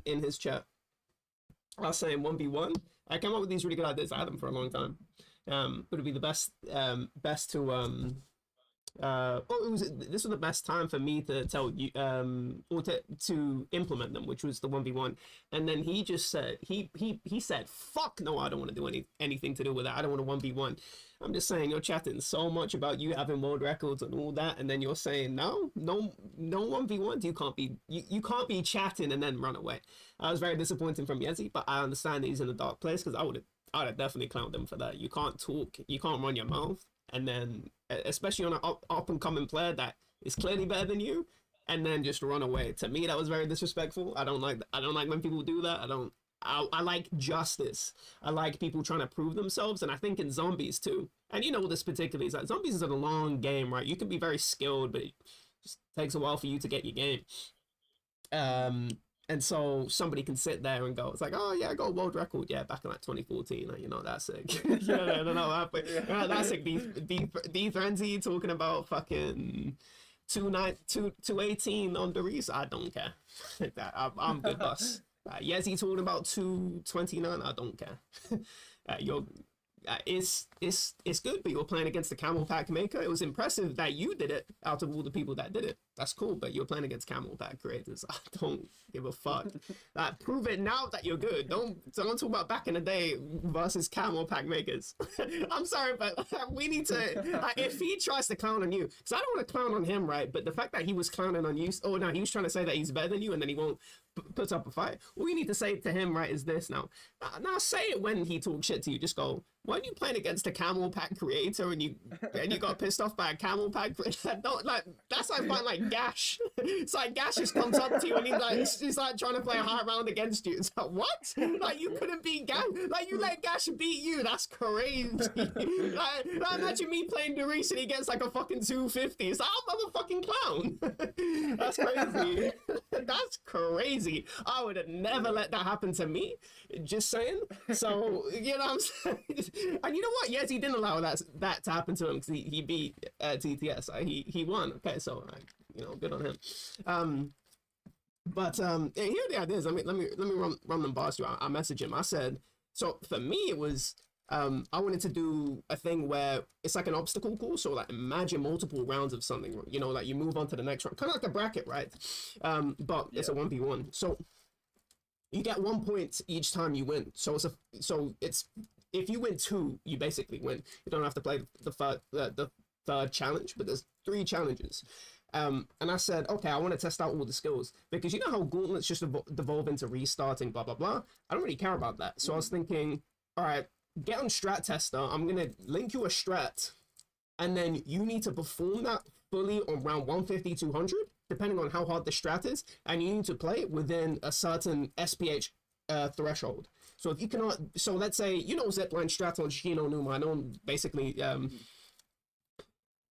in his chat. I was saying 1v1. I came up with these really good ideas. I had them for a long time. But it'd be the best to this was the best time for me to tell you or to implement them, which was the 1v1. And then he just said he said, fuck no, I don't want to do anything to do with that. I don't want a 1v1. I'm just saying, you're chatting so much about you having world records and all that, and then you're saying no 1v1. You can't be chatting and then run away. I was very disappointing from Yezi, but I understand that he's in a dark place, because I'd have definitely clowned him for that. You can't talk, you can't run your mouth, and then especially on an up and coming player that is clearly better than you, and then just run away. To me, that was very disrespectful. I don't like when people do that. I like justice. I like people trying to prove themselves, and I think in zombies too. And you know this particularly is that zombies is a long game, right? You can be very skilled, but it just takes a while for you to get your game. And so somebody can sit there and go, it's like, oh yeah, I got a world record, yeah, back in like 2014, like, you know, that's sick. Yeah, no, that's sick. D Frenzy talking about fucking 218 on Doris. I don't care. I'm good, boss. Yezi talking about 229. I don't care. It's good, but you're playing against the Camel Pack maker. It was impressive that you did it out of all the people that did it. That's cool, but you're playing against Camel Pack creators. I don't give a fuck. Prove it now that you're good. Don't talk about back in the day versus Camel Pack makers. I'm sorry, but we need to. If he tries to clown on you, because I don't want to clown on him, right? But the fact that he was clowning on you, oh no, he was trying to say that he's better than you, and then he won't put up a fight. All you need to say to him, right, is this now. Now say it when he talks shit to you. Just go, weren't you playing against a Camel Pack creator and you got pissed off by a Camel Pack creator? Don't, like, that's like fine, like Gash. It's like Gash just comes up to you and he's like trying to play a hard round against you. It's like, what? Like, you couldn't beat Gash? Like, you let Gash beat you? That's crazy. like imagine me playing Doris and he gets like a fucking 250. It's like, I'm a fucking clown. That's crazy. That's crazy. I would have never let that happen to me. Just saying. So, you know what I'm saying? And you know what? Yes, he didn't allow that to happen to him, because he beat TTS. He won. Okay, so you know, good on him. But here are the ideas. Let me run them past you. I messaged him. I said, so for me it was I wanted to do a thing where it's like an obstacle course, so like imagine multiple rounds of something, you know, like you move on to the next round, kind of like a bracket, right? But it's a 1v1, so you get 1 point each time you win. So it's if you win 2, you basically win. You don't have to play the third challenge, but there's 3 challenges. And I said, okay, I want to test out all the skills, because you know how gauntlets just devolve into restarting, blah blah blah. I don't really care about that. So I was thinking, all right, get on Strat Tester. I'm gonna link you a strat, and then you need to perform that fully on round 150, 200, depending on how hard the strat is, and you need to play it within a certain SPH threshold. So if you cannot, so let's say, you know, zipline strat on Shino Numa. I know basically,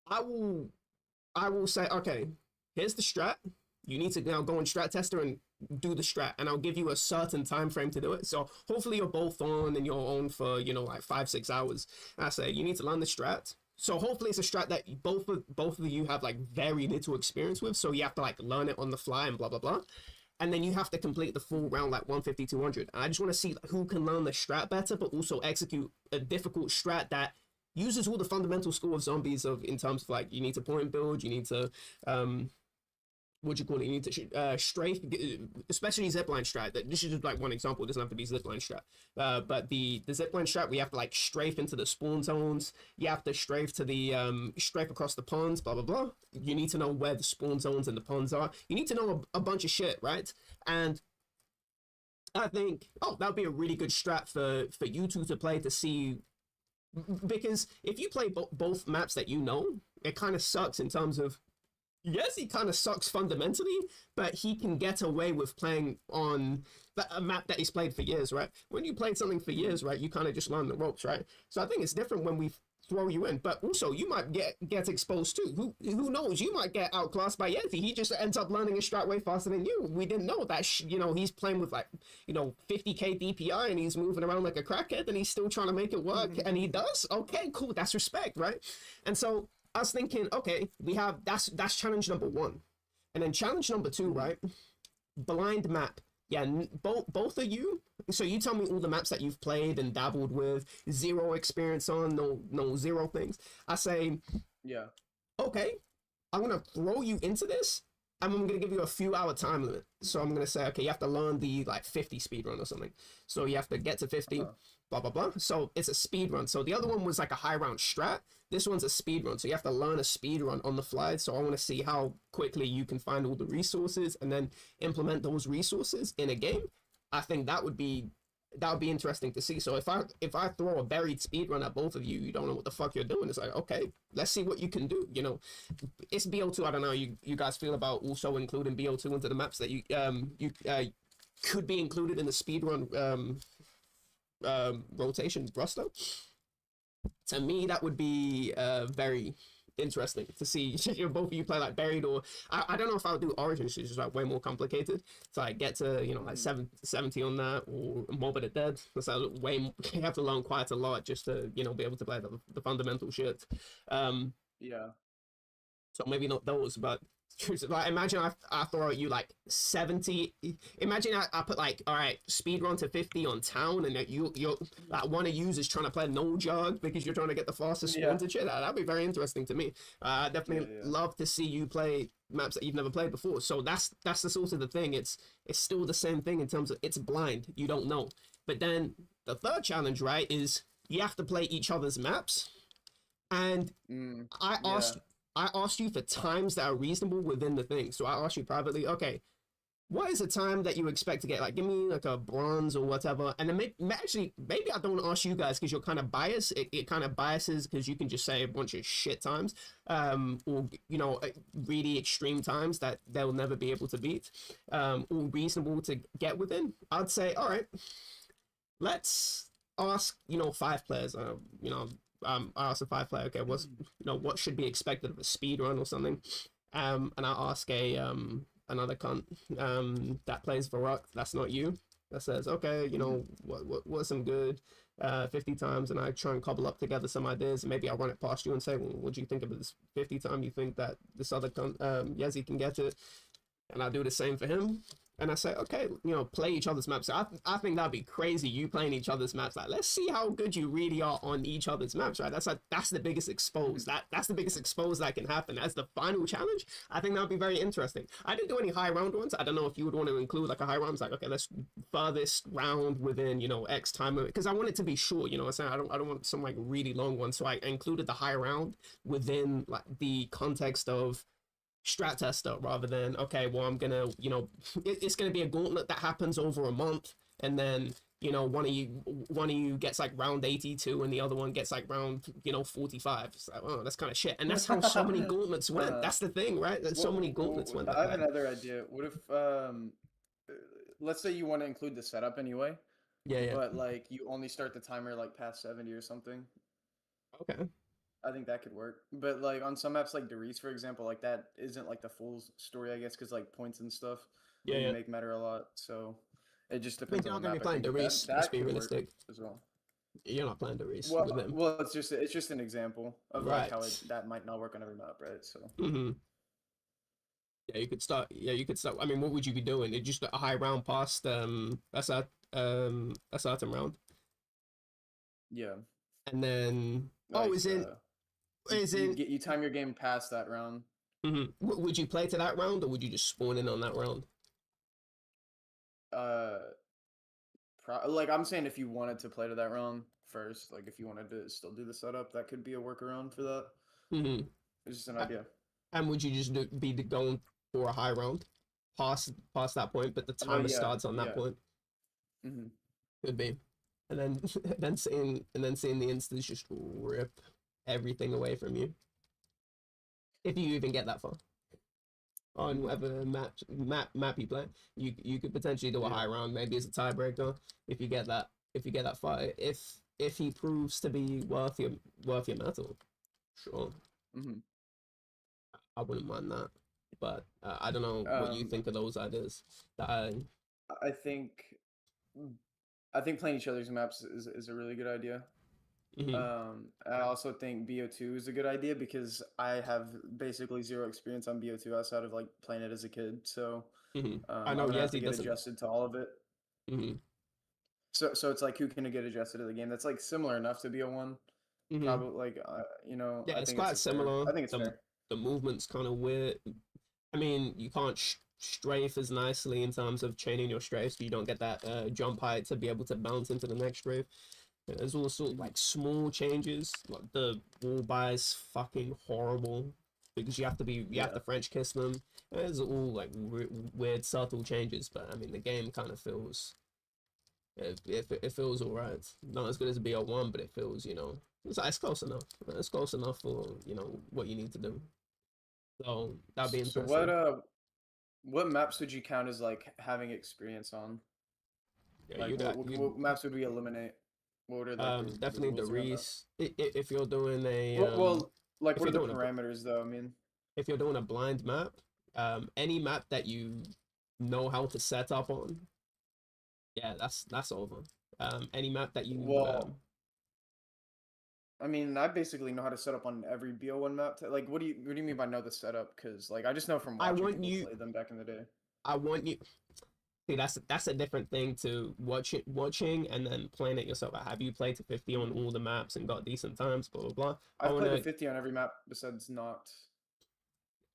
I will say, okay, here's the strat. You need to now go on Strat Tester and do the strat, and I'll give you a certain time frame to do it. So hopefully you're both on and you're on for, you know, like 5-6 hours. I say you need to learn the strat. So hopefully it's a strat that both of you have like very little experience with. So you have to like learn it on the fly and blah blah blah. And then you have to complete the full round like 150, 200. And I just want to see who can learn the strat better, but also execute a difficult strat that uses all the fundamental skill of zombies in terms of like, you need to point build, you need to what do you call it? You need to strafe, especially zipline strat. This is just like one example. It doesn't have to be zipline strat. But the zipline strat, we have to like strafe into the spawn zones. You have to strafe to the strafe across the ponds. Blah blah blah. You need to know where the spawn zones and the ponds are. You need to know a bunch of shit, right? And I think, oh, that would be a really good strat for you two to play, to see, because if you play both maps that you know, it kind of sucks in terms of, yes, he kind of sucks fundamentally, but he can get away with playing on a map that he's played for years, right? When you played something for years, right, you kind of just learn the ropes, right? So I think it's different when we throw you in, but also you might get exposed too. Who knows? You might get outclassed by Yeti. He just ends up learning a strat way faster than you. We didn't know that. You know, he's playing with like, you know, 50k DPI and he's moving around like a crackhead and he's still trying to make it work, and he does. Okay, cool. That's respect, right? And so I was thinking, okay, we have that's challenge number 1, and then challenge number 2, right? Blind map. Yeah, both of you. So you tell me all the maps that you've played and dabbled with, zero experience on, no zero things. I say, Yeah. okay, I'm gonna throw you into this. And I'm gonna give you a few hour time limit. So I'm gonna say, okay, you have to learn the like 50 speed run or something. So you have to get to 50, blah blah blah. So it's a speed run. So the other one was like a high round strat. This one's a speed run. So you have to learn a speed run on the fly. So I want to see how quickly you can find all the resources and then implement those resources in a game. I think that would be interesting to see. So if I throw a buried speed run at both of you, you don't know what the fuck you're doing. It's like, okay, let's see what you can do. You know, it's BO2. I don't know. You guys feel about also including BO2 into the maps that you could be included in the speed run rotation roster. To me, that would be very interesting to see both of you play like buried, or I don't know if I would do origins, it's just like way more complicated to like get to like 70 on that, or Morbid at Dead. That's way more, you have to learn quite a lot just to be able to play the fundamental shit. Yeah. So maybe not those, but like imagine I throw at you like 70. Imagine I put like, all right, speed run to 50 on town, and that you're like one of you is trying to play no jug because you're trying to get the fastest spawns and shit. That'd be very interesting to me. Definitely love to see you play maps that you've never played before. So that's the sort of the thing. It's still the same thing in terms of it's blind. You don't know. But then the third challenge, right, is you have to play each other's maps. And I asked you for times that are reasonable within the thing. So I asked you privately, okay, what is a time that you expect to get? Like, give me like a bronze or whatever. And then maybe I don't ask you guys because you're kind of biased. It kind of biases because you can just say a bunch of shit times, or really extreme times that they'll never be able to beat, or reasonable to get within. I'd say, all right, let's ask 5 players. I asked a 5 player, okay, what should be expected of a speed run or something, and I ask another cunt that plays Varrock, that's not you, that says, okay, what's some good 50 times, and I try and cobble up together some ideas, and maybe I run it past you and say, well, what do you think of this 50 time? You think that this other cunt Yezi can get it? And I do the same for him. And I say, okay, play each other's maps. So I think that'd be crazy, you playing each other's maps. Like, let's see how good you really are on each other's maps, right? That's the biggest expose. That's the biggest expose that can happen. As the final challenge, I think that'd be very interesting. I didn't do any high round ones. I don't know if you would want to include like a high round. It's like, okay, let's farthest round within, X time, because I want it to be short, I'm saying I don't want some like really long ones. So I included the high round within like the context of strat tester, rather than, okay, well, I'm gonna it's gonna be a gauntlet that happens over a month, and then one of you gets like round 82 and the other one gets like round 45. It's like, oh, that's kind of shit. And that's how so many gauntlets went. That's the thing, right? There's so many gauntlets went. I have another idea. What if let's say you want to include the setup anyway, but like you only start the timer like past 70 or something. Okay, I think that could work. But like on some maps like Derice, for example, like that isn't like the full story, I guess, because like points and stuff you make matter a lot. So it just depends on the map. You're not going to be playing Derice, let's be realistic. As well. You're not playing Derice with them. Well, it's just an example of like how that might not work on every map, right? So yeah, you could start. I mean, what would you be doing? It's just a high round past Assatem round. Yeah. And then like, you time your game past that round. Would you play to that round, or would you just spawn in on that round? Like I'm saying, if you wanted to play to that round first, like if you wanted to still do the setup, that could be a workaround for that. It's just an idea. And would you just be going for a high round past that point, but the timer starts on that point? Could be. And then seeing the instance just rip everything away from you, if you even get that far on whatever map you play. You could potentially do a high round, maybe as a tiebreaker, if you get that far. If he proves to be worth your metal, sure. I wouldn't mind that, but I don't know what you think of those ideas. I think playing each other's maps is a really good idea. Hmm. I also think BO2 is a good idea because I have basically zero experience on BO2 outside of like playing it as a kid. So Hmm. I I'm know gonna have to Yezi get doesn't. adjusted to all of it. Hmm. So it's like who can get adjusted to the game? That's like similar enough to BO1. Hmm. Probably like Yeah, I it's think it's quite a fair. similar. I think it's The fair. the movement's kind of weird. I mean, you can't strafe as nicely in terms of chaining your strafe, so you don't get that jump height to be able to bounce into the next strafe. There's also Mhm. like small changes. Like the wall buy is fucking horrible because you have Yeah. to French kiss them. There's all like weird subtle changes, but I mean the game kind of feels it feels alright. Not as good as BO1, but it feels it's close enough. It's close enough for what you need to do. So that'd be So interesting. what maps would you count as like having experience on? Yeah, Like you'd what maps would we eliminate? What are like the definitely the rules around that? Reese. If you're doing a Well, like if what you're are the doing a parameters though? I mean, if you're doing a blind map, any map that you know how to set up on, yeah, that's over. Any map that you well, I mean, I basically know how to set up on every BO1 map. Like, what do you mean by know the setup? Because like I just know from I watching want people you play them back in the day. I want you see that's a different thing to watching and then playing it yourself. Have you played to 50 on Mhm. all the maps and got decent times, blah blah blah. I I've played to wanna 50 on every map besides not.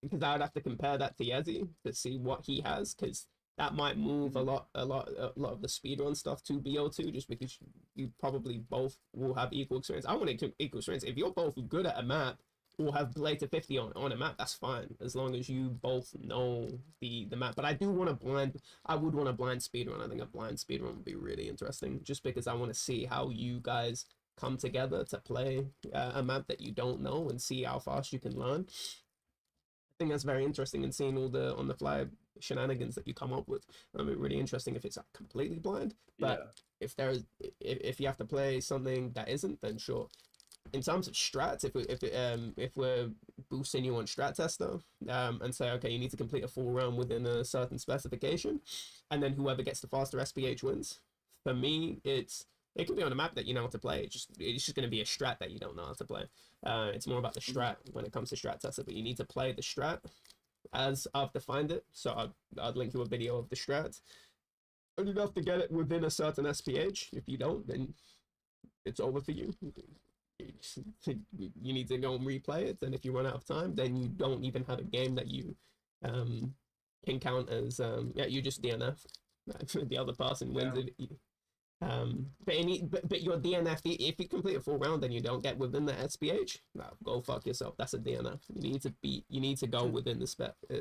because I would have to compare that to Yezi to see what he has, because that might move Mhm. a lot of the speedrun stuff to BO2, just because you probably both will have equal experience. I want equal experience. If you're both good at a map or have played to 50 on a map, that's fine, as long as you both know the map. But I would want a blind speedrun. I think a blind speedrun would be really interesting, just because I want to see how you guys come together to play a map that you don't know and see how fast you can learn. Think that's very interesting, and seeing all the on the fly shenanigans that you come up with. I mean, really interesting if it's like completely blind, but Yeah. if there's if you have to play something that isn't, then sure. In terms of strats, if we're boosting you on strat tester, and say okay, you need to complete a full round within a certain specification, and then whoever gets the faster SPH wins. For me, it can be on a map that you know how to play. It's just going to be a strat that you don't know how to play. It's more about the Mhm. strat when it comes to strat tester, but you need to play the strat as I've defined it. So I'd link you a video of the strat. And you have to get it within a certain SPH. If you don't, then it's over for you. You need to go and replay it, and if you run out of time, then you don't even have a game that you um, can count as yeah, you just DNF. The other person wins Damn. it. But your DNF, if you complete a full round and you don't get within the SPH, no, go fuck yourself. That's a DNF. You need to go within the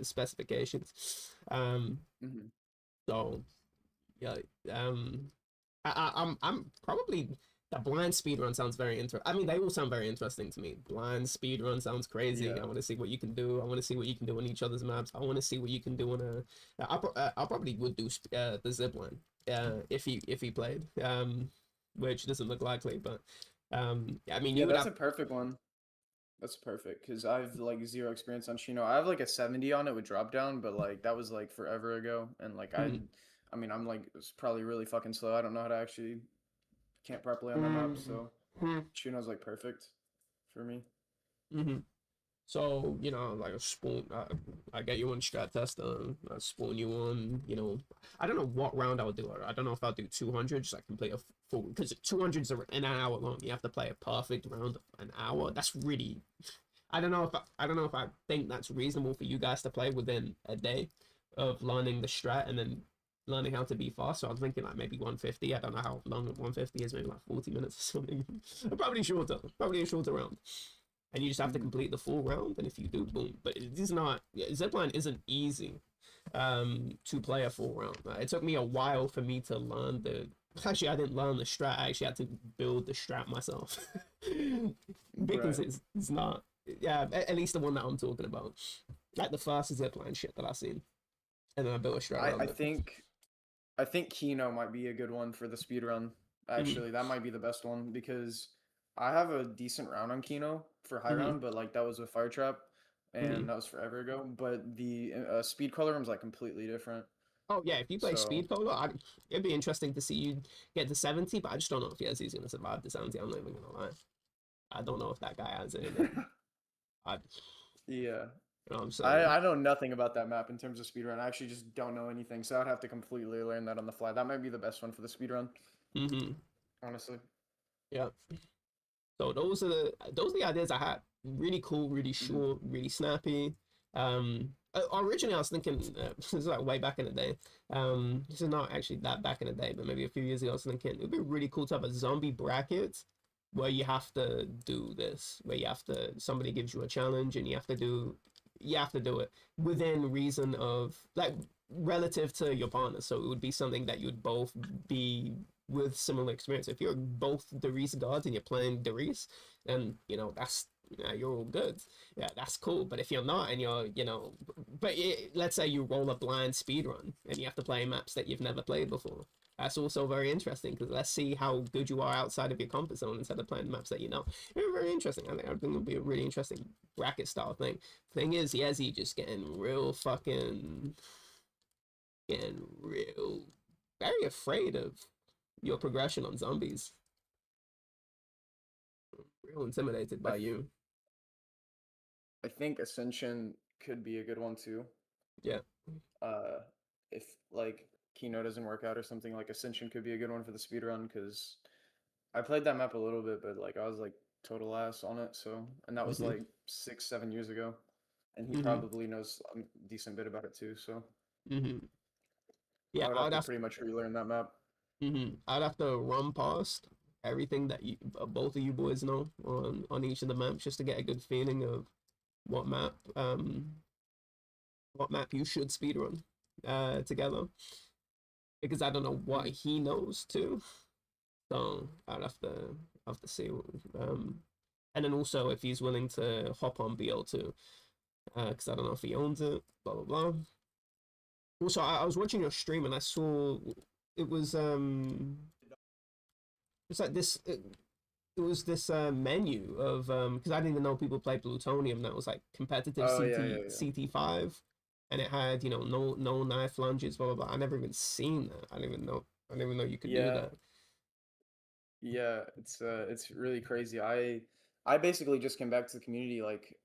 specifications. Mhm. So yeah, um, I'm probably the blind speedrun sounds very interesting. I mean, they all sound very interesting to me. Blind speedrun sounds crazy. I Yeah. want to see what you can do. I want to see what you can do on each other's maps. I want to see what you can do on a. I probably would do the zip line if he played, which doesn't look likely, but I mean, Yeah, you would that's have. a perfect one. That's perfect because I've like zero experience on Shino. I have like a 70 on it with drop down, but like that was like forever ago, and like Mhm. I mean, I'm like it's probably really fucking slow. I don't know how to actually camp properly on that map, so Shino's like perfect for me. Mhm. So, like a spawn, I get you on strat test, I spawn you on, I don't know what round I'll do. I don't know if I'll do 200, just like complete a full, because 200s are an hour long. You have to play a perfect round of an hour. That's really, I don't know if I think that's reasonable for you guys to play within a day of learning the strat and then learning how to be fast. So I was thinking like maybe 150. I don't know how long 150 is, maybe like 40 minutes or something. Probably a shorter round, and you just have to Hmm. complete the full round. And if you do, boom. But it is not zipline isn't easy to play a full round. It took me a while for me to learn the. Actually, I didn't learn the strat. I actually had to build the strat myself because Right. it's not. Yeah, at least the one that I'm talking about, like the first zipline shit that I've seen, and then I built a strat I around I it. think I think Kino might be a good one for the speed run. Mm-hmm. Actually, that might be the best one because I have a decent round on Kino for high Mm-hmm. round, but like that was with Fire Trap, Mm-hmm. and that was forever ago. But the speed color room is like completely different. Oh yeah, if you play So speed cola, it'd be interesting to see you get to 70, but I just don't know if Yezi's gonna survive the 70. I'm not even gonna lie. I don't know if that guy has it in it. I, Yeah. you know what I'm I, saying? I know nothing about that map in terms of speedrun. I actually just don't know anything, so I'd have to completely learn that on the fly. That might be the best one for the speedrun, Mm-hmm. honestly. Yeah. So those are the ideas I had. Really cool, really Hmm. short, really snappy. Originally I was thinking this is like way back in the day. This is not actually that back in the day, but maybe a few years ago I was thinking it'd be really cool to have a zombie bracket where you have to do this, where you have to somebody gives you a challenge and you have to do it within reason of like relative to your partner. So it would be something that you'd both be with similar experience. If you're both Darius gods and you're playing Darius, then that's you're all good. Yeah, that's cool. But if you're not and let's say you roll a blind speed run and you have to play maps that you've never played before. That's also very interesting because let's see how good you are outside of your comfort zone instead of playing maps that you know. It's very interesting. I think it'll be a really interesting bracket style thing. Thing is, Yezi just getting real, very afraid of your progression on zombies. Real intimidated I, by th- you. I think Ascension could be a good one too. Yeah. Uh, if like Kino doesn't work out or something, like Ascension could be a good one for the speedrun because I played that map a little bit, but like I was like total ass on it. So, and that was Mm-hmm. like 6, 7 years ago, and he Mm-hmm. probably knows a decent bit about it too. So Mm-hmm. I Yeah, would have to pretty much relearn that map. I'd have to run past everything that you both of you boys know on each of the maps just to get a good feeling of what map um what map you should speedrun together because I don't know what Mhm. he knows too. So I'd have to see. Um, and then also if he's willing to hop on BL too, because I don't know if he owns it. Blah blah blah. Also, I was watching your stream and I saw it was it's like it was this menu of because I didn't even know people played plutonium that was like competitive Oh yeah, yeah, yeah. CT5 and it had no knife lunges blah blah blah. I never even seen that. I didn't even know you could do Yeah, that. yeah, it's really crazy. I basically just came back to the community like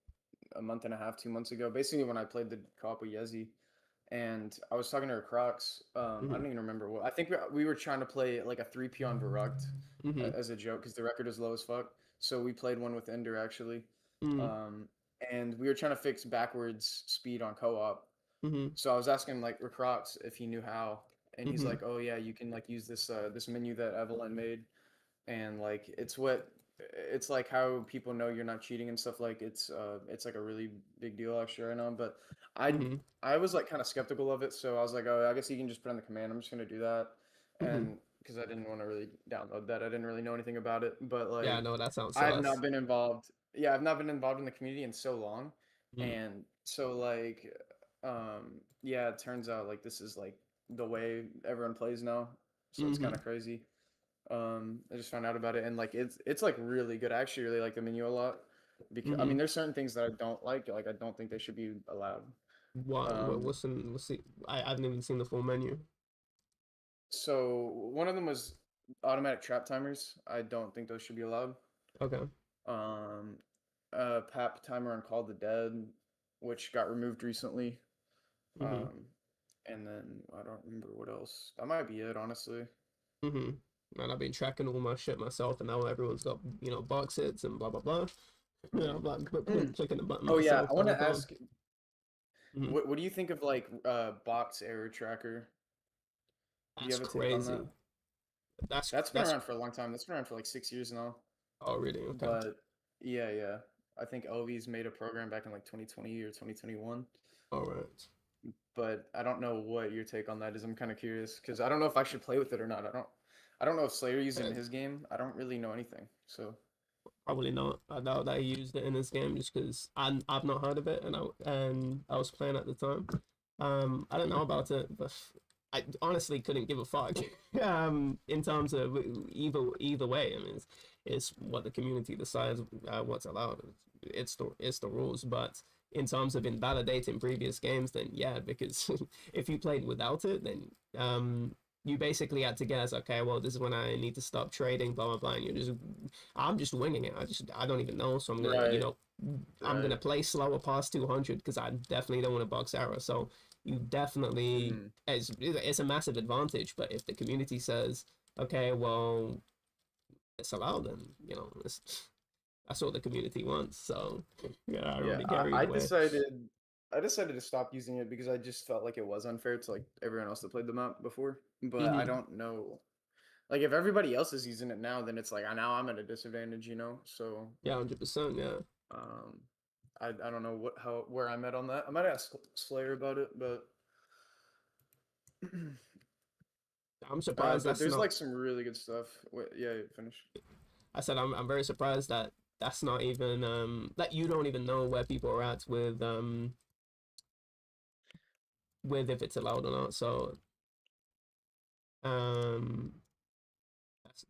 a month and a half, 2 months ago. Basically when I played the co-op with Yezi, and I was talking to her Crocs. I don't Hmm. even remember what. I think we were trying to play like a 3P on Verruct Hmm. as a joke because the record is low as fuck. So we played one with Ender actually, Hmm. um, and we were trying to fix backwards speed on co-op. Hmm. So I was asking like Crocs if he knew how, and he's Hmm. like, "Oh yeah, you can like use this menu that Evelyn made." And like it's like how people know you're not cheating and stuff. Like it's like a really big deal actually right now, but i Hmm. I was like kind of skeptical of it, so I was like, oh, I guess you can just put in the command. I'm just going to do that. Hmm. And because I didn't want to really download that, I didn't really know anything about it, but Yeah, like no, that sounds I've not sus. been involved. Yeah, I've not been involved in the community in so long. Mm-hmm. And so like yeah, it turns out like this is like the way everyone plays now, so it's kind Mm-hmm. of crazy. I just found out about it, and like it's like really good. I actually really like the menu a lot because I Mm-hmm. mean there's certain things that I don't like. Like I don't think they should be allowed. What Um, what's the I haven't even seen the full menu. so one of them was automatic trap timers. I don't think those should be allowed. Okay. Um, PAP timer on Call of the Dead, which got removed recently. Mm-hmm. And then I don't remember what else. That might be it, honestly. Mm-hmm. And I've been tracking all my shit myself, and now everyone's got box hits and blah blah blah. Yeah, I'm like Mm. clicking the button Oh yeah, myself I the want whole to time. ask, Mm-hmm. what do you think of like box error tracker? Do you That's have a take on that? crazy. That's That's been that's around for a long time. That's been around for like 6 years now. oh really okay. But yeah, yeah. I think LV's made a program back in like 2020 or 2021. All right. But I don't know what your take on that is. I'm kind of curious because I don't know if I should play with it or not. I don't know if Slayer used it in his game. I don't really know anything. So Probably not. I doubt that he used it in this game just because I've not heard of it and I was playing at the time. I don't know about it, but I honestly couldn't give a fuck. In terms of either way, I mean, it's what the community decides what's allowed. It's the rules, but in terms of invalidating previous games, then yeah, because if you played without it, then you basically had to guess, okay, well, this is when I need to stop trading, blah blah blah, and I'm just winging it. I don't even know, so I'm gonna, Right, I'm gonna right. play slower past 200 because I definitely don't want to box error. So you definitely, Hmm. it's a massive advantage. But if the community says, okay, well, it's allowed, then that's what the community wants. So yeah, I don't Yeah, really I, carry I away. decided I decided to stop using it because I just felt like it was unfair to like everyone else that played the map before. But I Hmm. don't know. Like if everybody else is using it now, then it's like now I'm at a disadvantage, you know? So Yeah, 100%. Yeah, um I don't know where I'm at on that. I might ask Slayer about it, but I'm surprised but that's there's not. like some really good stuff. Wait, yeah, finish. I said I'm very surprised that that's not even that you don't even know where people are at with if it's allowed or not. So um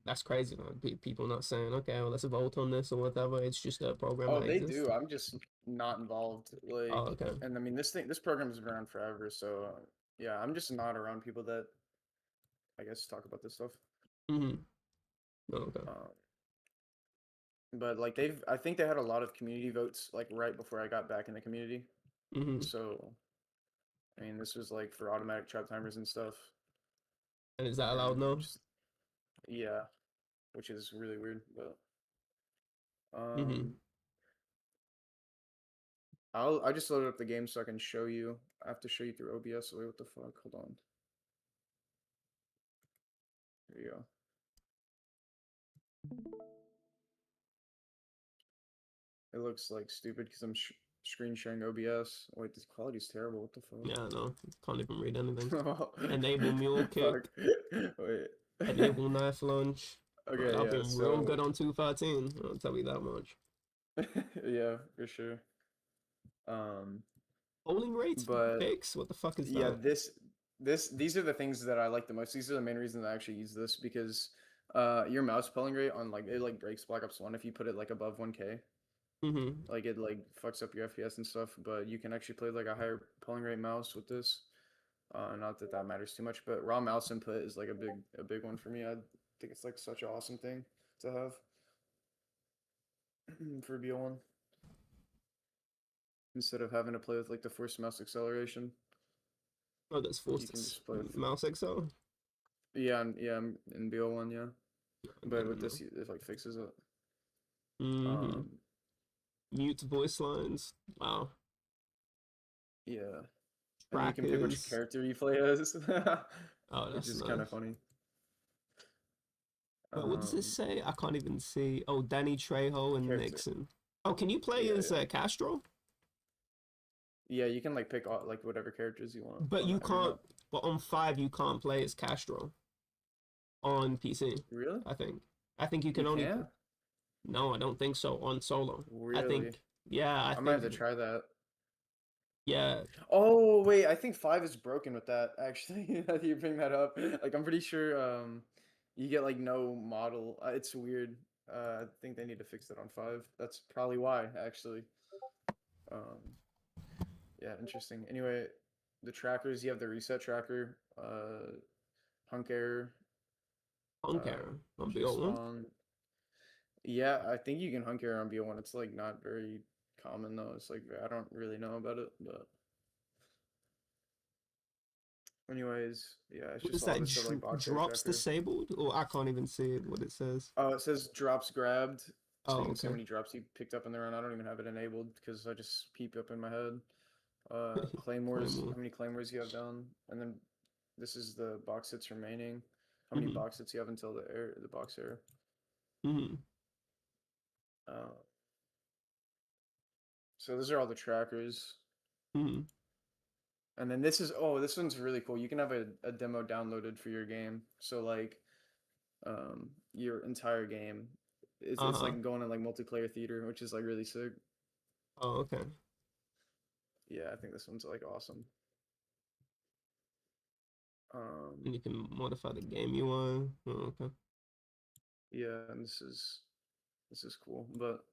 that's crazy, man. People not saying, okay, well, let's vote on this or whatever. It's just a program Oh, that they exists. do. I'm just not involved. Oh, Like, okay. and I mean, this program has been around forever. So, yeah, I'm just not around people that I guess talk about this stuff. Mm-hmm. Oh, okay. Um, but like I think they had a lot of community votes like right before I got back in the community. Mm-hmm. So, I mean, this was like for automatic trap timers and stuff, And is that allowed and now? just yeah, which is really weird. But Mm-hmm. um, I just loaded up the game so I can show you. I have to show you through OBS. Wait, what the fuck? Hold on. Here you go. It looks like stupid because I'm screen sharing OBS. Wait, this quality's terrible. What the Yeah, no, can't even read anything. fuck? Enable mule kick. Fuck. Wait. Enable knife launch. Well, Okay, that'll be yeah. real So good on 213. I'll tell you that much. yeah, for sure. Um, Polling rates but fix? What the fuck is yeah, that? these are the things that I like the most. These are the main reasons I actually use this because your mouse polling rate on like it like breaks Black Ops 1 if you put it like above 1K. Mm-hmm. Like it like fucks up your FPS and stuff, but you can actually play like a higher polling rate mouse with this. Not that that matters too much, but raw mouse input is like a big one for me. I think it's like such an awesome thing to have for BO1 instead of having to play with like the force mouse acceleration. Oh, that's Like you forced can just play with mouse XL. in BO1, yeah. I But with didn't this, know. it like fixes it. Mm-hmm. Um, Mute voice lines. Wow. yeah, and you can pick which Trackers. character you play as, Oh, which that's is kind of nice. funny. Wait, what does this Um, say? I can't even see. Oh, Danny Trejo and character, Nixon. Oh, can you play yeah, as yeah, Castro? yeah. You can like pick all, like whatever characters you want But on you every can't. map. But on 5, you can't play as Castro on PC. Really? I think. I think you You can only. can't? No, I don't think so on solo. I Really? think. Yeah, I I might have think. to try that. Yeah. Oh, wait, I think 5 is broken with that, actually. That you bring that up. Like, I'm pretty sure you get like no model. It's weird. I think they need to fix that on 5. That's probably why, actually. Um, yeah, interesting. Anyway, the trackers, you have the reset tracker, hunk error, Punk error on G BO1. spawn. Yeah, I think you can hunk error on BO1. It's like not very common though. It's like I don't really know about it, but anyways, yeah, it's What just is the that? opposite of like box air Drops tracker. disabled? Or I can't even see it, what it says. Oh, it says drops grabbed, so Oh, you can see how okay. many drops you picked up in the round. I don't even have it enabled because I just peep up in my head. Claymores, Claymore. how many claymores you have down, and then this is the box hits remaining. How many Mm-hmm. box hits you have until the box air. Mm-hmm. Uh, so those are all the trackers. Mm-hmm. And then this one's really cool. You can have a demo downloaded for your game. So like your entire game. It's Uh-huh. like going in like multiplayer theater, which is like really sick. Oh, okay. Yeah, I think this one's like awesome. And Um you can modify the game UI. Oh, okay. yeah, and this is cool. But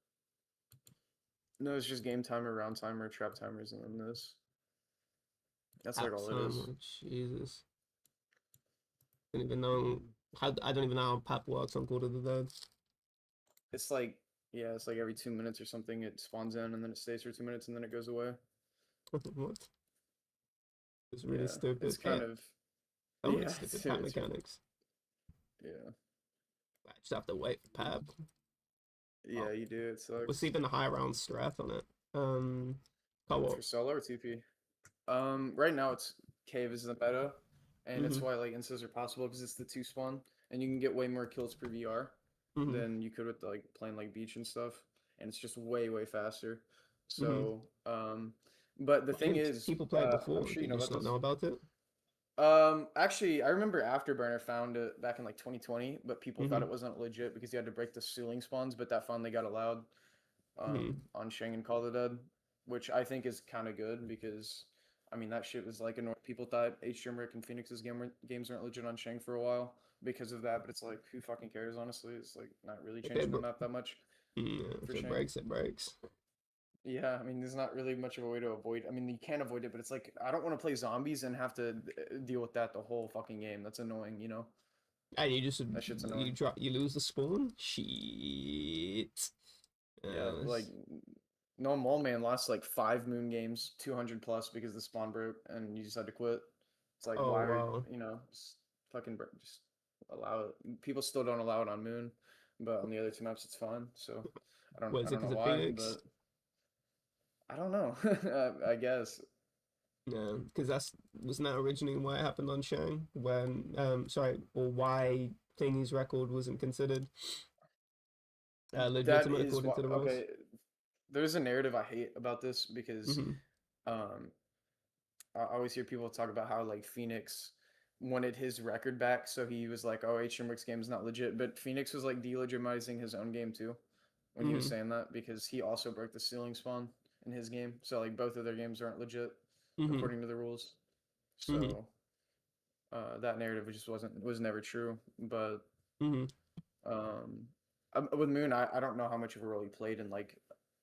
no, it's just game timer, round timer, trap timers, and then this. That's like App all it is. timer. Jesus. don't even know how. I don't even know how PAP works on Call of the Dead. It's like, yeah, it's like every 2 minutes or something. It spawns in and then it stays for 2 minutes and then it goes away. What? It's really Yeah, stupid. it's kind of, So much yeah, stupid PAP mechanics. yeah, I just have to wait for PAP. yeah. You do. It What's sucks. even the high round strat on it? For Co-op. solo or TP? Right now it's cave is the meta, and it's Mm-hmm. why like instances are possible because it's the two spawn, and you can get way more kills per VR Mm-hmm. than you could with like playing like beach and stuff, and it's just way faster. Mm-hmm. So, but the Why thing didn't is, people play it I'm before? sure Do you you know just about not this. know about it? Actually, I remember Afterburner found it back in like 2020, but people thought Mm-hmm. it wasn't legit because you had to break the ceiling spawns, but that finally got allowed Mm-hmm. on Shang and Call of the Dead, which I think is kind of good because I mean that shit was like annoying. People thought H. Rick and Phoenix's games weren't legit on Shang for a while because of that, but it's like who fucking cares honestly? It's like not really If it, changing the br- map that much if for it Shang. breaks, it breaks. Yeah, I mean there's not really much of a way to avoid. I mean you can avoid it, but it's like I don't want to play zombies and have to deal with that the whole fucking game. That's annoying, you know? And you just That shit's annoying. you lose the spawn. Shit. Yeah, like That's- no Mole Man lost like 5 moon games, 200 plus because the spawn broke and you just had to quit. It's like oh why are wow. just fucking just allow it. People still don't allow it on Moon, but on the other two maps it's fine. So What I is it? don't know Because of why, Phoenix? but I don't know. I guess. Yeah, because that's wasn't that originally why it happened on Shang when sorry, or why Thingy's record wasn't considered That legitimate is according what to the rules. okay. There's a narrative I hate about this because Mm-hmm. um I always hear people talk about how like Phoenix wanted his record back, so he was like, "Oh, HMX game is not legit." But Phoenix was like delegitimizing his own game too when he was Mm-hmm. saying that because he also broke the ceiling spawn in his game. So like both of their games aren't legit Mm-hmm. according to the rules. Mm-hmm. So that narrative just was never true. But Mm-hmm. um, with Moon, I don't know how much of a role he played in like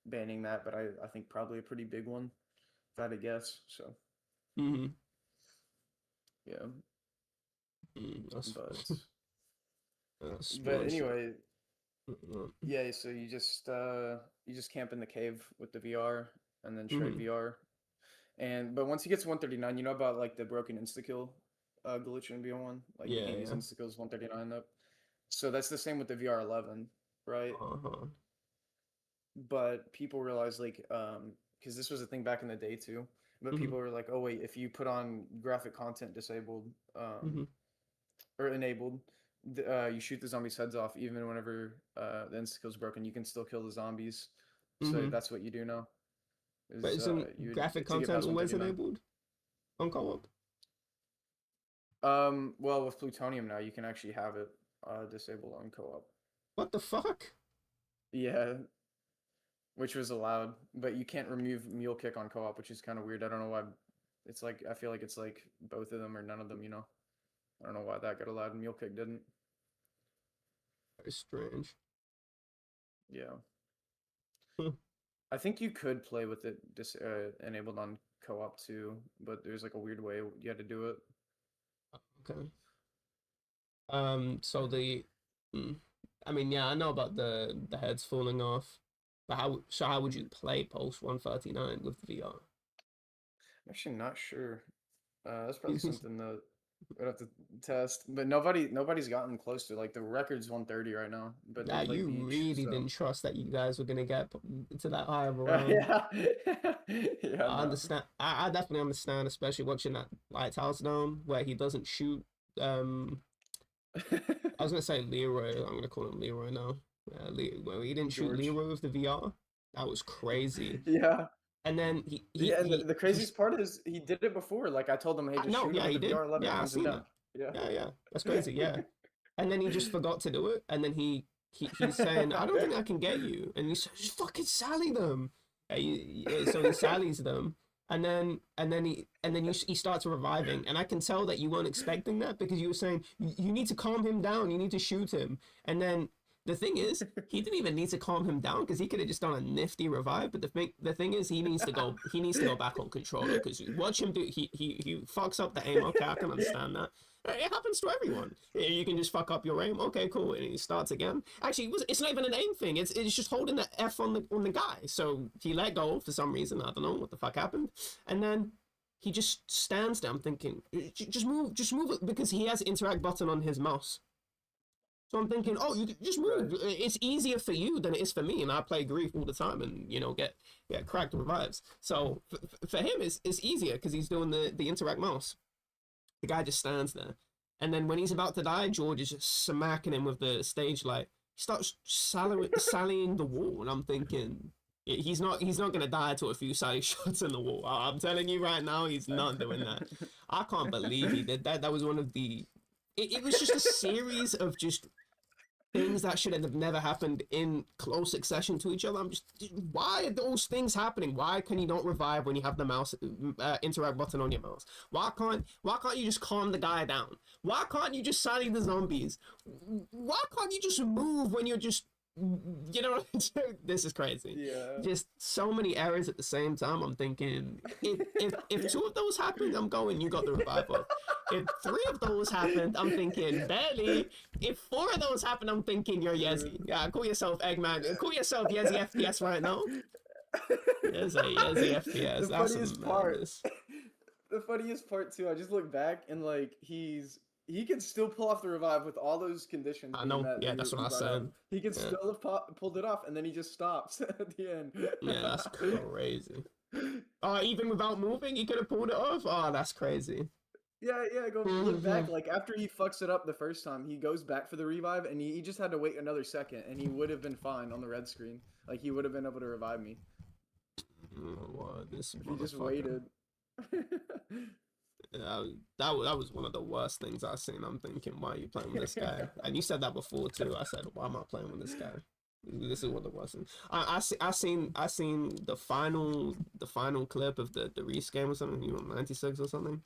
banning that, but I think probably a pretty big one, if I had to guess. So Mm-hmm. yeah, That's but. But strange. anyway, Mm-hmm. yeah, so you just camp in the cave with the VR and then trade Mm-hmm. VR. And but once you get to 139, you know about like the broken insta kill glitch in VR1? Like you Yeah, can't use yeah. insta kills 139 up. So that's the same with the VR11, right? Uh-huh. But people realize like because this was a thing back in the day too. But Mm-hmm. people were like, oh wait, if you put on graphic content disabled, Mm-hmm. or enabled, you shoot the zombies' heads off even whenever the insta kill's broken. You can still kill the zombies. So Mm-hmm. that's what you do now. But Is isn't you graphic to get content past always 139. enabled on co-op? Well, with plutonium now, you can actually have it disabled on co-op. What the fuck? Yeah, which was allowed, but you can't remove mule kick on co-op, which is kind of weird. I don't know why. It's like I feel like it's like both of them or none of them. You know, I don't know why that got allowed and mule kick didn't. Very strange. Yeah. Hmm. I think you could play with it enabled on co-op too, but there's like a weird way you had to do it. Okay. So hmm. I mean, yeah, I know about the heads falling off, but how would you play post 139 with VR? I'm actually not sure. That's probably something that we'd have to test. But nobody's gotten close to like the record's 130 right now, but they Yeah, play you beach, really so didn't trust that you guys were gonna get to that high of a round. yeah, yeah, I no. understand. I definitely understand, especially watching that Lighthouse Dome where he doesn't shoot. I was gonna say Leroy. I'm gonna call him Leroy now. Where he didn't shoot George. Leroy with the VR. That was crazy. Yeah, And then yeah, and the craziest part is he did it before. Like I told him, hey, just no, shoot him yeah, with he the did. VR 11. It Yeah, I brings him seen down. it. Yeah. Yeah, yeah, that's crazy. Yeah, and then he just forgot to do it. And then he's saying, "I don't think I can get you." And he says, "Just fucking sally them." So he sallies them, and then he starts reviving. And I can tell that you weren't expecting that because you were saying you need to calm him down. You need to shoot him. And then the thing is, he didn't even need to calm him down because he could have just done a nifty revive. But the thing is, he needs to go back on controller because watch him do he fucks up the aim. Okay, I can understand that. It happens to everyone. You can just fuck up your aim. Okay, cool. And he starts again. Actually, it's not even an aim thing. It's just holding the F on the guy. So he let go for some reason. I don't know what the fuck happened. And then he just stands there. I'm thinking, just move it, because he has interact button on his mouse. So I'm thinking, oh, you just move. Right. It's easier for you than it is for me, and I play grief all the time, and get cracked revives. So for him, it's easier because he's doing the interact mouse. The guy just stands there, and then when he's about to die, George is just smacking him with the stage light. He starts sallying the wall, and I'm thinking, he's not gonna die to a few sally shots in the wall. I'm telling you right now, he's not doing that. I can't believe he did that. That was one of the. It was just a series of just things that should have never happened in close succession to each other. I'm just, why are those things happening? Why can you not revive when you have the mouse interact button on your mouse? Why can't you just calm the guy down? Why can't you just sally the zombies? Why can't you just move when you're just, this is crazy. Yeah. Just so many errors at the same time. I'm thinking, if two of those happened, I'm going, you got the revive up. If three of those happened, I'm thinking, barely. If four of those happened, I'm thinking, you're Yezi. Yeah, call yourself Eggman. Call yourself Yezi FPS right now. Yezi FPS. That's The funniest part too, I just look back and like he can still pull off the revive with all those conditions. I know. That's what I said. He can still have pulled it off, and then he just stops at the end. Yeah, that's crazy. Even without moving, he could have pulled it off. Oh, that's crazy. Yeah, go look back. Like, after he fucks it up the first time, he goes back for the revive, and he just had to wait another second, and he would have been fine on the red screen. Like, he would have been able to revive me. This he just waited. That was one of the worst things I've seen. I'm thinking, why are you playing with this guy? And you said that before too. I said, why am I playing with this guy? This is what it was. I seen the final clip of the Reese game or something, 96 or something.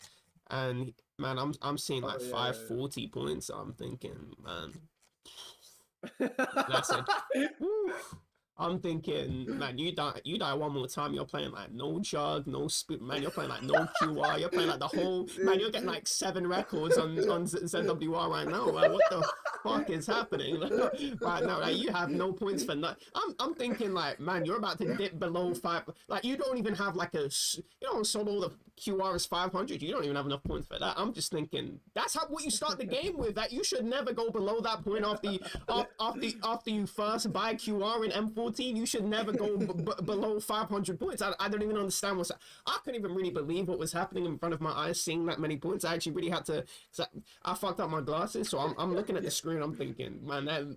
And man, I'm seeing like 540 points. So I'm thinking, man, that's it. I'm thinking, man, you die one more time, you're playing like no jug, no spoon, man, you're playing like no QR, you're playing like the whole, man, you're getting like 7 records on ZWR right now. Like, what the fuck is happening right now? Like, you have no points for nothing. I'm thinking like, man, you're about to dip below 5. Like, you don't even have like solo the QR is 500. You don't even have enough points for that. I'm just thinking that's what you start the game with. That you should never go below that point after you first buy QR in M14. You should never go below 500 points. I don't even understand what's. I couldn't even really believe what was happening in front of my eyes, seeing that many points. I actually really had to. I fucked up my glasses, so I'm looking at the screen. I'm thinking, man,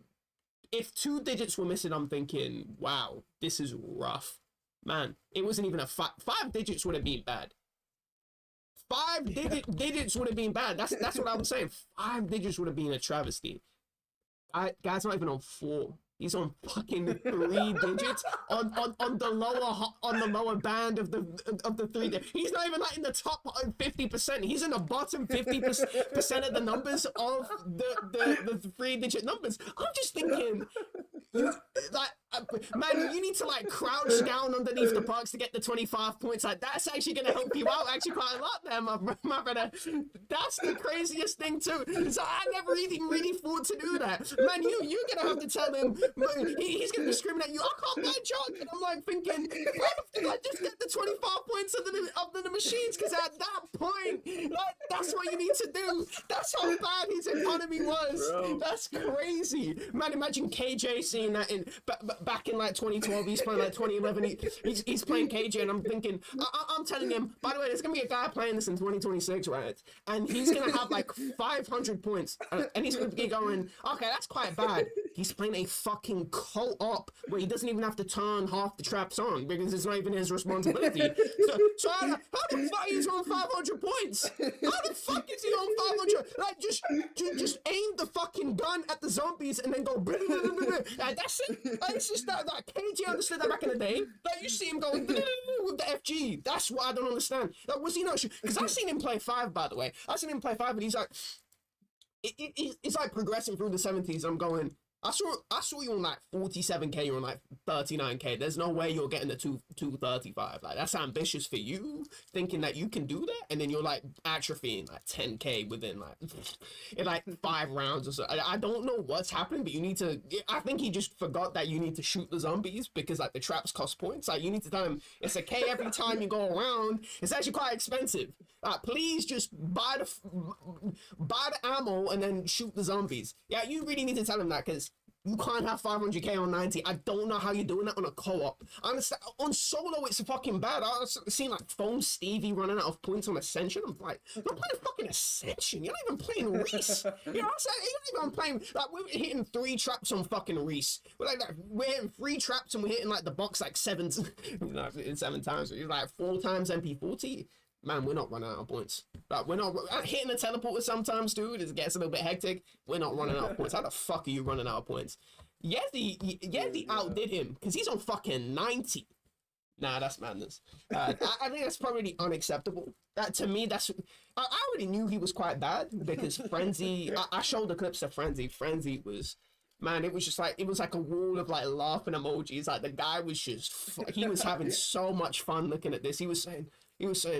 if 2 digits were missing, I'm thinking, wow, this is rough. Man, it wasn't even a 5 digits would have been bad. 5 digits would have been bad. That's what I'm saying. 5 digits would have been a travesty. Guy's not even on 4. He's on fucking 3 digits on the lower band of the 3. He's not even like in the top 50%. He's in the bottom 50% of the numbers of the 3-digit numbers. I'm just thinking, man, you need to like crouch down underneath the box to get the 25 points. Like, that's actually gonna help you out actually quite a lot there, my brother. That's the craziest thing too. So I never even really thought to do that. Man, you're gonna have to tell him. He's gonna be screaming at you, I can't buy junk. And I'm like thinking, why just get the 25 points of the machines? Because at that point, like, that's what you need to do. That's how bad his economy was. Bro. That's crazy. Man, imagine KJ seeing that back in like 2012, he's playing like 2011, he's playing KJ, and I'm thinking, I'm telling him, by the way, there's gonna be a guy playing this in 2026, right? And he's gonna have like 500 points, and he's gonna be going, okay, that's quite bad. He's playing a fucking co-op where he doesn't even have to turn half the traps on because it's not even his responsibility. So how the fuck is he on 500 points? How the fuck is he on 500? Like, just aim the fucking gun at the zombies and then go. Like, that's it. Like, it's just that KJ understood that back in the day. Like, you see him going with the FG. That's what I don't understand. Like, was he not? Because I've seen him play 5, by the way. I've seen him play 5, and he's like, it's like progressing through the 70s. I'm going, I saw you on like 47K, you're on like 39K. There's no way you're getting the 235. Like that's ambitious for you, thinking that you can do that, and then you're like atrophying like 10K within like in like 5 rounds or so. I don't know what's happening, but you need to. I think he just forgot that you need to shoot the zombies because like the traps cost points. Like you need to tell him it's a K every time you go around. It's actually quite expensive. Please just buy the ammo and then shoot the zombies. Yeah, you really need to tell him that because you can't have 500K on 90. I don't know how you're doing that on a co-op. I understand on solo it's fucking bad. I've seen like Phone Stevie running out of points on Ascension. I'm like, you're playing fucking Ascension. You're not even playing Reese. You know what I'm saying? You're not even playing. Like we're hitting 3 traps on fucking Reese. We're hitting 3 traps and we're hitting like the box like 7 times. It's like 4 times MP40. Man, we're not running out of points. Like, we're not hitting a teleporter sometimes, dude. It gets a little bit hectic. We're not running out of points. How the fuck are you running out of points? Yezi outdid him because he's on fucking 90. Nah, that's madness. I think that's probably unacceptable. That to me, I already knew he was quite bad because Frenzy. I showed the clips of Frenzy. Frenzy was. Man, it was just like, it was like a wall of like laughing emojis. Like the guy was just, he was having so much fun looking at this. He was saying,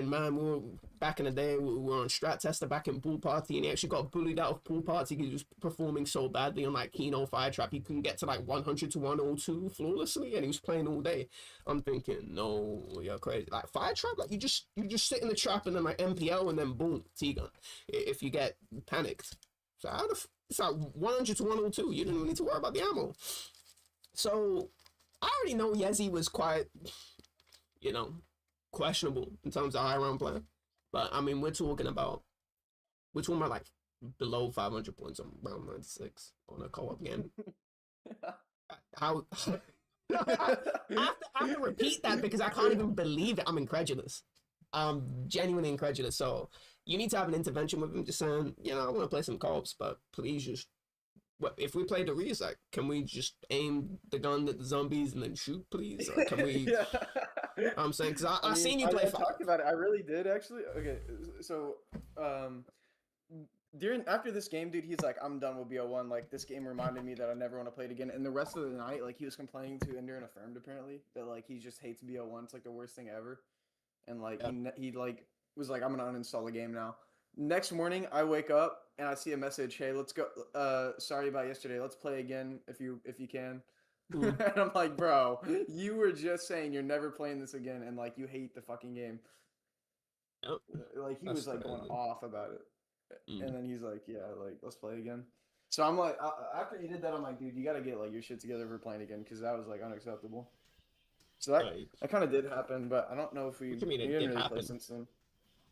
man, we were back in the day, we were on Strat Tester back in Pool Party, and he actually got bullied out of Pool Party because he was performing so badly on like Kino Fire Trap. He couldn't get to like 100 to 102 flawlessly, and he was playing all day. I'm thinking, no, you're crazy. Like Fire Trap, like you just sit in the trap and then like MPL and then boom, T-gun. If you get panicked. So it's like 100 to 102. You didn't need to worry about the ammo. So I already know Yezi was quite, questionable in terms of high round play. But I mean, we're talking about like below 500 points on round 96 on a co-op game. How? I have to repeat that because I can't even believe it. I'm incredulous. I'm genuinely incredulous. So you need to have an intervention with him, just saying, I want to play some co-ops, but please just. If we play the Reese, like, can we just aim the gun at the zombies and then shoot, please? Or can we? Yeah. I'm saying because I seen you play. I talked about it. I really did actually. Okay, so after this game, dude, he's like, I'm done with BO1. Like this game reminded me that I never want to play it again. And the rest of the night, like he was complaining to Ender and Affirmed apparently that like he just hates BO1. It's like the worst thing ever. And like he like was like, I'm gonna uninstall the game now. Next morning, I wake up and I see a message. Hey, let's go. Sorry about yesterday. Let's play again if you can. And I'm like, bro, you were just saying you're never playing this again, and like you hate the fucking game. Yep. Like he was like going off about it, and then he's like, yeah, like let's play again. So I'm like, after he did that, I'm like, dude, you gotta get like your shit together for playing again because that was like unacceptable. So that kind of did happen, but I don't know if we didn't really play since then.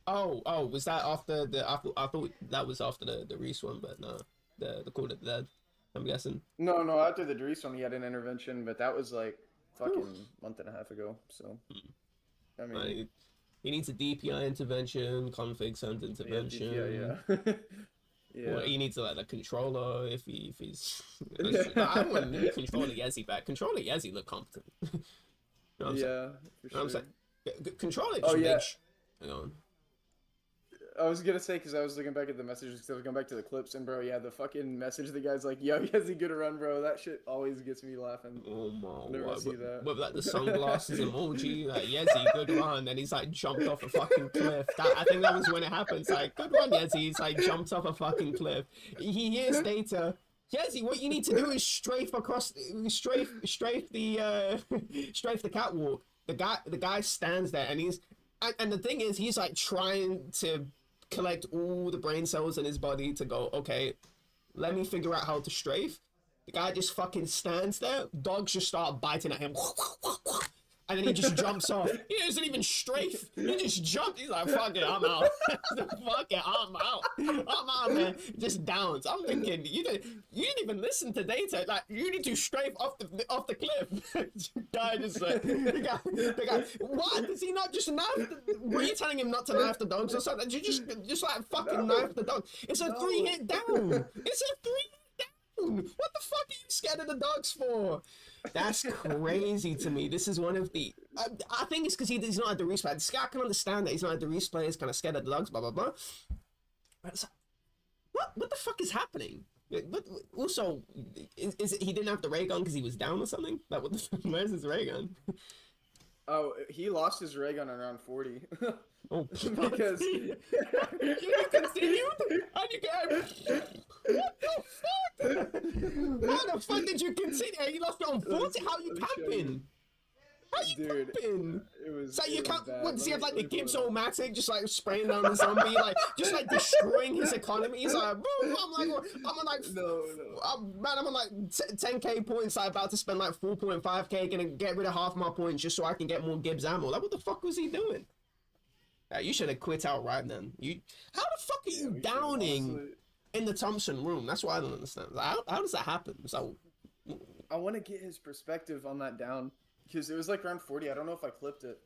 Oh, was that after I thought that was after the Reese one, but no, the Call of the Dead, I'm guessing. No, after the Reese one, he had an intervention, but that was like fucking month and a half ago. So, I mean, he needs a DPI intervention, config send intervention. Yeah. Yeah. Well, he needs like a controller if he's. I wouldn't controller Yezi back. Controller Yezi look competent. You know what I'm saying? For sure. I'm saying, controller. Hang on. I was gonna say because I was looking back at the messages because I was going back to the clips and bro, yeah, the fucking message the guy's like, "Yo, Yezi, good run, bro." That shit always gets me laughing. Oh my Whenever I see that. With like the sunglasses emoji, like Yezi, good run, and he's like jumped off a fucking cliff. I think that was when it happened. It's like, good run, Yezi. He's like jumped off a fucking cliff. He hears data. Yezi, what you need to do is strafe the catwalk. The guy stands there and and the thing is he's like trying to collect all the brain cells in his body to go, okay, let me figure out how to strafe. The guy just fucking stands there. Dogs just start biting at him. And then he just jumps off. He doesn't even strafe. He just jumped. He's like, fuck it, I'm out. Fuck it, I'm out, man. Just downs. I'm thinking, you didn't even listen to data. Like, you need to strafe off the cliff. Guy just the guy, what? Does he not just knife? Were you telling him not to knife the dogs or something? You just like fucking knife the dog. It's a 3-hit down. It's a 3-hit down. What the fuck are you scared of the dogs for? That's crazy to me. This is one of the. I think it's because he's not at the Reese player. This guy can understand that he's not at the Reese player. He's kind of scared of the dogs. Blah blah blah. What the fuck is happening? But also, is it, he didn't have the ray gun because he was down or something? Like, what the where's his ray gun? Oh, he lost his ray gun around 40. Oh, Because you continued? And you get what the fuck? How the fuck did you continue? You lost it on 40? How you capping? How you Dude, capping? it was. So you it was can't. bad. What, Let so you have me- like let the me pull it Gibbs up. Omatic just like spraying down the zombie, like just like destroying his economy. He's like, boom! I'm on like, No. man, I'm on like 10k points. I'm about to spend like 4.5k, gonna get rid of half my points just so I can get more Gibbs ammo. Like, what the fuck was he doing? You should have quit outright then. How the fuck are you We should, downing honestly. in the Thompson room? That's what I don't understand. Like, how does that happen? So, I want to get his perspective on that down because it was like around 40. I don't know if I clipped it,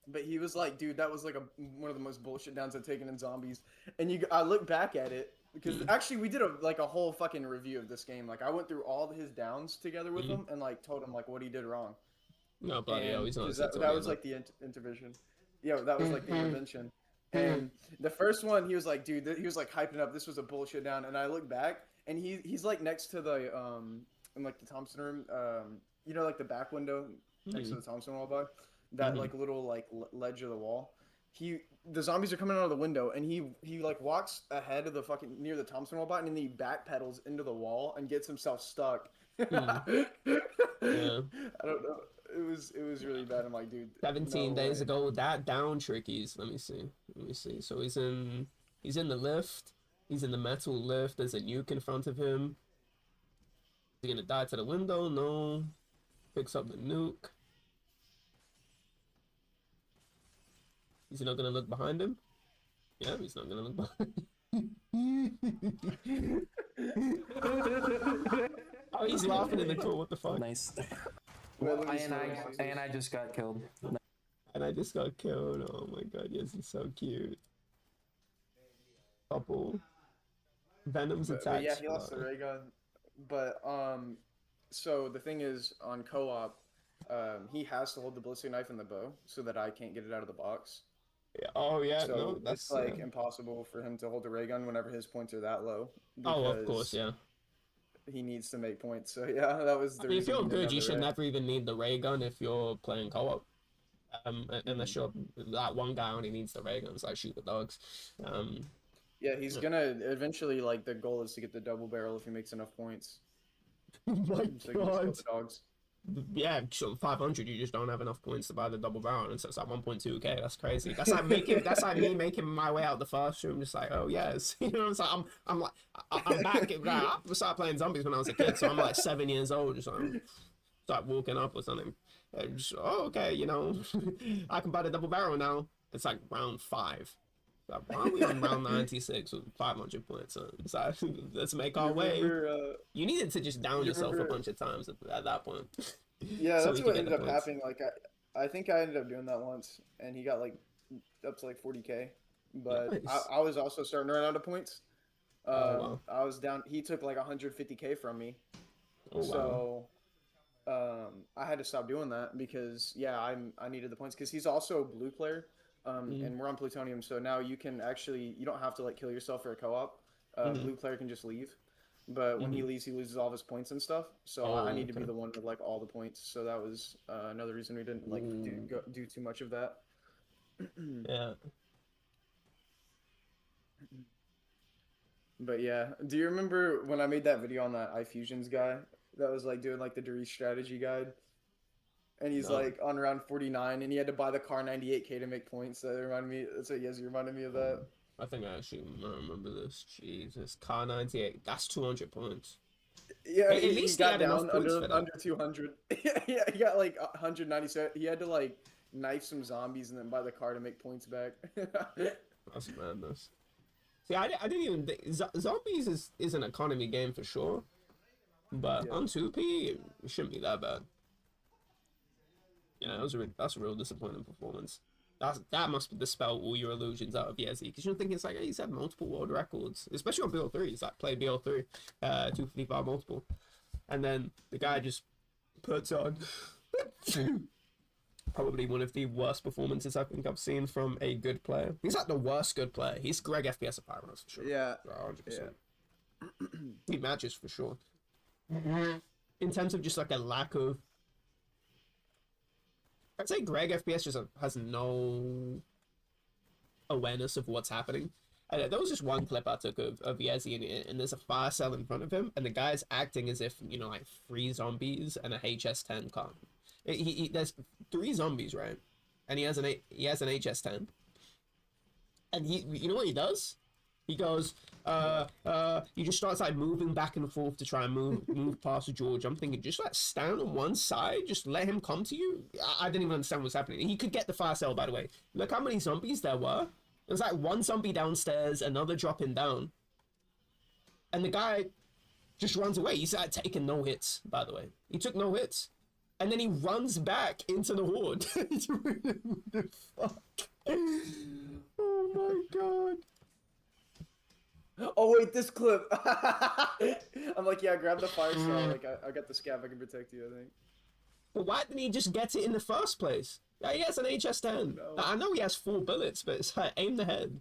but he was like, "Dude, that was like one of the most bullshit downs I've taken in zombies." And I look back at it because actually we did a whole fucking review of this game. Like I went through all his downs together with him and like told him like what he did wrong. no, bloody hell, And he's not. 'cause that was like the intervention. Yeah, that was like the intervention. And the first one, he was like, dude, he was like hyping up. This was a bullshit down. And I look back, and he's like next to the in like the Thompson room, you know, like the back window next to the Thompson wall bar, that like little like ledge of the wall. The zombies are coming out of the window, and he like walks ahead of the fucking near the Thompson wall button, and then he backpedals into the wall and gets himself stuck. Yeah. I don't know. It was really bad. I'm like, dude. 17 no days way. ago, that down trickies. Let me see. So he's in the lift. He's in the metal lift. There's a nuke in front of him. Is he gonna die to the window? No. Picks up the nuke. Is he not gonna look behind him? Yeah, he's not gonna look behind him. Oh, he's laughing in the corner. What the fuck? Nice. Well, Well, let me see, let me see. and I just got killed. And I just got killed. Oh my god, yes, he's so cute. Couple. Venom's But attached. yeah, he lost the ray gun. But so the thing is, on co-op, he has to hold the ballistic knife and the bow so that I can't get it out of the box. Yeah. Oh yeah, So no, that's it's like impossible for him to hold a ray gun whenever his points are that low. oh, of course, because yeah. He needs to make points. So yeah, that was the I mean, if reason you're he didn't good, have you the should ray. never even need the ray gun if you're playing co-op. Unless you're that one guy only needs the ray gun, it's like shoot the dogs. Yeah, he's gonna eventually like the goal is to get the double barrel if he makes enough points. Oh my So he can just kill god. the dogs. Yeah, so 500, you just don't have enough points to buy the double barrel, and so it's like 1.2k. That's crazy. That's like me making my way out the first room, just like, oh yes, you know. It's like I'm like I'm back. I started playing zombies when I was a kid, so I'm like 7 years old, just like start walking up or something. And just, oh okay, you know, I can buy the double barrel now. It's like round 5. Like, why are we on round 96 with 500 points? It's like, let's make our way. You needed to just down yourself a bunch of times at that point. Yeah, so that's you what could get ended the up points. happening. Like I think I ended up doing that once, and he got like up to like 40k. But Nice. I was also starting to run out of points. Wow. I was down. He took like 150k from me. Oh, wow. So I had to stop doing that because yeah, I needed the points because he's also a blue player. And we're on plutonium, so now you don't have to like kill yourself for a co-op. Blue player can just leave, but when he leaves, he loses all of his points and stuff. So I need to be the one with like all the points. So that was another reason we didn't like do too much of that. Yeah. But yeah, do you remember when I made that video on that iFusions guy that was like doing like the Doritos strategy guide? And he's No. like on round 49, and he had to buy the car 98k to make points. That reminded me. That's what Yezi reminded me of that. I think I actually remember this. Jesus. Car 98. That's 200 points. Yeah, At least he got had enough down points for that. under 200. Yeah, he got like 190. So he had to like knife some zombies and then buy the car to make points back. That's madness. See, I didn't even think... Zombies is an economy game for sure. But Yeah. on 2P, it shouldn't be that bad. Yeah, that's a real disappointing performance. That must dispel all your illusions out of Yezi, because you don't think it's like, hey, he's had multiple world records, especially on BO3. He's like played BO3, 255 multiple, and then the guy just puts on probably one of the worst performances I think I've seen from a good player. He's like the worst good player. He's Greg FPS of Pyros for sure. Yeah. 100%. He matches for sure. In terms of just like a lack of, I'd say Greg FPS just has no awareness of what's happening. There was just one clip I took of Yezi, and there's a fire cell in front of him, and the guy's acting as if, you know, like 3 zombies and a HS-10 car. There's 3 zombies, right? And he has an HS-10. And you know what he does? He goes, he just starts like moving back and forth to try and move past George. I'm thinking, just like stand on one side, just let him come to you. I didn't even understand what's happening. He could get the fire cell, by the way. Look how many zombies there were. There's like 1 zombie downstairs, another dropping down. And the guy just runs away. He's like taking no hits, by the way. He took no hits. And then he runs back into the horde. What the fuck? Oh my god. Oh wait, this clip. I'm like, yeah, grab the fire cell. Like, I got the scav. I can protect you, I think. But why didn't he just get it in the first place? Yeah, he has an HS-10. No. I know he has 4 bullets, but it's like, aim the head.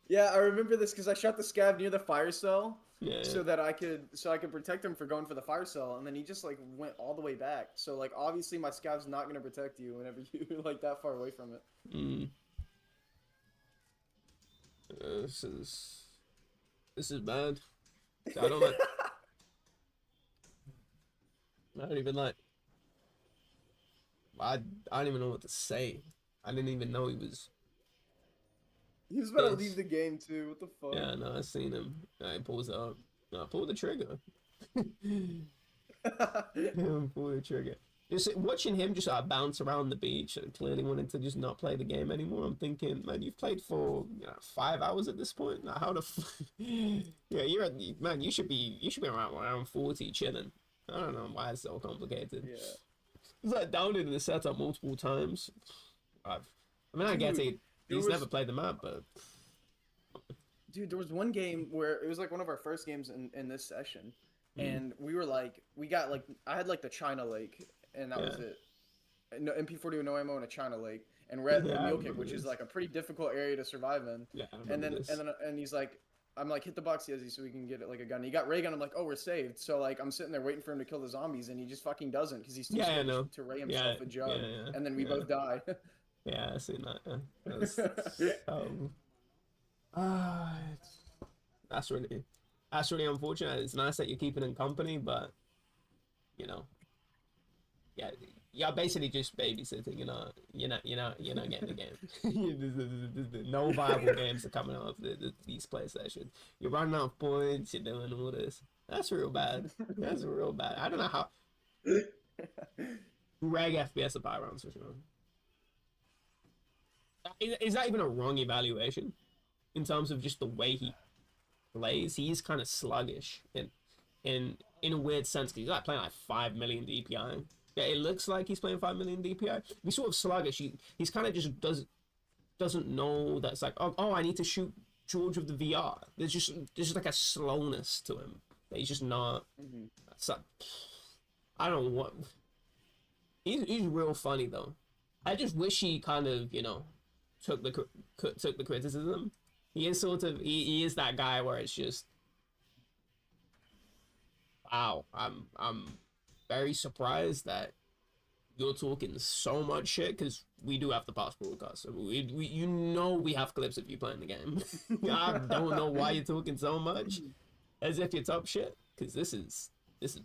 Yeah, I remember this because I shot the scav near the fire cell, Yeah. so that I could protect him for going for the fire cell, and then he just like went all the way back. So like obviously my scav's not gonna protect you whenever you're like that far away from it. Mm. This is bad. I don't like. I don't even like. I don't even know what to say. I didn't even know he was. He was about to leave the game too. What the fuck? Yeah, no, I seen him. He pulls it up. No, pull the trigger. Pull the trigger. Just watching him just bounce around the beach and clearly wanting to just not play the game anymore. I'm thinking, man, you've played for 5 hours at this point. Now, how the yeah, man, you should be around 40 chilling. I don't know why it's so complicated. Yeah. He's like down in the setup multiple times. I get it. He's never played the map, but dude, there was one game where it was like one of our first games in this session, and we were like, I had like the China Lake, and that was it. No MP40 with no ammo and a China Lake, and red mule kick, which is like a pretty difficult area to survive in. Yeah, and he's like, I'm like, hit the box, Yezi, so we can get it like a gun. He got ray gun. I'm like, oh, we're saved. So like, I'm sitting there waiting for him to kill the zombies, and he just fucking doesn't because he's too scared to ray himself a jug. And then we both die. Yeah, I seen that. That's really unfortunate. It's nice that you're keeping him company, but you're basically just babysitting. You're not getting the game. No viable games are coming out of these play sessions. You're running out of points. You're doing all this. That's real bad. That's real bad. I don't know how. Reg FPS of buy rounds for sure. Is that even a wrong evaluation in terms of just the way he plays? He's kind of sluggish in a weird sense because he's like playing like 5 million DPI. Yeah, it looks like he's playing 5 million DPI. He's sort of sluggish. He's kind of just doesn't know that it's like, oh, I need to shoot George with the VR. There's just like a slowness to him that he's just not. It's like, I don't know what. He's real funny though. I just wish he kind of took the criticism. He is sort of he is that guy where it's just, wow, I'm very surprised that you're talking so much shit because we do have the past broadcast. So we have clips of you playing the game. I don't know why you're talking so much as if you're top shit because this is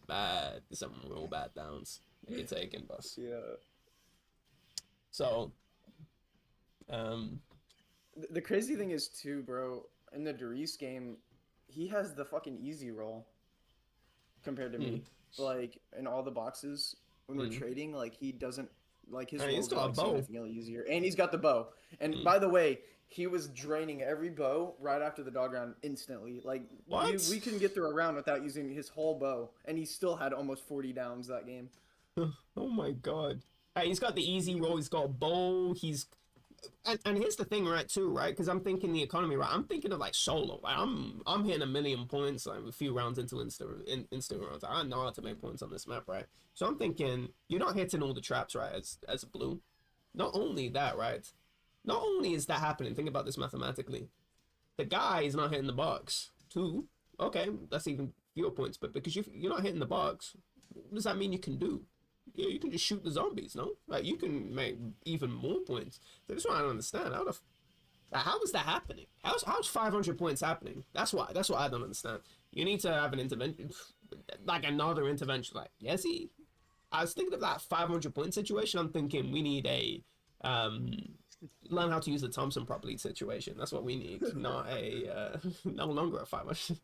bad. There's some real bad downs that you're taking, boss. Yeah. So, the crazy thing is too, bro. In the Darius game, he has the fucking easy roll compared to me. Like in all the boxes when we're trading, like he doesn't like his rolls are significantly easier, and he's got the bow. And by the way, he was draining every bow right after the dog round instantly. Like we couldn't get through a round without using his whole bow, and he still had almost 40 downs that game. Oh my god. He's got the easy roll, he's got a bow, and here's the thing, right, too, right? Because I'm thinking the economy, right? I'm thinking of like solo. Like, I'm hitting 1 million points like a few rounds into instant rounds. I know how to make points on this map, right? So I'm thinking you're not hitting all the traps, right? As a blue. Not only that, right? Not only is that happening, think about this mathematically. The guy is not hitting the box. 2, okay, that's even fewer points. But because you're not hitting the box, what does that mean you can do? Yeah, you can just shoot the zombies, no? Like, you can make even more points. So this one I don't understand. How is that happening? How's 500 points happening? That's what I don't understand. You need to have an intervention, like another intervention. Like, yes, I was thinking of that 500 point situation. I'm thinking we need a learn how to use the Thompson properly situation. That's what we need, not a no longer a 500.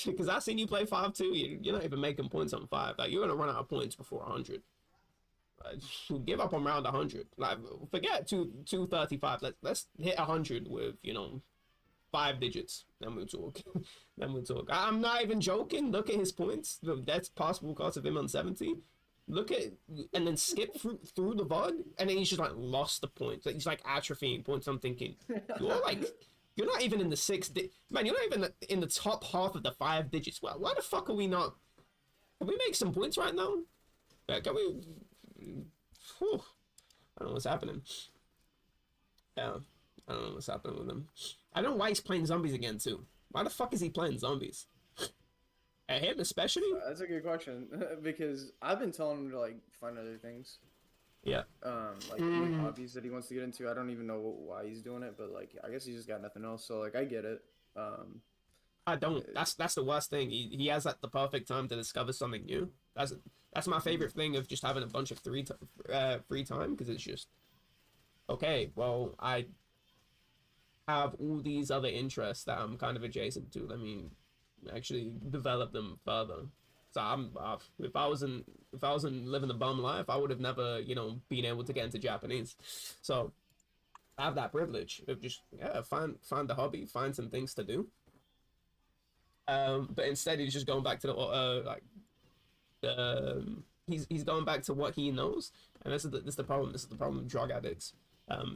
Because I've seen you play 5-2. You're not even making points on 5. Like, you're gonna run out of points before 100. Give up on round 100. Like, forget 235. Let's hit 100 with 5 digits. Then we'll talk. Then we'll talk. I'm not even joking. Look at his points. That's possible cost of him on 70. Look at, and then skip through the VOD, and then he's just like lost the points. Like, he's like atrophying points. I'm thinking, you're not even in the man. You're not even in the top half of the 5 digits. Well, why the fuck are we not? Can we make some points right now? Can we? Whew, I don't know what's happening. Yeah, I don't know what's happening with him. I don't know why he's playing zombies again too. Why the fuck is he playing zombies? At him especially? That's a good question because I've been telling him to like find other things. Yeah. Like new hobbies that he wants to get into. I don't even know why he's doing it, but like I guess he's just got nothing else. So like I get it. I don't. That's the worst thing. He has like the perfect time to discover something new. That's my favorite thing of just having a bunch of free time, because it's just okay. Well, I have all these other interests that I'm kind of adjacent to. Let me actually develop them further. So if I wasn't living the bum life, I would have never been able to get into Japanese. So I have that privilege of just find the hobby, find some things to do. But instead he's just going back to he's going back to what he knows, and this is the problem. This is the problem with drug addicts.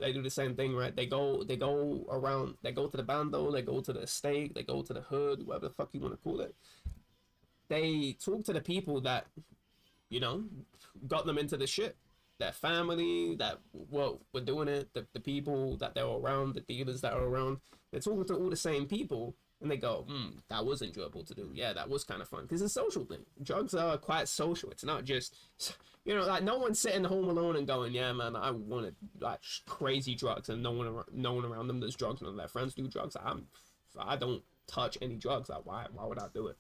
They do the same thing, right? They go around, they go to the bando, they go to the estate, they go to the hood, whatever the fuck you want to call it. They talk to the people that, got them into the shit. Their family that were doing it, the people that they were around, the dealers that are around. They're talking to all the same people, and they go, that was enjoyable to do. Yeah, that was kind of fun. Because it's a social thing. Drugs are quite social. It's not just, like no one's sitting home alone and going, yeah, man, I wanted like crazy drugs, and no one around them does drugs. None of their friends do drugs. I don't touch any drugs. Like, why would I do it?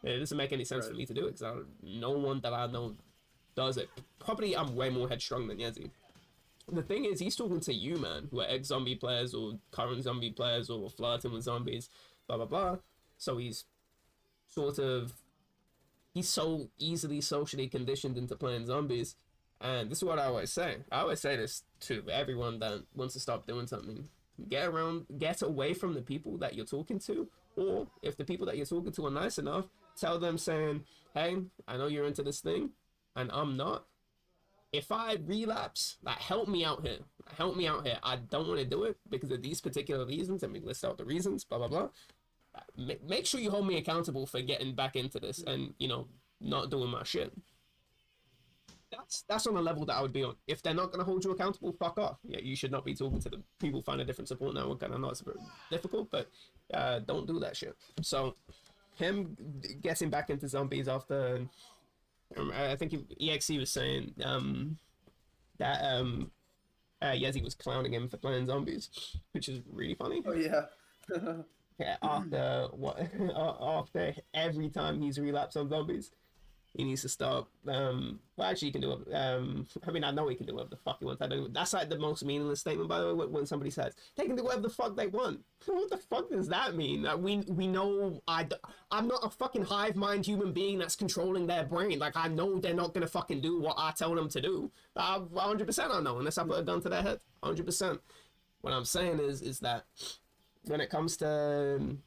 It doesn't make any sense for me to do it, because no one that I know does it. Probably I'm way more headstrong than Yezi. The thing is, he's talking to you, man, who are ex-zombie players or current zombie players or flirting with zombies, blah, blah, blah. So he's so easily socially conditioned into playing zombies. And this is what I always say. I always say this to everyone that wants to stop doing something. Get away from the people that you're talking to. Or if the people that you're talking to are nice enough, tell them saying, hey, I know you're into this thing, and I'm not. If I relapse, like, help me out here. I don't want to do it because of these particular reasons. Let me list out the reasons, blah, blah, blah. Make sure you hold me accountable for getting back into this and, not doing my shit. That's on a level that I would be on. If they're not going to hold you accountable, fuck off. Yeah, you should not be talking to the people. Find a different support network. And I know it's very difficult, but don't do that shit. So him getting back into zombies after... I think EXE was saying that Yezi was clowning him for playing zombies, which is really funny. Oh yeah. Yeah, after every time he's relapsed on zombies, he needs to stop. Well, actually, he can do it. I mean, I know he can do whatever the fuck he wants. That's like the most meaningless statement, by the way, when somebody says they can do whatever the fuck they want. What the fuck does that mean? We know I'm not a fucking hive mind human being that's controlling their brain. Like, I know they're not gonna fucking do what I tell them to do. 100% I know, unless I put a gun to their head. 100%. What I'm saying is that when it comes to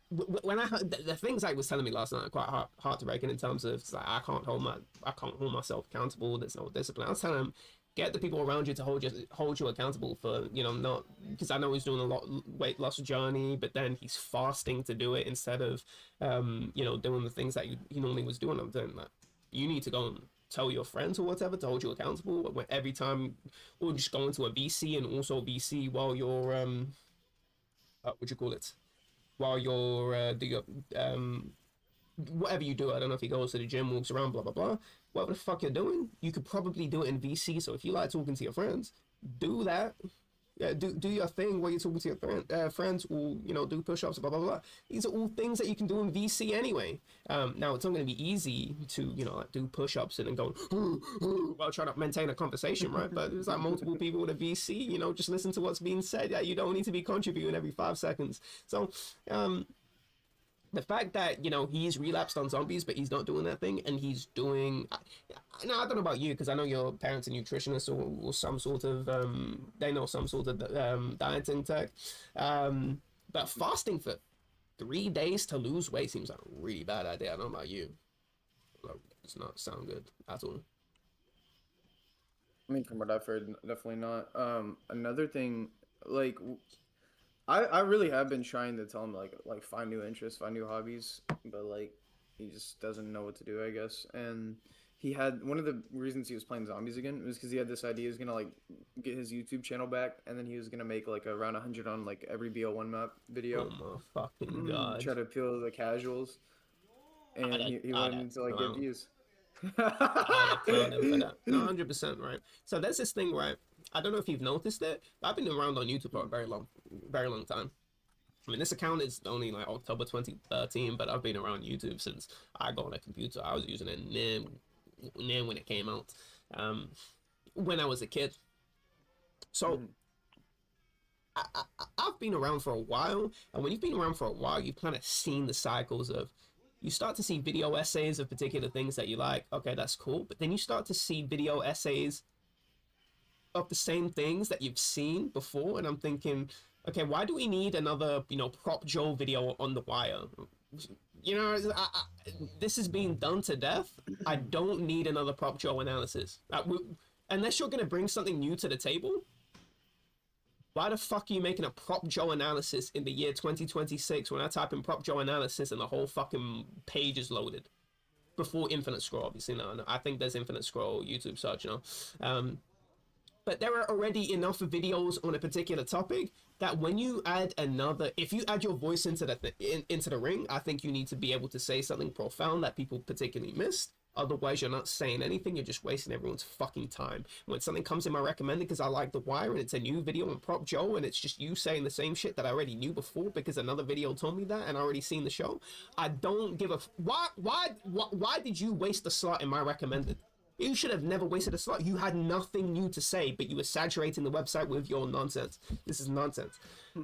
when I heard the things I was telling me last night are quite hard to reckon in terms of like, I can't hold myself accountable. There's no discipline. I was telling him, get the people around you to hold you accountable for not, because I know he's doing a lot weight loss journey, but then he's fasting to do it instead of doing the things that he normally was doing. I'm doing that. You need to go and tell your friends or whatever to hold you accountable every time, or just go into a VC and also VC while you're what you call it. while you're do your whatever you do. I don't know if he goes to the gym, walks around, blah blah blah. Whatever the fuck you're doing, you could probably do it in VC. So if you like talking to your friends, do that. Yeah, do your thing while you're talking to your friends, or do push-ups, blah blah blah. These are all things that you can do in VC anyway. Now it's not going to be easy to like do push-ups and then go while trying to maintain a conversation, right? But there's like multiple people in a VC. Just listen to what's being said. Yeah, you don't need to be contributing every 5 seconds. So the fact that he's relapsed on zombies, but he's not doing that thing, and he's doing. Now I don't know about you, because I know your parents are nutritionists or some sort of they know some sort of dieting tech, but fasting for 3 days to lose weight seems like a really bad idea. I don't know about you. Like, it's not sound good at all. I mean, from what I've heard, definitely not. Another thing, like, I really have been trying to tell him like find new interests, find new hobbies, but like he just doesn't know what to do, I guess. And he had one of the reasons he was playing zombies again was because he had this idea he was gonna like get his YouTube channel back, and then he was gonna make like around 100 on like every BO1 map video. Oh my fucking god! Try to appeal to the casuals, and he wanted to like get views. No, 100%, right? So there's this thing, right? I don't know if you've noticed it, but I've been around on YouTube for a very long time. I mean, this account is only like October 2013, but I've been around YouTube since I got on a computer. I was using it near when it came out, when I was a kid. So I've been around for a while, and when you've been around for a while, you've kind of seen the cycles of, you start to see video essays of particular things that you like. Okay, that's cool. But then you start to see video essays of the same things that you've seen before. And I'm thinking, okay, why do we need another, Prop Joe video on The Wire? This is being done to death. I don't need another Prop Joe analysis. Unless you're going to bring something new to the table, why the fuck are you making a Prop Joe analysis in the year 2026 when I type in Prop Joe analysis and the whole fucking page is loaded? Before infinite scroll, obviously. No, I think there's infinite scroll, YouTube search, but there are already enough videos on a particular topic that when you add another, if you add your voice into the ring, I think you need to be able to say something profound that people particularly missed. Otherwise, you're not saying anything. You're just wasting everyone's fucking time. When something comes in my recommended because I like The Wire and it's a new video on Prop Joe and it's just you saying the same shit that I already knew before because another video told me that and I already seen the show, I don't give a why did you waste a slot in my recommended? You should have never wasted a slot. You had nothing new to say, but you were saturating the website with your nonsense. This is nonsense.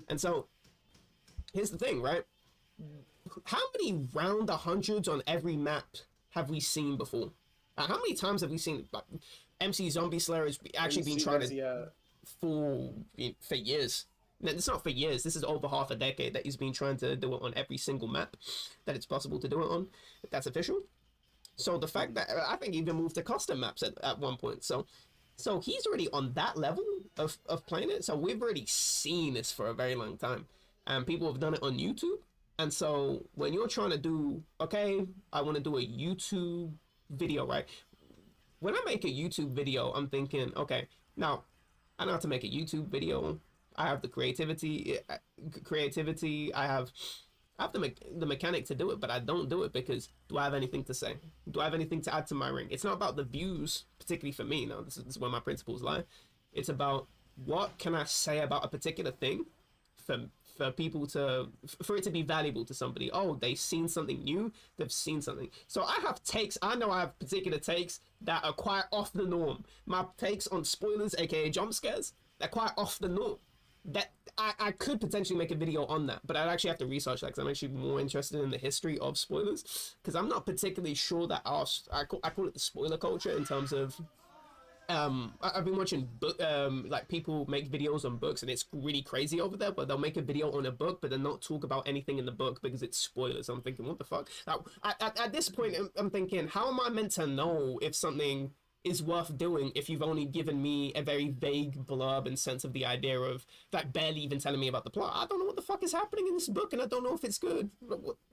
And so, here's the thing, right? How many round 100s on every map have we seen before? How many times have we seen MC Zombie Slayer has actually been trying to for years? It's not for years. This is over half a decade that he's been trying to do it on every single map that it's possible to do it on. If that's official. So the fact that I think he even moved to custom maps at one point. So he's already on that level of playing it. So we've already seen this for a very long time. And people have done it on YouTube. And so when you're trying to do, okay, I want to do a YouTube video, right? When I make a YouTube video, I'm thinking, okay, now I know how to make a YouTube video. I have the creativity. I have the mechanic to do it, but I don't do it because do I have anything to say? Do I have anything to add to my ring? It's not about the views, particularly for me. No, this is where my principles lie. It's about what can I say about a particular thing for people for it to be valuable to somebody. Oh, they've seen something new. They've seen something. So I have takes. I know I have particular takes that are quite off the norm. My takes on spoilers, aka jump scares, they're quite off the norm. That I could potentially make a video on that, but I'd actually have to research that because I'm actually more interested in the history of spoilers because I'm not particularly sure that I call it the spoiler culture in terms of I've been watching like people make videos on books and it's really crazy over there, but they'll make a video on a book but then not talk about anything in the book because it's spoilers. I'm thinking, what the fuck? At this point I'm thinking, how am I meant to know if something is worth doing if you've only given me a very vague blurb and sense of the idea of that, barely even telling me about the plot? I don't know what the fuck is happening in this book and I don't know if it's good.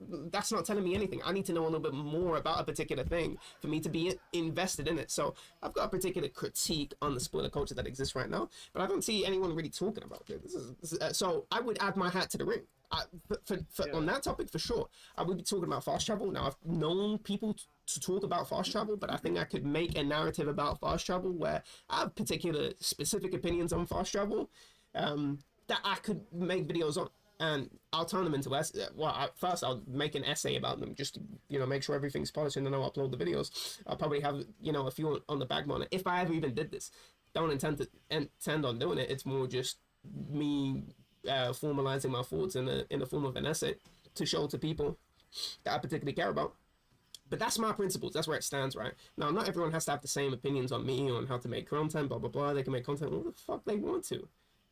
That's not telling me anything. I need to know a little bit more about a particular thing for me to be invested in it. So I've got a particular critique on the spoiler culture that exists right now, but I don't see anyone really talking about it. So I would add my hat to the ring. On that topic, for sure, I would be talking about fast travel. Now, I've known people to talk about fast travel, but I think I could make a narrative about fast travel where I have particular specific opinions on fast travel that I could make videos on. And I'll turn them into essays. Well, first I'll make an essay about them just to, make sure everything's polished, and then I'll upload the videos. I'll probably have, a few on the back burner if I ever even did this. Don't intend on doing it. It's more just me formalizing my thoughts in the form of an essay to show to people that I particularly care about. But that's my principles. That's where it stands, right? Now, not everyone has to have the same opinions on me on how to make content, blah, blah, blah. They can make content what the fuck they want to.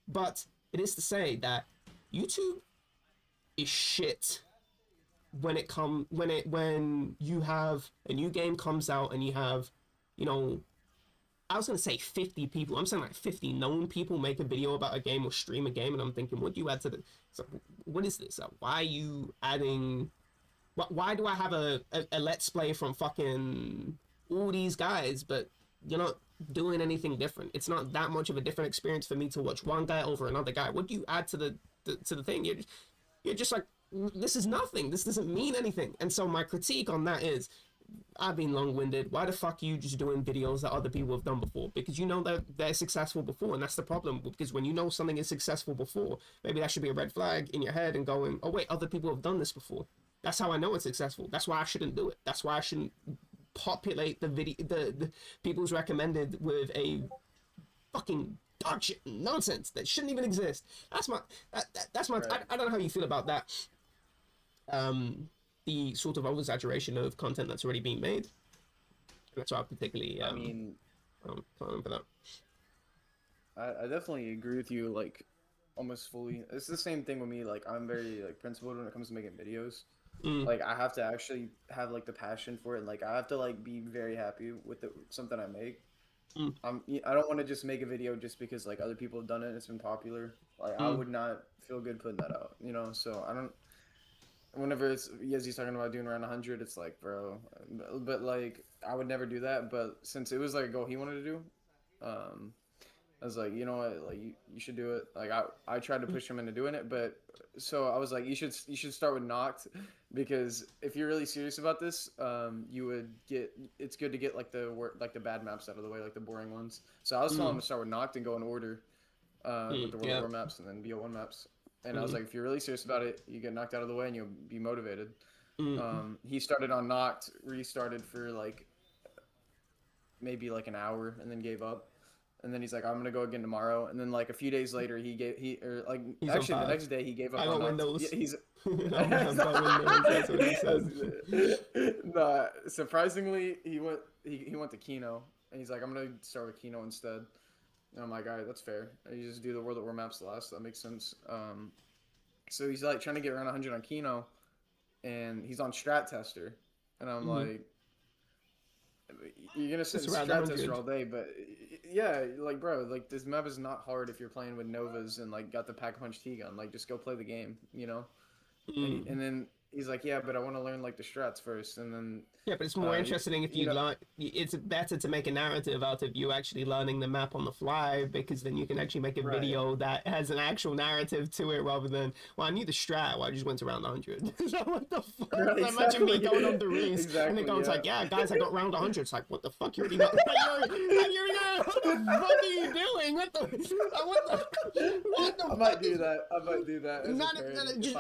But it is to say that YouTube is shit when you have a new game comes out and you have, I was gonna say 50 people. I'm saying like 50 known people make a video about a game or stream a game, and I'm thinking, what do you add to the? So, what is this? Why are you adding? Why do I have a let's play from fucking all these guys, but you're not doing anything different? It's not that much of a different experience for me to watch one guy over another guy. What do you add to the thing? You're just like, this is nothing. This doesn't mean anything. And so my critique on that is, I've been long-winded. Why the fuck are you just doing videos that other people have done before? Because you know that they're successful before, and that's the problem. Because when you know something is successful before, maybe that should be a red flag in your head and going, oh wait, other people have done this before. That's how I know it's successful. That's why I shouldn't do it. That's why I shouldn't populate the people's recommended with a fucking dog shit nonsense that shouldn't even exist. That's my right. I don't know how you feel about that. The sort of over-exaggeration of content that's already being made. That's why I particularly for that. I definitely agree with you, like, almost fully. It's the same thing with me. Like, I'm very like principled when it comes to making videos. Like, I have to actually have like the passion for it. Like, I have to like be very happy with something I make. I don't want to just make a video just because like other people have done it and it's been popular. Like, I would not feel good putting that out, so I don't. Whenever it's Yezi's talking about doing around 100, it's like, bro, but like I would never do that. But since it was like a goal he wanted to do, I was like, you know what, like you should do it. Like I tried to push him into doing it, but so I was like, you should start with Noct, because if you're really serious about this, it's good to get like the bad maps out of the way, like the boring ones. So I was telling him to start with Noct and go in order with the World War maps and then BO1 maps. And I was like, if you're really serious about it, you get knocked out of the way and you'll be motivated. He started on Noct, restarted for like maybe like an hour, and then gave up. And then he's like, I'm gonna go again tomorrow. And then like a few days later, the next day he gave up. I got Windows. That's what he says. Nah, surprisingly, he went to Kino, and he's like, I'm gonna start with Kino instead. And I'm like, all right, that's fair. You just do the World at War maps last. That makes sense. So he's like trying to get around 100 on Kino, and he's on Strat Tester, and I'm like, you're gonna sit in Strat Tester all day, but yeah, like bro, like this map is not hard if you're playing with Novas and like got the Pack Punch T-gun. Like just go play the game, And then he's like, yeah, but I want to learn like the strats first, and then but it's more interesting if you learn. It's better to make a narrative out of you actually learning the map on the fly, because then you can actually make a video that has an actual narrative to it, rather than, well, I knew the strat, well, I just went around 100. So what the fuck? Right, imagine me going on the race and then going like, yeah, guys, I got round 100. It's like, what the fuck? You already know. You're what the fuck are you doing? What the? I might do that.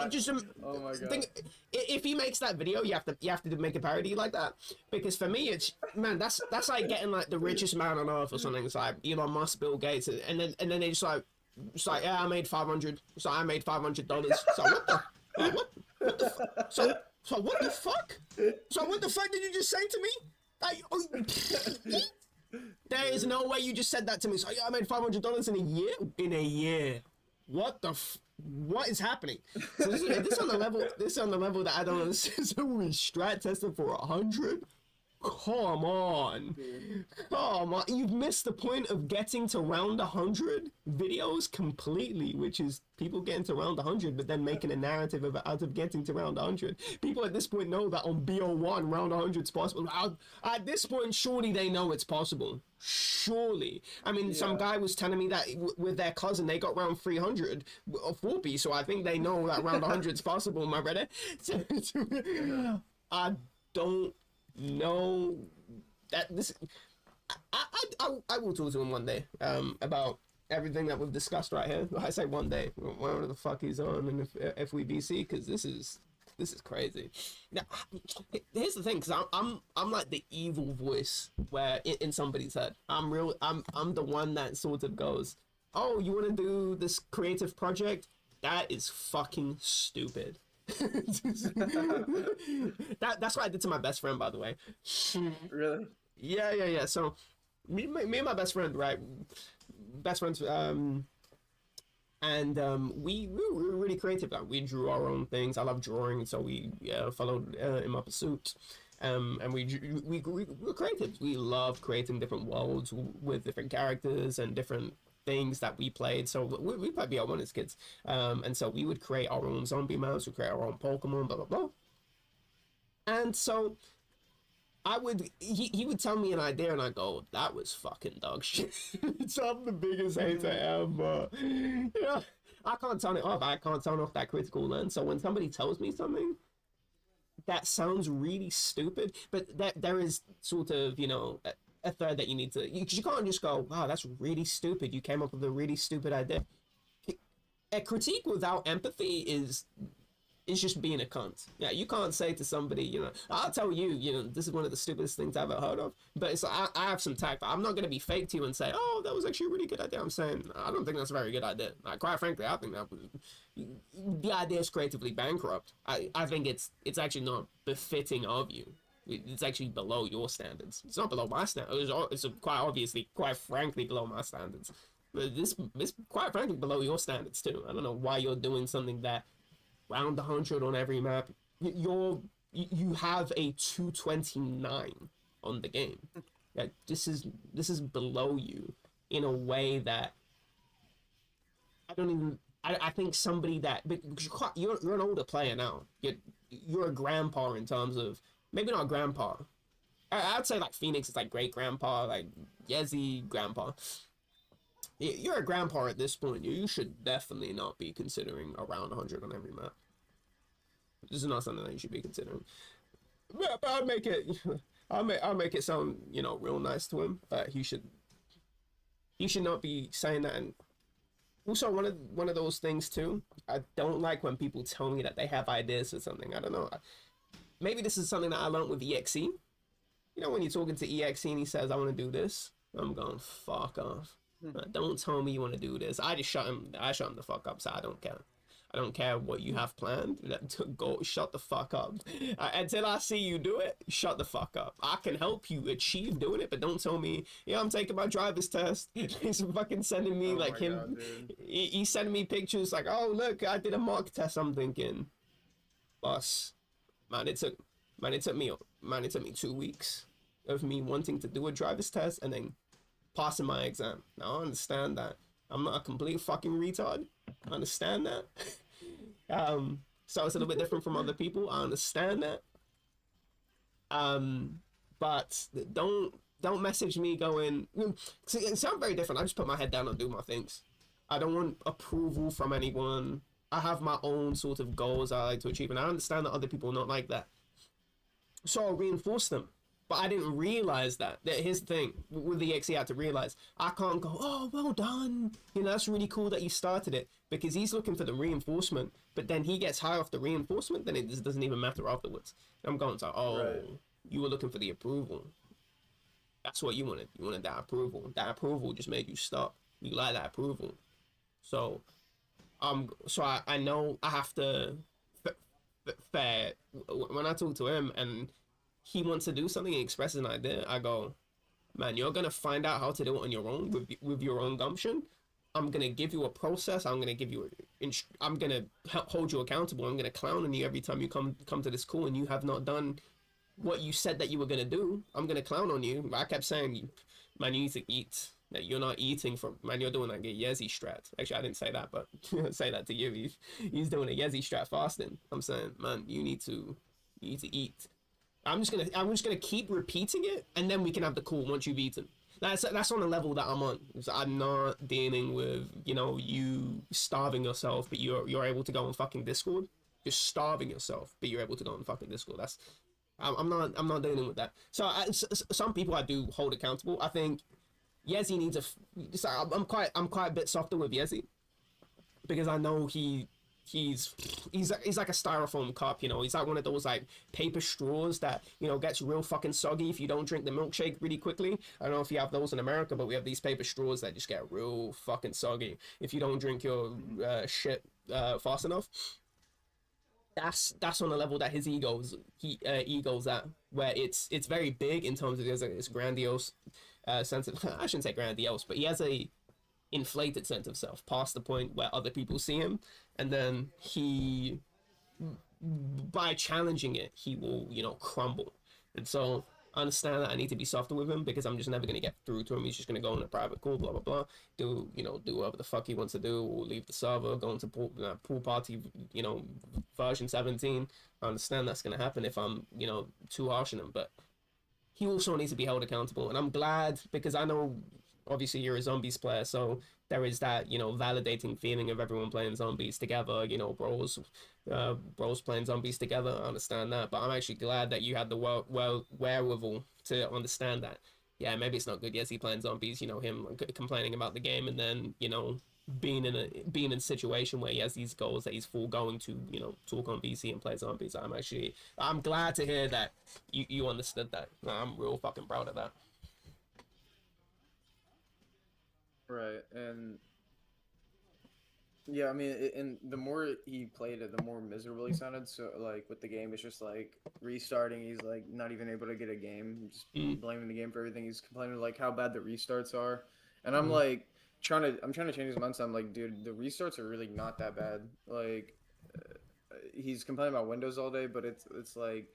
Just oh my god. If he makes that video, you have to make a parody like that, because for me it's, man, that's like getting like the richest man on earth or something. It's like Elon Musk, Bill Gates, and then they just like, it's like, yeah, I made 500. So I made $500. So what the fuck? So what the fuck? So what the fuck did you just say to me? There is no way you just said that to me. So yeah, I made $500 in a year. In a year. What is happening? So this on the level that I don't understand. So we strat tested for 100. Come on. Come on. You've missed the point of getting to round 100 videos completely, which is people getting to round 100, but then making a narrative out of getting to round 100. People at this point know that on BO1, round 100 is possible. At this point, surely they know it's possible. Surely. I mean, some guy was telling me that with their cousin, they got round 300 of Warpy, so I think they know that round 100 is possible, my brother. I don't know that this. I will talk to him one day about everything that we've discussed right here. I say one day, whenever the fuck he's on, and if we BC, because this is crazy. Now, here's the thing, because I'm like the evil voice where in somebody's head. I'm the one that sort of goes, oh, you want to do this creative project? That is fucking stupid. That's what I did to my best friend, by the way. Really? Yeah. So me and my best friend, right? Best friends, and we were really creative. Like, we drew our own things. I love drawing, so we followed in my pursuit. And we were creative. We love creating different worlds with different characters and different things that we played. So we played BL1 as kids, and so we would create our own zombie mouse, we create our own Pokemon, blah blah blah. And so he would tell me an idea, and I go, that was fucking dog shit. So I'm the biggest hater ever. You know, I can't turn it off. I can't turn off that critical lens. So when somebody tells me something that sounds really stupid, but that there is sort of, you know, a third that you need to, you can't just go, wow, that's really stupid, you came up with a really stupid idea. A critique without empathy is just being a cunt. Yeah, you can't say to somebody, you know, I'll tell you, you know, this is one of the stupidest things I've ever heard of, but it's like, I have some tact. I'm not going to be fake to you and say, oh, that was actually a really good idea. I'm saying, I don't think that's a very good idea. Like, quite frankly, I think that was, the idea is creatively bankrupt. I think it's actually not befitting of you. It's actually below your standards. It's not below my standards. It's quite obviously, quite frankly, below my standards. But this quite frankly below your standards too. I don't know why you're doing something that round 100 on every map. You have a 229 on the game. Like, this is below you in a way that I don't even. I think somebody that, because you're an older player now. You're a grandpa in terms of, maybe not grandpa. I'd say like Phoenix is like great grandpa, like Yezi grandpa. You're a grandpa at this point. You should definitely not be considering around 100 on every map. This is not something that you should be considering. But I'll make it sound, you know, real nice to him. He should not be saying that. And also one of those things too, I don't like when people tell me that they have ideas for something. I don't know. Maybe this is something that I learned with EXE. You know, when you're talking to EXE and he says, I want to do this, I'm going, fuck off. Don't tell me you want to do this. I shut him the fuck up, so I don't care. I don't care what you have planned. Go shut the fuck up. Until I see you do it, shut the fuck up. I can help you achieve doing it, but don't tell me, yeah, I'm taking my driver's test. He's fucking sending me like him. God, he's sending me pictures like, oh look, I did a mock test. I'm thinking, boss, man, it took me 2 weeks of me wanting to do a driver's test and then passing my exam. Now I understand that I'm not a complete fucking retard. I understand that. So it's a little bit different from other people. I understand that. But don't message me going. See, I'm very different. I just put my head down and do my things. I don't want approval from anyone. I have my own sort of goals I like to achieve, and I understand that other people are not like that. So I'll reinforce them. But I didn't realize that. Here's the thing. With the EXE, I had to realize I can't go, oh, well done. You know, that's really cool that you started it. Because he's looking for the reinforcement. But then he gets high off the reinforcement, then it just doesn't even matter afterwards. I'm going to, right. You were looking for the approval. That's what you wanted. You wanted that approval. That approval just made you stop. You like that approval. So I know I have to, when I talk to him and he wants to do something, he expresses an idea, I go, man, you're gonna find out how to do it on your own with your own gumption. I'm gonna give you a process. I'm gonna hold you accountable. I'm gonna clown on you every time you come to this call and you have not done what you said that you were gonna do. I'm gonna clown on you. I kept saying, man, you need to eat. That you're not eating from, man, you're doing like a Yezi strat. Actually, I didn't say that, but I say that to you. He's doing a Yezi strat fasting. I'm saying, man, you need to eat. I'm just gonna keep repeating it, and then we can have the call once you've eaten. That's on the level that I'm on. So I'm not dealing with, you know, you starving yourself, but you're able to go on fucking Discord. You're starving yourself, but you're able to go on fucking Discord. I'm not dealing with that. So some people I do hold accountable. I think Yezi needs a. So I'm quite a bit softer with Yezi because I know he's like a styrofoam cup, you know. He's like one of those like paper straws that, you know, gets real fucking soggy if you don't drink the milkshake really quickly. I don't know if you have those in America, but we have these paper straws that just get real fucking soggy if you don't drink your shit fast enough. That's on the level that his ego's at, where it's very big in terms of this grandiose sense of I shouldn't say grandiose, but he has a inflated sense of self past the point where other people see him, and then he, by challenging it, he will, you know, crumble. And so I understand that I need to be softer with him because I'm just never gonna get through to him. He's just gonna go on a private call, blah blah blah, do, you know, do whatever the fuck he wants to do, or leave the server, go into pool party, you know, version 17. I understand that's gonna happen if I'm, you know, too harsh on him, but he also needs to be held accountable. And I'm glad because I know obviously you're a zombies player, so there is that, you know, validating feeling of everyone playing zombies together, you know, bros playing zombies together. I understand that, but I'm actually glad that you had the wherewithal to understand that. Yeah, maybe it's not good. Yes, he playing zombies, you know, him complaining about the game, and then, you know, being in a situation where he has these goals that he's full going to, you know, talk on VC and play zombies. I'm glad to hear that you understood that. I'm real fucking proud of that. Right, and yeah, I mean, and the more he played it, the more miserable he sounded. So, like, with the game, it's just like restarting. He's like not even able to get a game, just Mm, blaming the game for everything. He's complaining like how bad the restarts are, and mm. I'm trying to change his mindset. I'm like, dude, the restarts are really not that bad. Like, he's complaining about Windows all day, but it's like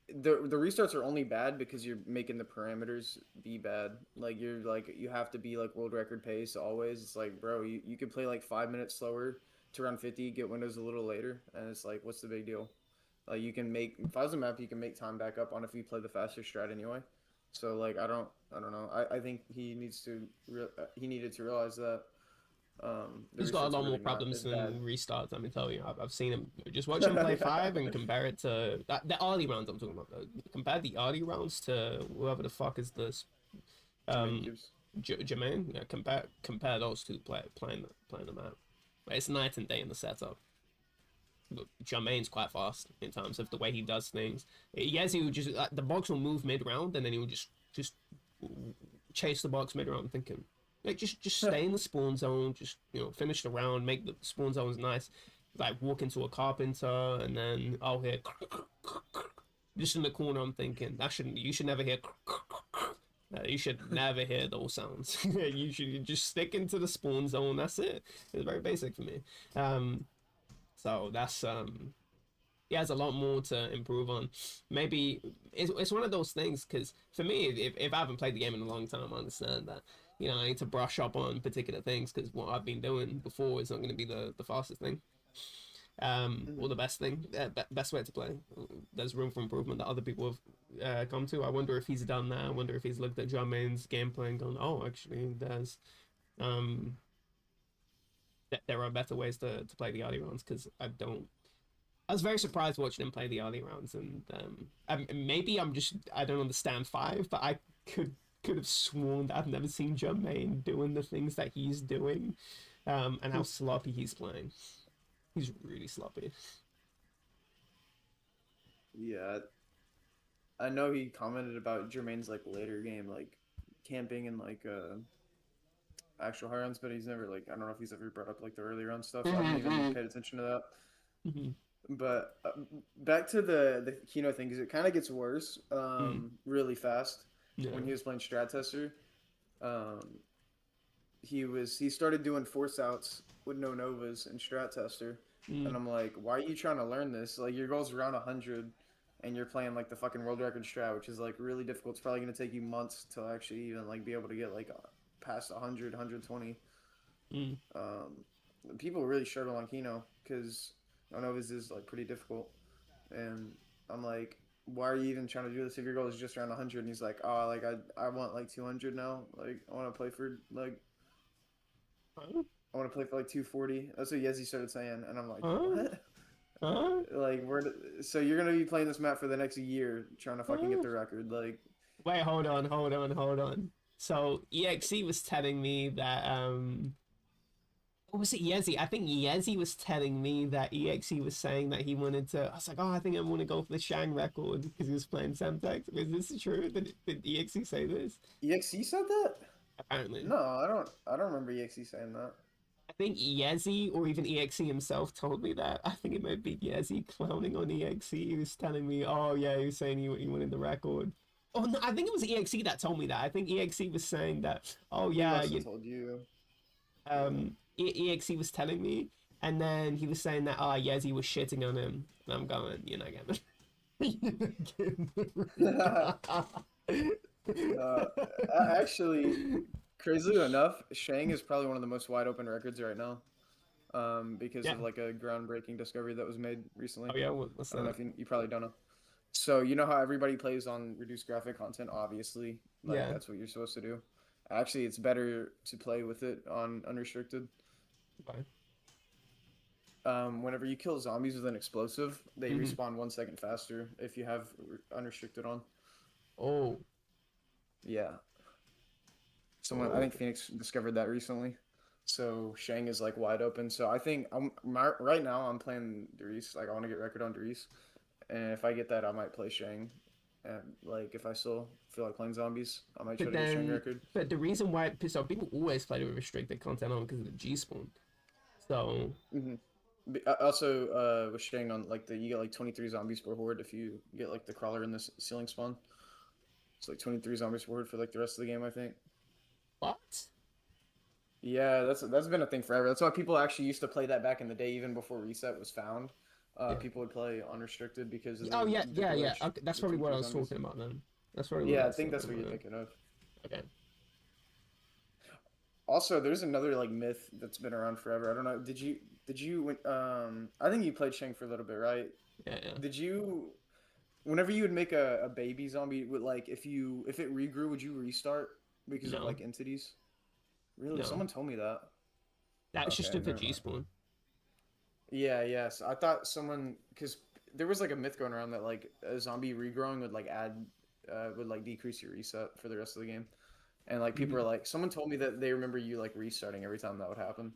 the restarts are only bad because you're making the parameters be bad. Like you're like you have to be like world record pace always. It's like, bro, you could play like 5 minutes slower to around 50, get Windows a little later, and it's like, what's the big deal? Like you can make files a map, you can make time back up on if you play the faster strat anyway. So like I don't know. I think he needed to realize that the He's got a restarts are lot more really not problems as bad. than restarts. Let me tell you, I've seen him. Just watch him play five and compare it to the early rounds. I'm talking about. Compare the early rounds to whoever the fuck is this Jermaine um Cubes. Jermaine. Yeah, compare those two playing the map. It's night and day in the setup. But Jermaine's quite fast in terms of the way he does things. Yes, he would just the box will move mid round, and then he would just chase the box mid round, thinking like just stay in the spawn zone, just, you know, finish the round, make the spawn zones nice. Like walk into a carpenter, and then I'll hear just in the corner. I'm thinking that shouldn't you should never hear. You should never hear those sounds. You should just stick into the spawn zone. That's it. It's very basic for me. So that's he has a lot more to improve on. Maybe it's one of those things because for me, if I haven't played the game in a long time, I understand that, you know, I need to brush up on particular things because what I've been doing before is not going to be the fastest thing, or the best thing, best way to play. There's room for improvement that other people have come to. I wonder if he's done that. I wonder if he's looked at Jermaine's gameplay and gone, oh, actually, um there are better ways to play the early rounds because I don't. I was very surprised watching him play the early rounds, and maybe I don't understand five, but I could have sworn that I've never seen Jermaine doing the things that he's doing, and how sloppy he's playing. He's really sloppy. Yeah, I know he commented about Jermaine's like later game, like camping and like actual high rounds, but he's never like I don't know if he's ever brought up like the early round stuff. I haven't even paid attention to that. But back to the Kino thing, because it kind of gets worse really fast. When Yeah. he was playing Strat Tester, um, he started doing force outs with no novas and Strat Tester, and Mm. I'm like, why are you trying to learn this? Like your goal's around 100, and you're playing like the fucking world record strat, which is like really difficult. It's probably gonna take you months to actually even like be able to get like past 100, 120. Mm. People really struggle on Kino because Nova's is like pretty difficult, and I'm like, why are you even trying to do this if your goal is just around 100? And he's like, oh, like I want like 200 now. Like I want to play for like Huh? I want to play for like 240. That's what Yezi started saying, and I'm like, Huh? what? Huh? Like so you're gonna be playing this map for the next year trying to fucking get Huh? the record? Like, Wait, hold on. So EXE was telling me that what was it, Yezi? I think Yezi was telling me that EXE was saying that he wanted to. I was like, oh, I think I want to go for the Shang record because he was playing Semtex. Is this true? Did EXE say this? EXE said that? Apparently. No, I don't remember EXE saying that. I think Yezi or even EXE himself told me that. I think it might be Yezi clowning on EXE. He was telling me, oh yeah, he was saying he wanted the record. Oh no, I think it was EXE that told me that. I think EXE was saying that, oh He yeah, must have told you. EXE was telling me, and then he was saying that, Yezi was shitting on him. And I'm going, you're not getting Yeah. Actually, crazily enough, Shang is probably one of the most wide open records right now. Because Yeah. of like a groundbreaking discovery that was made recently. Oh yeah, what's I don't know that? if you probably don't know. So you know how everybody plays on reduced graphic content, obviously. Like Yeah. that's what you're supposed to do. Actually, it's better to play with it on unrestricted. Fine. Whenever you kill zombies with an explosive, they Mhm. respawn 1 second faster if you have unrestricted on. Oh, Yeah. I oh. think Phoenix discovered that recently. So Shang is like wide open. So I think right now I'm playing Darius. Like I want to get record on Darius, and if I get that, I might play Shang. And like if I still feel like playing zombies, I might try But to get Shang then, record. but the reason why, so people always play with restricted content on because of the G spawn. So Hmm. Also, with Shang on like you get like 23 zombies per horde if you get like the crawler in this ceiling spawn. It's like 23 zombies per horde for like the rest of the game, I think. what? Yeah, that's been a thing forever. That's why people actually used to play that back in the day, even before reset was found. Yeah. People would play unrestricted because of Oh the yeah, the yeah, yeah. glitch Okay, that's with probably what 23 I was zombies. talking about then. That's probably what I Yeah, I was think talking that's what about you're then. thinking of. Okay. Also, there's another like myth that's been around forever. I don't know. I think you played Shang for a little bit, right? Yeah, yeah. Did you whenever you would make a baby zombie with like if it regrew, would you restart because of No, like entities? Really? no. Someone told me that. That was just Okay, for never G mind. spawn. Yeah, yes. I thought someone because there was like a myth going around that like a zombie regrowing would like would like decrease your reset for the rest of the game. And like people were Mhm. like someone told me that they remember you like restarting every time that would happen.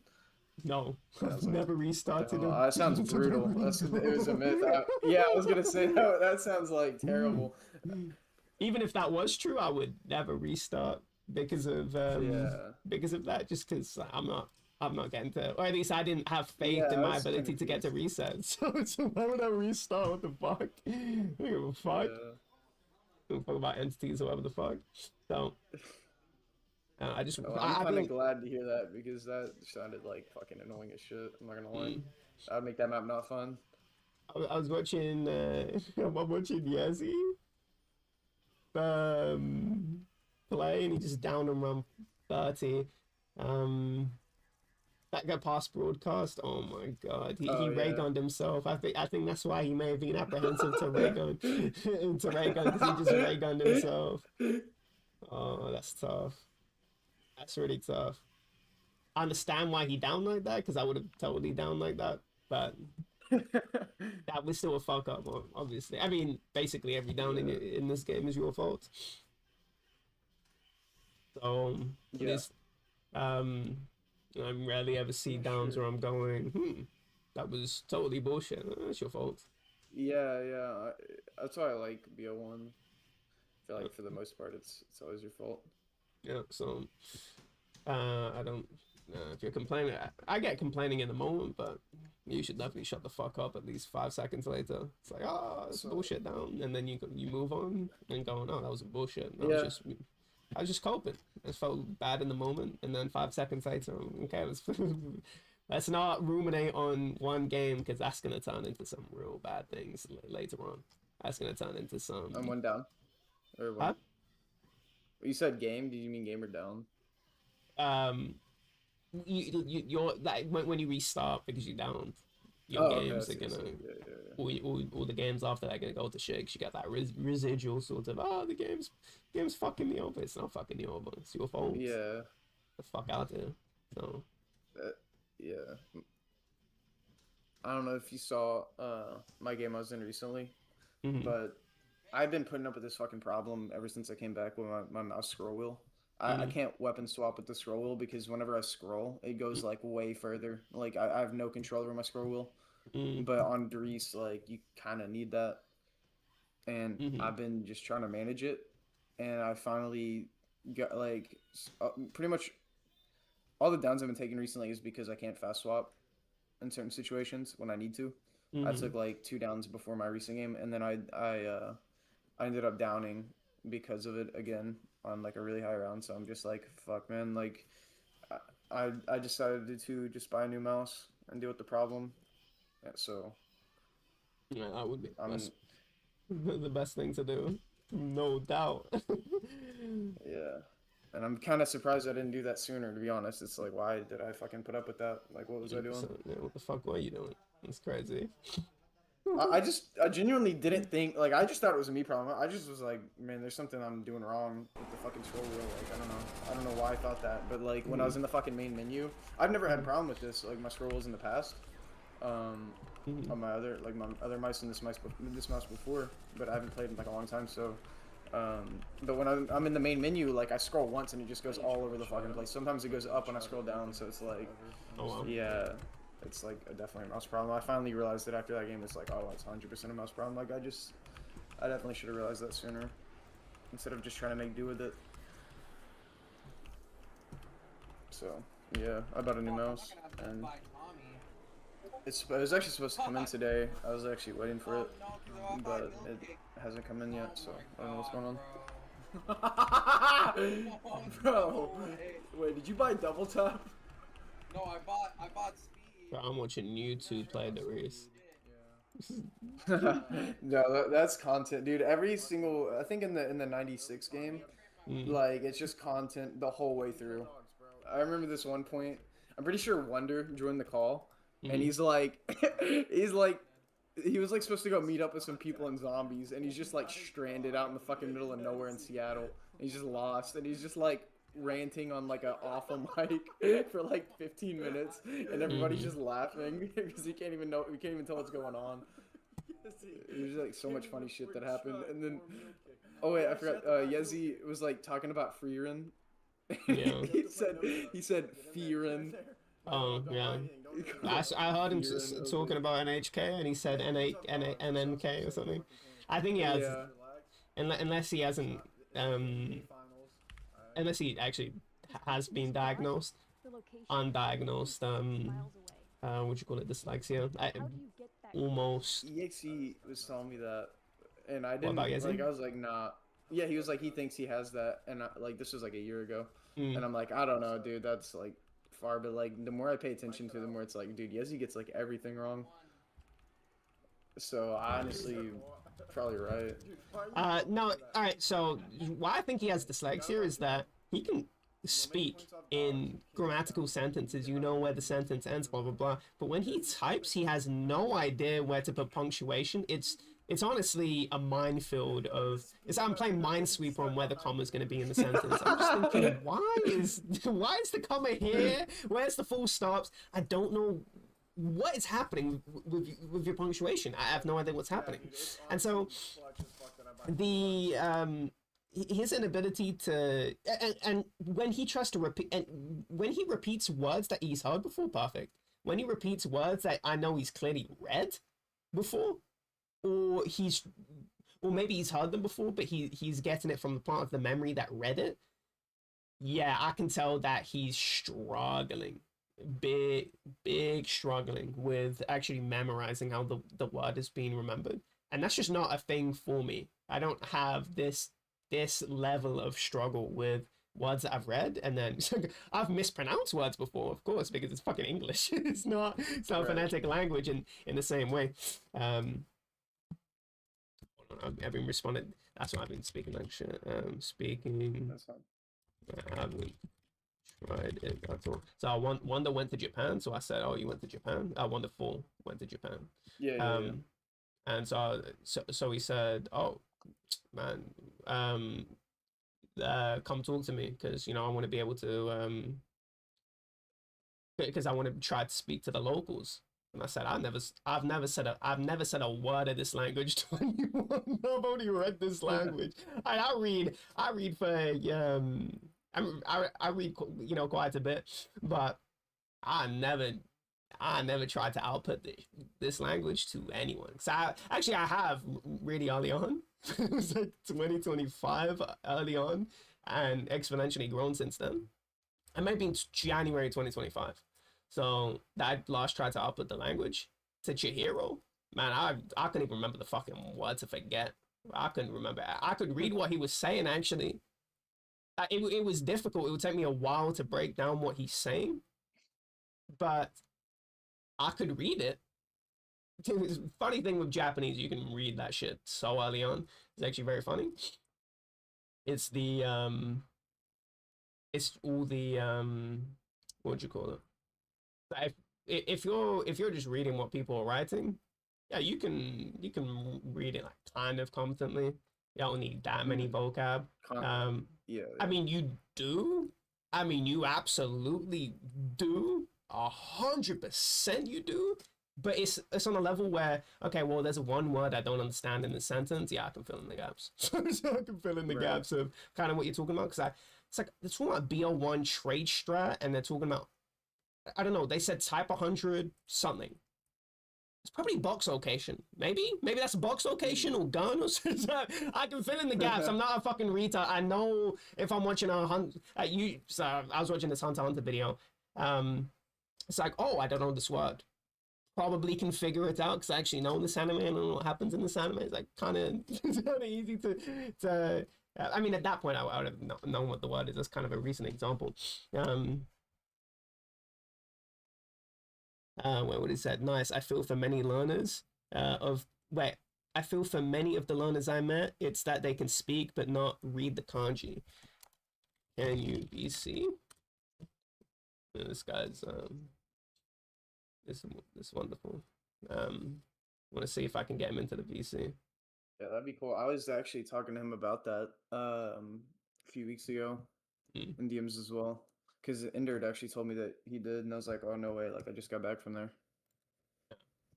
No, And I I've was like, never what the restarted hell? a That sounds brutal. It was a myth. Yeah, I was gonna say that that sounds like terrible. Even if that was true, I would never restart because Yeah. of that. Just because I'm not getting to, or at least I didn't have Yeah, faith in I my was kind ability of to get confused. to reset. So why would I restart? What the fuck? I don't give a fuck. Yeah. I don't fuck about entities or whatever the fuck. So Well, I'm I kind of think glad to hear that because that sounded like fucking annoying as shit. I'm not gonna lie. mm, That would make that map not fun. I was watching I'm watching Yazzie um play and he just downed him around 30. Um that got past broadcast. Oh my god. He Oh ray yeah. gunned himself. I think that's why he may have been apprehensive to ray gun to ray gun because he just ray gunned himself. Oh, that's tough. That's really tough. I understand why he down like that because I would have totally down like that, but that was still a fuck up, obviously. I mean, basically every down Yeah. in this game is your fault. So at Yeah. least um, I rarely ever see Yeah, downs sure. where I'm going, that was totally bullshit. That's your fault. Yeah, yeah. That's why I like BO1. I feel like for the most part, it's always your fault. Yeah, so I don't. If you're complaining, I get complaining in the moment, but you should definitely shut the fuck up at least 5 seconds later. It's like, oh, it's So bullshit down, and then you move on and go, no, that was bullshit. yeah, I was just coping. I felt bad in the moment, and then 5 seconds later, okay, let's not ruminate on one game because that's gonna turn into some real bad things later on. That's gonna turn into some. I'm one down. Or Huh? one. You said game. Did you mean game or down? Um, you're like when you restart because you're down, your Oh, okay. I games are see. I gonna see. Yeah, yeah, yeah. all the games after that are gonna go to shit. 'Cause you got that residual sort of the game's fucking me over. It's not fucking you over. It's your fault. Yeah. The fuck out there. So Uh, yeah. I don't know if you saw my game I was in recently, mhm, but I've been putting up with this fucking problem ever since I came back with my mouse scroll wheel. I mhm, can't weapon swap with the scroll wheel because whenever I scroll, it goes like way further. Like I have no control over my scroll wheel. mhm, But on Dries, like you kind of need that, and mhm, I've been just trying to manage it, and I finally got like pretty much all the downs I've been taking recently is because I can't fast swap in certain situations when I need to. I mhm. took like 2 downs before my recent game, and then I ended up downing because of it again on like a really high round. So I'm just like, fuck, man. Like, I decided to just buy a new mouse and deal with the problem. So Yeah, that would be I'm that's the best thing to do, no doubt. yeah, and I'm kind of surprised I didn't do that sooner. To be honest, it's like, why did I fucking put up with that? Like, what was I doing? 100%. Yeah, what the fuck were you doing? It's crazy. I genuinely didn't think like I just thought it was a me problem. I just was like, man, there's something I'm doing wrong with the fucking scroll wheel. Like I don't know why I thought that, but like when I was in the fucking main menu, I've never had a problem with this. Like my scroll wheels in the past, um, Mhm. on my other mice and this mouse before, but I haven't played in like a long time. So, but when I'm in the main menu, like I scroll once and it just goes all over the fucking place. Sometimes it goes up when I scroll down, so it's like, Oh wow. yeah. It's like definitely a mouse problem. I finally realized that after that game. It's like, oh, it's 100% a mouse problem. Like I definitely should have realized that sooner, instead of just trying to make do with it. So yeah, I bought a new mouse, and it was actually supposed to come in today. I was actually waiting for it, but it hasn't come in yet. So I don't know what's going on. Bro, wait, did you buy double tap? No, I bought speed. Bro, I'm watching YouTube play the race. No, that's content, dude. Every single, I think in the '96 game, Mm, like it's just content the whole way through. I remember this one point. I'm pretty sure Wonder joined the call, and mm, he's like, he was like supposed to go meet up with some people and zombies, and he's just like stranded out in the fucking middle of nowhere in Seattle. And he's just lost, and he's just like ranting on like an awful mic for like 15 minutes, and everybody's mm. just laughing because he can't even tell what's going on. There's like so much funny shit that happened, and then oh wait, I forgot. Yezi was like talking about Freerin. Yeah. He said Fearin. Oh yeah. I heard him talking about NHK and he said NNK or something. I think he has, Yeah. unless he hasn't, um, unless he actually has been diagnosed, undiagnosed, what do you call it, dyslexia. Almost. EXE was telling me that, and I What didn't about like. Yezi? I was like, nah. Yeah, he was like, he thinks he has that, and like this was like a year ago, Mm. and I'm like, I don't know, dude. That's like far, but like the more I pay attention to, the more it's like, dude, Yezi gets like everything wrong. So honestly, probably right. No, all right. So why I think he has dyslexia is that he can speak in grammatical sentences. You know where the sentence ends, blah blah blah. But when he types, he has no idea where to put punctuation. It's honestly a minefield of. I'm playing Minesweeper on where the comma is going to be in the sentence. I'm just thinking, why is the comma here? Where's the full stops? I don't know what is happening with your punctuation. I have no idea what's happening, and so the his inability to and when he tries to repeat and when he repeats words that he's heard before, perfect. When he repeats words that I know he's clearly read before, or maybe he's heard them before, but he's getting it from the part of the memory that read it. Yeah, I can tell that he's struggling, big struggling with actually memorizing how the word is being remembered, and that's just not a thing for me. I don't have this level of struggle with words that I've read, and then I've mispronounced words before, of course, because it's fucking English. It's not a Right. phonetic language in the same way. I've been responding. That's why I've been speaking like shit. Speaking. That's fine. I haven't tried it at all. So Wonder went to Japan. So I said, "Oh, you went to Japan?" Wonderful went to Japan. Yeah. And so he said, "Oh, man, come talk to me because I want to be able to because I want to try to speak to the locals." And I said, I've never said a word of this language to anyone. I've only read this language. I read for I read quite a bit, but I never tried to output this language to anyone. So I have really early on. It was like 2025 early on, and exponentially grown since then. It might be in January 2025. So that last tried to output the language to Chihiro. Man, I couldn't even remember the fucking word to forget. I couldn't remember. I could read what he was saying actually. It was difficult. It would take me a while to break down what he's saying, but I could read it. The funny thing with Japanese, you can read that shit so early on. It's actually very funny. It's all the what would you call it? If you're just reading what people are writing, yeah, you can read it like kind of competently. You don't need that many vocab. Yeah. I mean, you do. I mean, you absolutely do. 100% you do. But it's on a level where, okay, well, there's one word I don't understand in the sentence. Yeah, I can fill in the gaps. So I can fill in the gaps of kind of what you're talking about. Because it's like, they're talking about BL1 trade strat, and they're talking about, I don't know, they said type 100 something. It's probably box location. Maybe that's box location or gun or something. I can fill in the gaps. I'm not a fucking retard. I know if I'm watching so I was watching this Hunter x Hunter video. It's like, oh, I don't know this word. Probably can figure it out because I actually know this anime and know what happens in this anime. It's like kind of easy to I mean, at that point, I would have known what the word is. That's kind of a recent example. What he said, nice. I feel for many learners I feel for many of the learners I met, it's that they can speak but not read the kanji. Can you BC? This guy's this wonderful. Want to see if I can get him into the VC. Yeah, that'd be cool. I was actually talking to him about that a few weeks ago in DMs as well. Because Indert actually told me that he did, and I was like, oh, no way. Like, I just got back from there.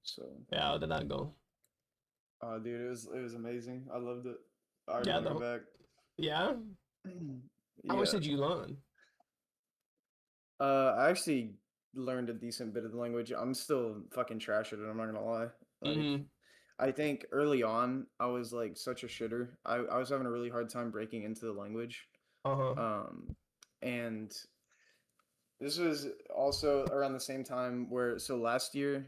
So. Yeah, how did that go? Dude, it was amazing. I loved it. I already want to go back. Yeah? How much did you learn? I actually learned a decent bit of the language. I'm still fucking trash at it, I'm not gonna lie. Like, I think early on, I was like such a shitter. I was having a really hard time breaking into the language. And this was also around the same time where, so last year,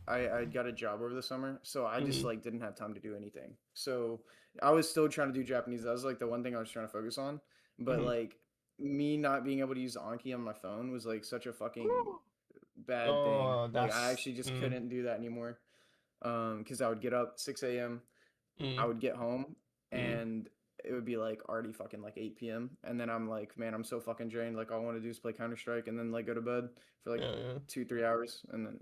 I got a job over the summer, so I just like didn't have time to do anything. So I was still trying to do Japanese. That was like the one thing I was trying to focus on. But like me not being able to use Anki on my phone was like such a fucking bad thing. Like I actually just couldn't do that anymore. Because I would get up 6 a.m. I would get home and it would be like already fucking like 8 p.m. And then I'm like, man, I'm so fucking drained. Like all I want to do is play Counter-Strike and then like go to bed for like 2-3 hours. And then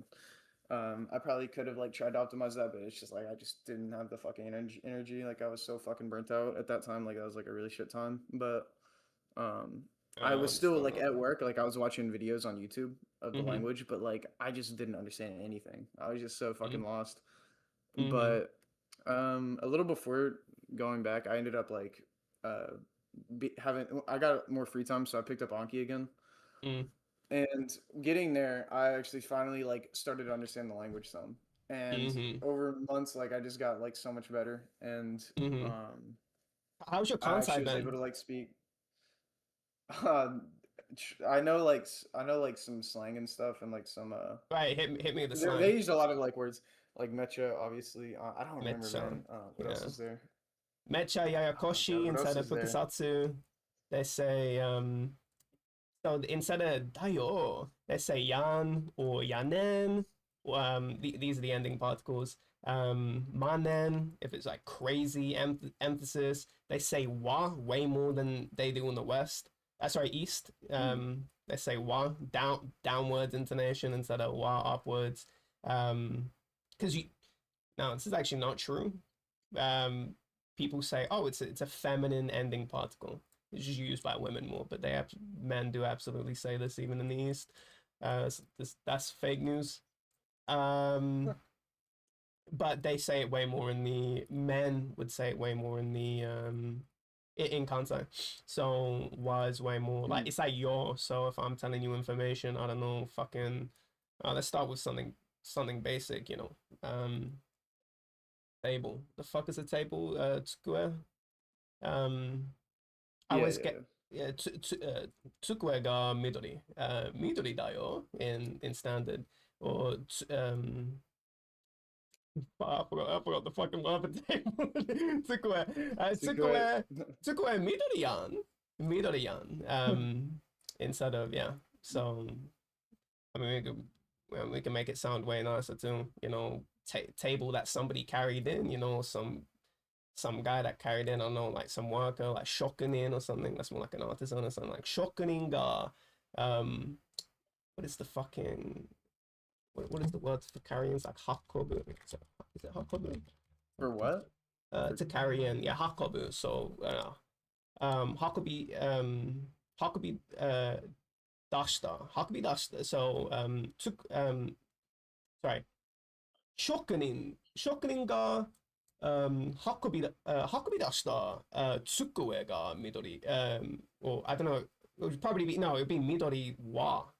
I probably could have like tried to optimize that, but it's just like I just didn't have the fucking energy. Like I was so fucking burnt out at that time. Like that was like a really shit time. But I was still like at work. Like I was watching videos on YouTube of the language, but like I just didn't understand anything. I was just so fucking lost. But a little before going back, I ended up like I got more free time, so I picked up Anki again. And getting there, I actually finally like started to understand the language some. And over months, like I just got like so much better. And how's your I Kansai actually was then? able to like speak. I know like some slang and stuff and like some Right, hit me with the slang. they use a lot of like words like mecha, obviously. I don't remember, man. What else is there? Mecha Yayakoshi instead of Fukusatsu. They say so instead of Dayo, they say Yan or Yanen these are the ending particles. Manen, if it's like crazy emphasis, they say wa way more than they do in the West. Sorry, East. They say wa downwards intonation instead of wa upwards. Because you no, this is actually not true. People say, oh, it's a feminine ending particle. It's just used by women more, but men do absolutely say this even in the East. That's fake news. But they say it way more in the men would say it way more in the in Kansai. So was way more like it's like your. So if I'm telling you information, I don't know, fucking. Let's start with something basic, table. The fuck is a table? Tsukue. I Yeah, always yeah, get yeah, tsukue ga midori. Midori da yo in standard or I forgot the fucking word for table. Tsukue. Sukoi. Tsukue midori-yan. Midori-yan. Instead of, yeah. So, I mean, we can make it sound way nicer too. Table that somebody carried in, some guy that carried in, I don't know, like some worker, like shokunin or something. That's more like an artisan or something. Like shokunin ga, what is the fucking what is the word for carrying? It's like hakobu. Is it hakobu? For what? To carry in, yeah, hakobu. So, hakobi, hakobi, dashta, hakobi dashta. So, sorry, shokunin ga, hakobi dashta, tsukue ga midori. Or I don't know. It would probably be no. It would be midori wa.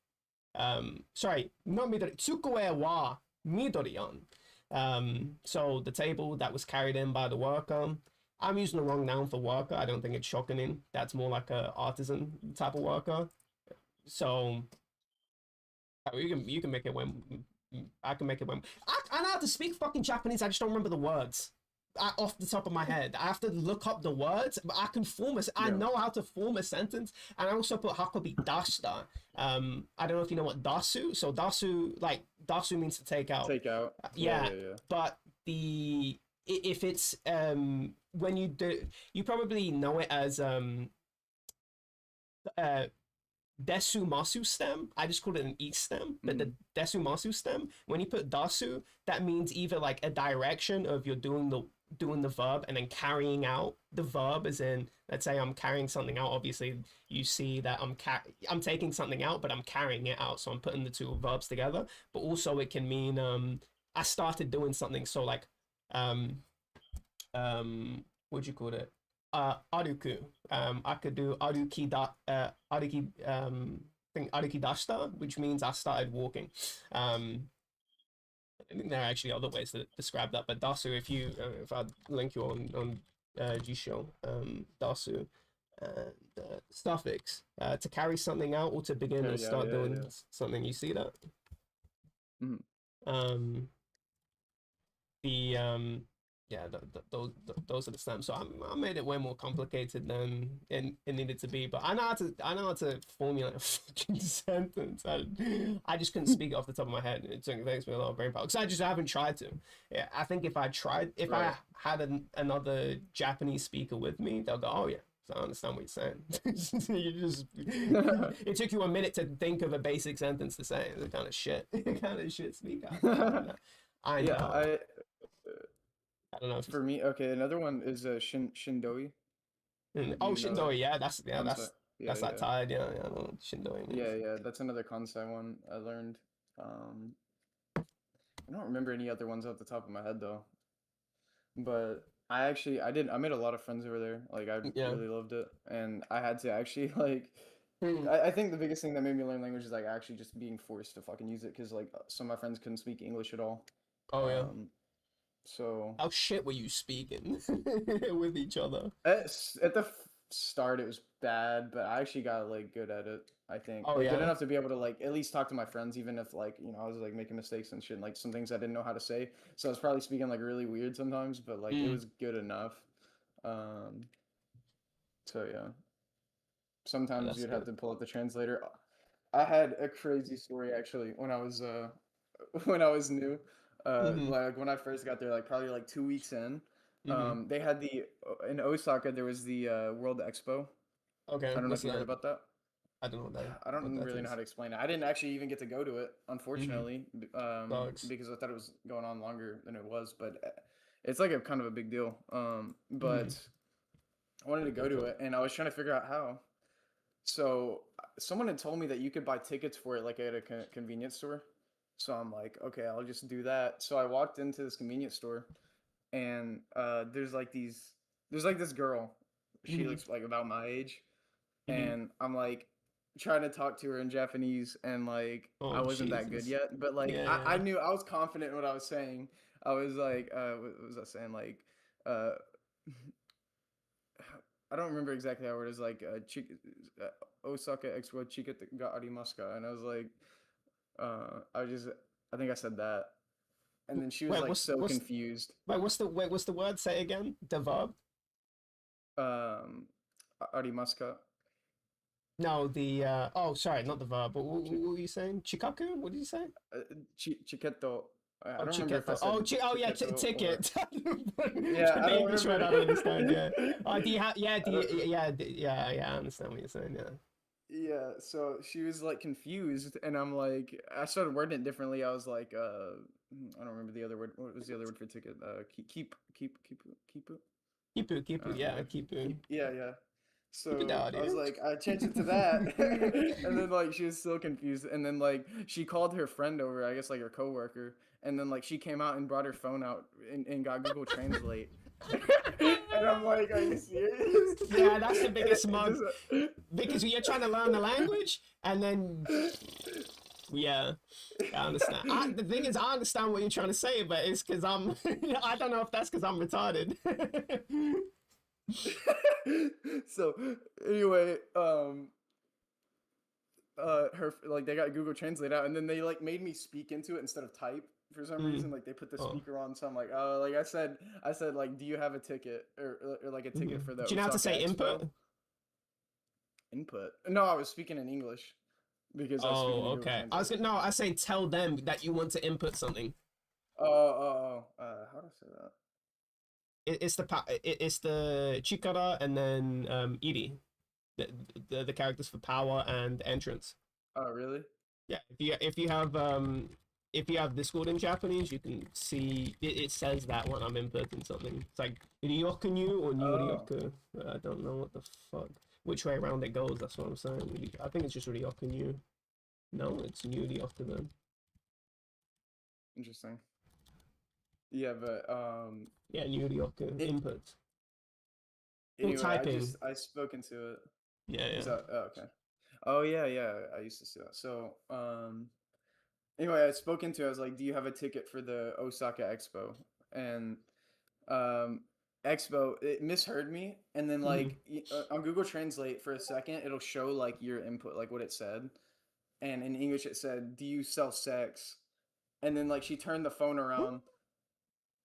Sorry, not midori. Tsukue wa midori-on. So the table that was carried in by the worker. I'm using the wrong noun for worker. I don't think it's shokunin. That's more like a artisan type of worker. So you can make it when I can make it when I know how to speak fucking Japanese. I just don't remember the words off the top of my head. I have to look up the words, but I can I know how to form a sentence, and I also put hakobi dashta. I don't know if you know what dasu. So dasu means to take out. Take out. Yeah. But if it's when you do, you probably know it as desumasu stem. I just called it an e stem, but the desumasu stem, when you put dasu, that means either like a direction of you're doing the verb and then carrying out the verb, as in, let's say I'm carrying something out. Obviously, you see that I'm taking something out, but I'm carrying it out. So I'm putting the two verbs together. But also it can mean I started doing something. So like what do you call it? Aruku. I could do aruki aruki dashita, which means I started walking. I think there are actually other ways to describe that, but dasu, if I link you on Jisho, dasu, and suffix to carry something out or to begin or start doing something. You see that? Mm-hmm. Those are the stems. So I made it way more complicated than it needed to be. But I know how to formulate a fucking sentence. I just couldn't speak it off the top of my head. It takes me a lot of brain power because I just haven't tried to. Yeah, I think if I had another Japanese speaker with me, they'll go, "Oh yeah, so I understand what you're saying." It took you a minute to think of a basic sentence to say. It's kind of shit. Kind of shit speak. I know. I don't know. For me, okay, another one is Shindoi. Oh, Shindoi, yeah, that's that Yeah. tide, yeah, I know what Shindoi means. Yeah, that's another Kansai one I learned. I don't remember any other ones off the top of my head though. But I made a lot of friends over there. Like I really loved it, and I had to actually like. I think the biggest thing that made me learn language is like actually just being forced to fucking use it because like some of my friends couldn't speak English at all. Oh yeah. So how shit were you speaking with each other? At the start, it was bad, but I actually got like good at it. I think good enough to be able to like at least talk to my friends, even if like I was like making mistakes and shit, and, like some things I didn't know how to say. So I was probably speaking like really weird sometimes, but like it was good enough. So yeah, sometimes you'd have to pull up the translator. I had a crazy story actually when I was when I was new. Mhm. Like when I first got there, like probably like 2 weeks in. Mhm. They had in Osaka there was the World Expo. Okay. I don't know What's if you heard that? about that. I don't know I what don't that really know how is. to explain it. I didn't actually even get to go to it, Mhm. unfortunately, Dogs. because I thought it was going on longer than it was. But it's like a kind of a big deal. Mhm. But I wanted to go Good to talk. it, and I was trying to figure out how. So someone had told me that you could buy tickets for it like at a convenience store. So I'm like, okay, I'll just do that. So I walked into this convenience store, and there's like this girl. She Mhm. looks like about my age, Mhm. and I'm like trying to talk to her in Japanese, and like I Oh wasn't that good Jesus. yet, but like Yeah. I Yeah. knew I was confident in what I was saying. I was like, what was I saying? Like, uh, I don't remember exactly how it is. Like, Osaka Expo Chika ga arimasu, and I was like, I think I said that, and then she was Wait. like so What's confused. what's the word? Say it again. The verb. Um, Arimasu. No. The oh, sorry, not the verb. What were you saying? Chikaku. What did you say? uh, Chiketo. I Oh, don't remember if I chiketo. said Oh yeah, chiketo or ticket. yeah. I The don't English word remember. I don't understand. Yeah. Do you have? Yeah. I don't. Yeah. I understand what you're saying. Yeah. Yeah. So she was like confused, and I'm like, I started wording it differently. I was like, I don't remember the other word. What was the other word for ticket? Keep. Kipu, I kipu. don't Yeah, remember. kipu. Keep. Yeah. Yeah. Keep it So down, I was dude. like, I changed it to that, and then like she was so confused, and then like she called her friend over, I guess like her coworker, and then like she came out and brought her phone out and got Google Translate, and I'm like, are you serious? Yeah, that's the And biggest it mug just because you're trying to learn the language and then yeah, I understand. The thing is, I understand what you're trying to say, but it's because I'm. I don't know if that's because I'm retarded. so anyway, her like they got Google Translate out, and then they like made me speak into it instead of type for some reason. Mm. Like they put the Oh. speaker on, so I'm like, oh, like I said like, do you have a ticket or like a Mhm. ticket for the Do you know how to Osaka say Expo? input? Input. No, I was speaking in English because I was speaking to Oh, Google okay. I was Translate. gonna no. I say tell them that you want to input something. How do I say that? It's it's the chikara and then iri, the, the characters for power and entrance. Oh, really? Yeah, if you have Discord in Japanese, you can see it says that when I'm inputting something. It's like Ryokunyu or New Oh, Ryoku. I don't know what the fuck which way around it goes. That's what I'm saying. I think it's just Ryokunyu. No, it's New Ryoku then. interesting. Yeah, but Yeah, New Ryoku it, inputs. Oh, anyway, typing. I spoke into it. Yeah, Is yeah. that okay? Oh yeah, yeah. I used to see that. So anyway, I spoke into it. I was like, "Do you have a ticket for the Osaka Expo?" And um, Expo it misheard me, and then Mm-hmm. like on Google Translate for a second, it'll show like your input, like what it said, and in English it said, "Do you sell sex?" And then like she turned the phone around,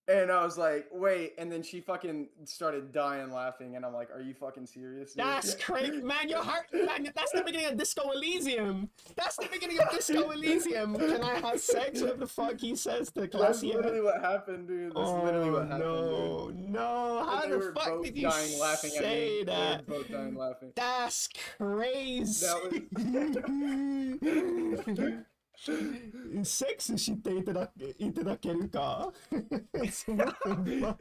and I was like, "Wait!" And then she fucking started dying laughing, and I'm like, "Are you fucking serious, dude?" That's crazy, man. You're hurt, man. That's the beginning of Disco Elysium. That's the beginning of Disco Elysium. Can I have sex? Whatever the fuck he says to That's Glacier. literally what happened, dude. That's literally Oh what happened, dude. no, no! And How they the were fuck did both you dying laughing at me. say They were that? both dying laughing. That's crazy. That was セックスしていただけるか So what the fuck?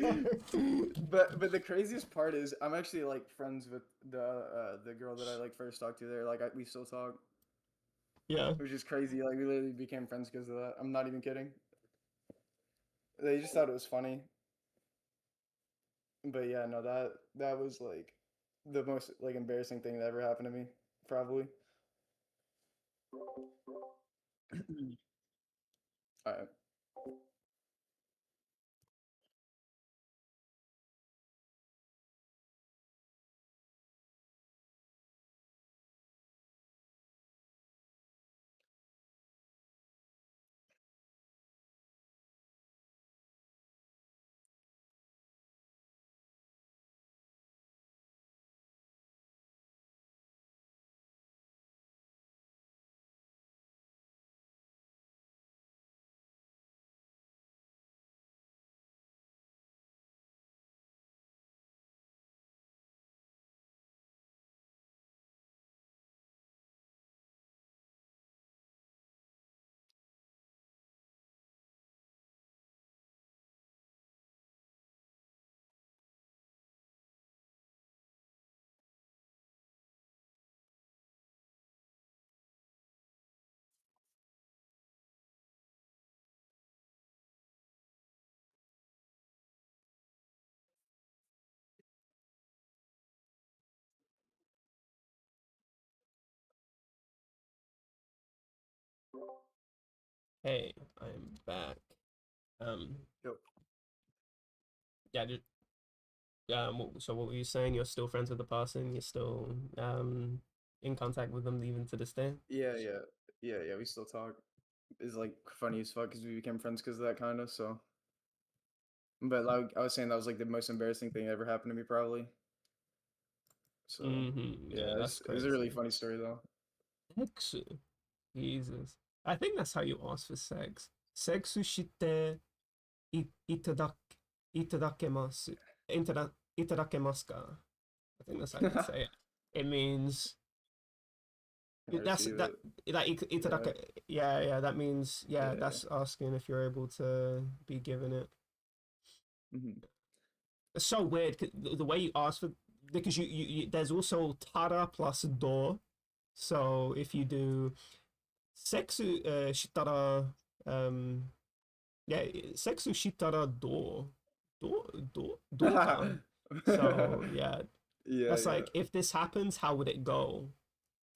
but the craziest part is I'm actually like friends with the girl that I like first talked to there. Like we still talk, Yeah. which is crazy. Like we literally became friends because of that. I'm not even kidding. They just thought it was funny. But yeah, no, that was like the most like embarrassing thing that ever happened to me, probably. All right. Hey, I'm back. Um, Yep. yeah, so what were you saying? You're still friends with the person? You're still in contact with them even to this day? Yeah, yeah. We still talk. It's like funny as fuck because we became friends because of that kind of. So, but like I was saying, that was like the most embarrassing thing that ever happened to me, probably. So, Yeah, yeah, that's it's a really crazy. funny story though. Sexu. Jesus. I think that's how you ask for sex. Sexu shite itadak itadakemasu. Itadakemasu ka? I think that's how you say it. It means Can I that's receive that it? that Yeah, itadake. Yeah, that means yeah. yeah. That's asking if you're able to be given it. Hmm. It's so weird the way you ask for because there's also tara plus do. So if you do sexu shitara um yeah sexu shitara do ka. So yeah, Yeah, that's yeah. like if this happens, how would it go?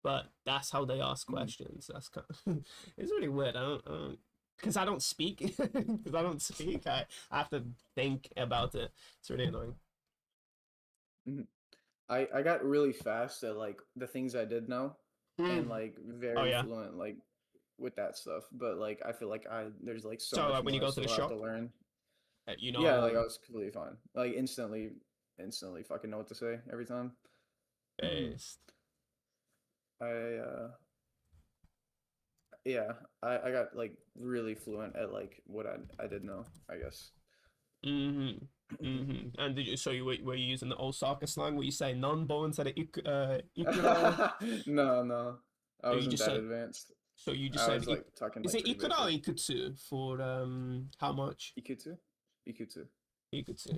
But that's how they ask Mhm. questions. That's kind of, it's really weird. I don't because I don't speak because I don't speak. I have to think about it. It's really annoying. Mhm. I got really fast at like the things I did know and Mm. like Oh very yeah. fluent like with that stuff. But like I feel like there's like so So much when you more I go to the still have to shop, learn. you Yeah, like know, I was completely fine. Like instantly fucking know what to say every time. based. I yeah, I got like really fluent at like what I did know, I guess. Mm-hmm. Mm-hmm. And so were you using the Osaka slang where you say non-bo instead of ikura? No, no. I So you wasn't just that said advanced. so you just I said was like talking is like it pretty ikura or basic. ikutsu for how much? Ikutu? Ikutu. Ikutsu.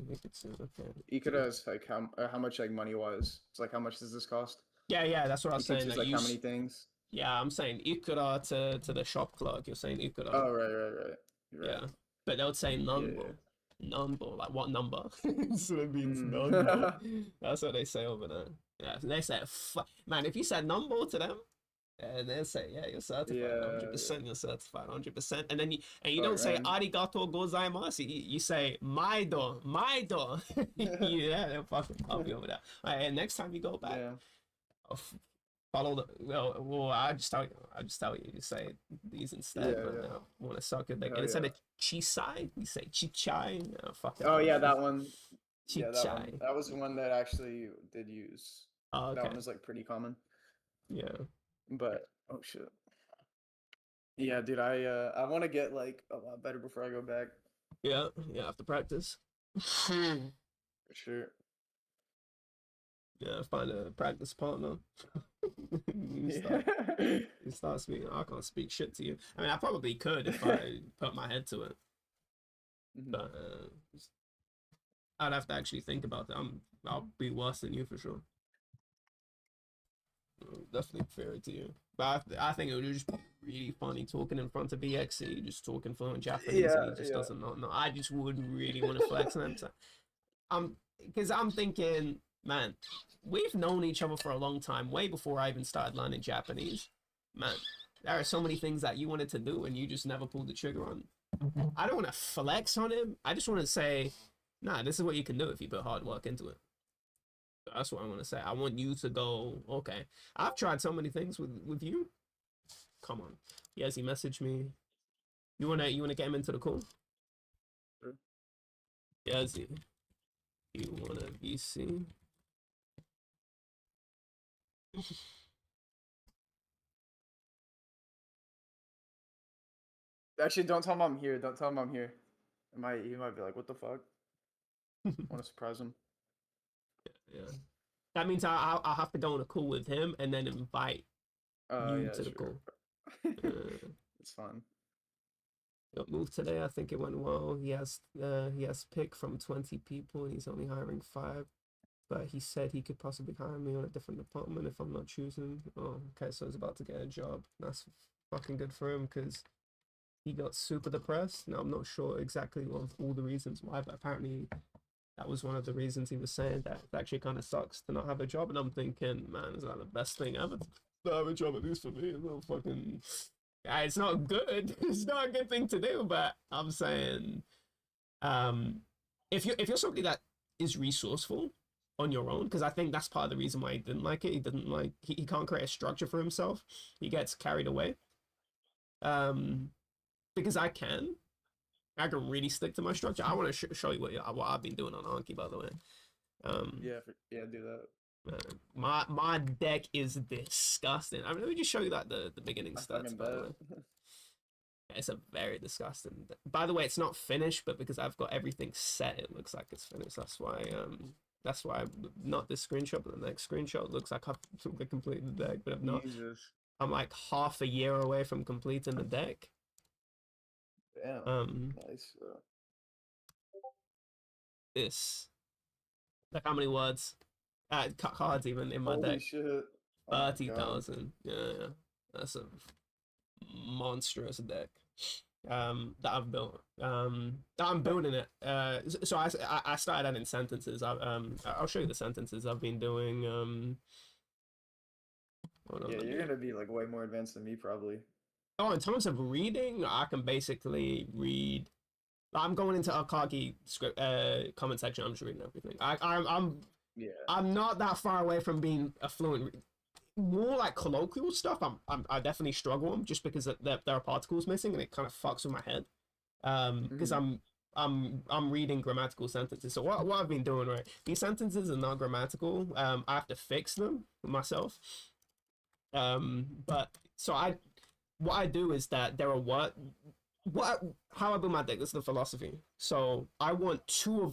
Okay. Ikuta is like how much like money wise. It's like how much does this cost? Yeah, that's what I was Ikutu saying. is Like like how many things? yeah, I'm saying ikura to the shop clerk. You're saying ikura. Oh, right. You're right. Yeah, but they would say Yeah, number, number. Like what number? So it yeah. means number. Mm. That's what they say over there. Yeah, they say man. If you said number to them, and they say yeah, you're certified, Yeah, yeah. 100%. You're certified, 100%. And then you Fuck, don't say man. arigato gozaimasu. You say maido. Yeah, they'll fucking pop you over there. All right, and next time you go back, Yeah. follow the well I just tell you say these instead, Yeah, but yeah. I want to suck it. And Hell instead yeah. of chisai, you say chichai. No, fucking Oh yeah, bullshit. that one. Yeah, that one. Chichai. That was the one that actually did use. Oh, That okay. one is like pretty common. Yeah. But oh shit. Yeah, dude, I want to get like a lot better before I go back. Yeah. Yeah. I have to practice. For sure. Yeah. Find a practice partner. you Yeah. start. You start speaking. I can't speak shit to you. I mean, I probably could if I put my head to it, Mhm. but I'd have to actually think about it. I'll be worse than you for sure. Definitely fair to you. But I think it would just be really funny talking in front of BXC, just talking fluent Japanese, and Yeah, he just yeah. doesn't know. I just wouldn't really want to flex on him. So because I'm thinking, man, we've known each other for a long time, way before I even started learning Japanese. Man, there are so many things that you wanted to do and you just never pulled the trigger on. I don't want to flex on him. I just want to say, nah, this is what you can do if you put hard work into it. That's what I want to say. I want you to go, okay. I've tried so many things with you. Come on. Yes, he messaged me. You wanna get him into the call? Sure. Yes, you wanna be seen? Actually, don't tell him I'm here. Don't tell him I'm here. He might be like, "What the fuck?" Want to surprise him? Yeah. That means I'll have to go on a call with him and then invite you Yeah, to the sure. call. Uh, It's fun. got moved today. I think it went well. He has pick from 20 people and he's only hiring 5. But he said he could possibly hire me on a different department if I'm not choosing. Oh, okay, so he's about to get a job. That's fucking good for him because he got super depressed. Now I'm not sure exactly of all the reasons why, but apparently that was one of the reasons he was saying that it actually kind of sucks to not have a job. And I'm thinking, man, is that the best thing ever to have a job, at least for me? It's not fucking It's not good. It's not a good thing to do, but I'm saying, if you're somebody that is resourceful on your own, because I think that's part of the reason why he didn't like it. He didn't like he can't create a structure for himself. He gets carried away. Um, because I can really stick to my structure. I want to show you what I've been doing on Anki, by the way. Yeah, do that. My deck is disgusting. I mean, let me just show you that the beginning I stats, fucking by the bet. way. It's a very disgusting. By the way, it's not finished, but because I've got everything set, it looks like it's finished. That's why not this screenshot, but the next screenshot looks like I've completed the deck, but I'm not. Jesus. I'm like half a year away from completing the deck. Damn. Nice. This like how many words? Cards even in my Holy deck. shit. Oh my God. 30,000. Yeah, that's a monstrous deck. That I've built. That I'm building it. So I started adding sentences. I'll show you the sentences I've been doing. Hold on, Yeah, let you're me- gonna be like way more advanced than me probably. Oh, in terms of reading, I can basically read. I'm going into Akagi script comment section. I'm just reading everything. Yeah. I'm not that far away from being a fluent. More like colloquial stuff. I definitely struggle just because there are particles missing and it kind of fucks with my head. Because I'm reading grammatical sentences. So what I've been doing, right? These sentences are not grammatical. I have to fix them myself. But so what I do is that there are how I build my deck. This is the philosophy. So I want two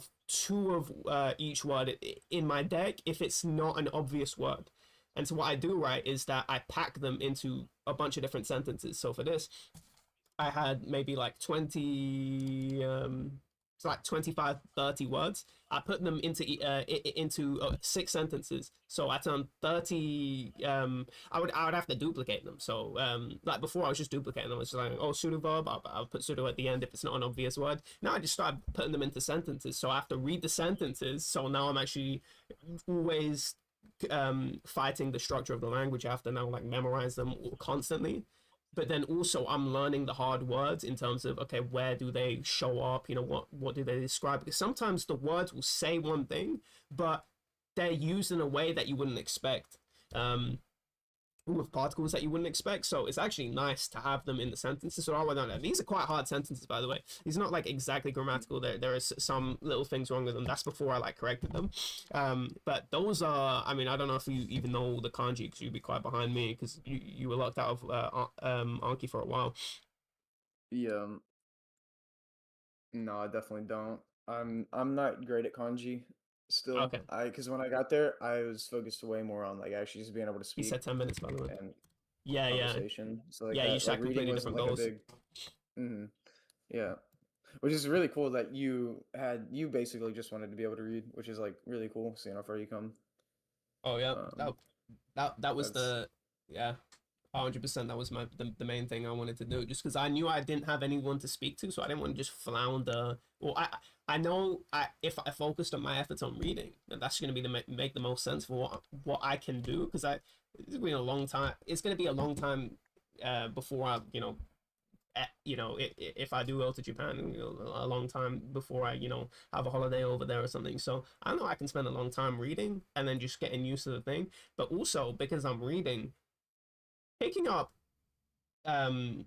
of each word in my deck if it's not an obvious word. And so what I do, right, is that I pack them into a bunch of different sentences. So for this, I had maybe like 20 it's like 25 30 words. I put them into 6 sentences, so I turned 30. I would have to duplicate them. So like before I was just duplicating them. It's like, oh, pseudo verb, I'll put pseudo at the end if it's not an obvious word. Now I just started putting them into sentences, so I have to read the sentences. So now I'm actually always fighting the structure of the language. I have to now like memorize them constantly, but then also I'm learning the hard words in terms of, okay, where do they show up, what do they describe, because sometimes the words will say one thing but they're used in a way that you wouldn't expect, with particles that you wouldn't expect. So it's actually nice to have them in the sentences. So I went on that. These are quite hard sentences, by the way. These are not like exactly grammatical. There is some little things wrong with them. That's before I like corrected them. But those are, I mean, I don't know if you even know the kanji because you'd be quite behind me because you were locked out of Anki for a while. Yeah. No, I definitely don't. I'm not great at kanji still. Okay. Because when I got there, I was focused way more on like actually just being able to You speak said 10 minutes, by the way. and Yeah, conversation. So like yeah. You that, set like reading completely wasn't different like a goals. big. Yeah, which is really cool that you basically just wanted to be able to read, which is like really cool. Seeing how far you come. Oh yeah, Um, that was that's the, yeah, 100%. That was the main thing I wanted to do, just because I knew I didn't have anyone to speak to, so I didn't want to just flounder. Well, I know if I focused on my efforts on reading, then that's going to be make the most sense for what I can do, because it's been a long time. It's going to be a long time before I if I do go to Japan, a long time before I have a holiday over there or something. So I know I can spend a long time reading and then just getting used to the thing. But also because I'm reading, picking up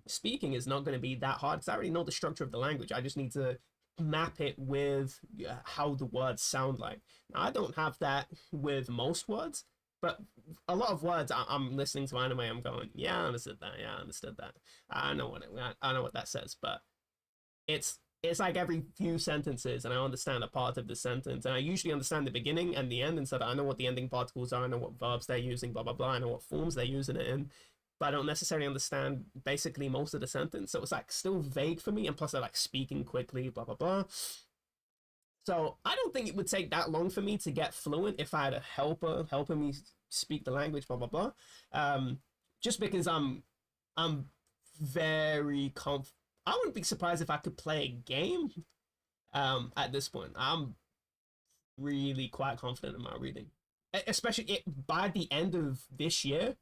speaking is not going to be that hard because I already know the structure of the language. I just need to map it with how the words sound like. Now, I don't have that with most words, but a lot of words I'm listening to anime, I'm going, yeah, I understood that. Yeah, I understood that. I know what that says, but it's like every few sentences, and I understand a part of the sentence, and I usually understand the beginning and the end, and so that I know what the ending particles are, I know what verbs they're using, blah blah blah, I know what forms they're using it in, but I don't necessarily understand basically most of the sentence, so it's like still vague for me, and plus I like speaking quickly, blah blah blah. So I don't think it would take that long for me to get fluent if I had a helper helping me speak the language, blah blah blah. Just because I'm very I wouldn't be surprised if I could play a game. At this point, I'm really quite confident in my reading, especially by the end of this year.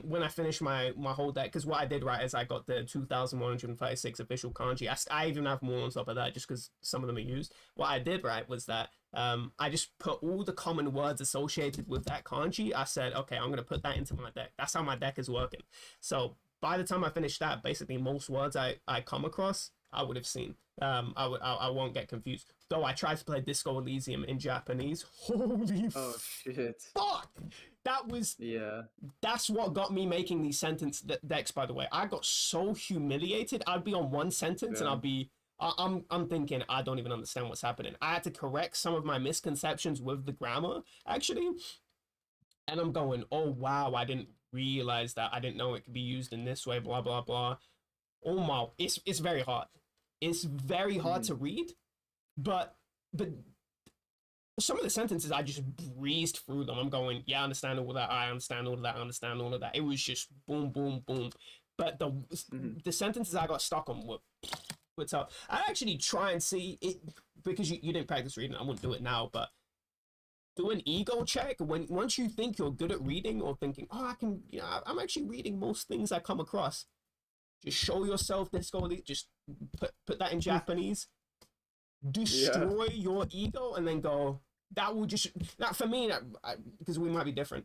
when I finished my whole deck, because what I did right is I got the 2,136 official kanji. I even have more on top of that just because some of them are used. What I did right was that I just put all the common words associated with that kanji. I said, okay, I'm gonna put that into my deck. That's how my deck is working. So by the time I finished that, basically most words I come across, I would have seen. I won't get confused. Though I tried to play Disco Elysium in Japanese. Holy Oh shit. fuck! That was Yeah. that's what got me making these sentence decks. By the way, I got so humiliated. I'd be on one sentence and Yeah. I'll be. I'm thinking I don't even understand what's happening. I had to correct some of my misconceptions with the grammar actually, and I'm going, oh wow, I didn't realize that. I didn't know it could be used in this way. Blah blah blah. Oh my, it's very hard. It's very hard to read, but some of the sentences I just breezed through them. I'm going, yeah, I understand all of that. I understand all of that. I understand all of that. It was just boom, boom, boom. But the sentences I got stuck on were tough. I actually try and see it because you didn't practice reading. I wouldn't do it now, but do an ego check when once you think you're good at reading or thinking, oh, I can, I'm actually reading most things I come across. Just show yourself this goal. Just put that in Japanese. Destroy your ego and then go. That will just that for me because we might be different.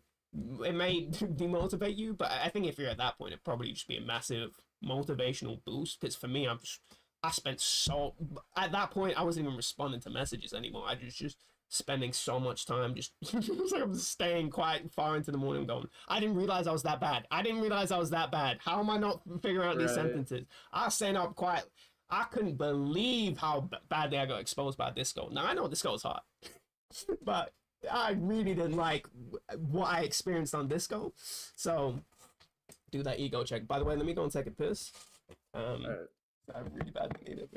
It may demotivate you, but I think if you're at that point, it'd probably just be a massive motivational boost. Because for me, I spent so at that point I wasn't even responding to messages anymore. I just spending so much time just it's like I'm staying quite far into the morning going, I didn't realize I was that bad. I didn't realize I was that bad. How am I not figuring out these sentences? I was staying up quite. I couldn't believe how badly I got exposed by Disco. Now I know Disco is hot, but I really didn't like what I experienced on Disco. So do that ego check. By the way, let me go and take a piss. I really badly need it.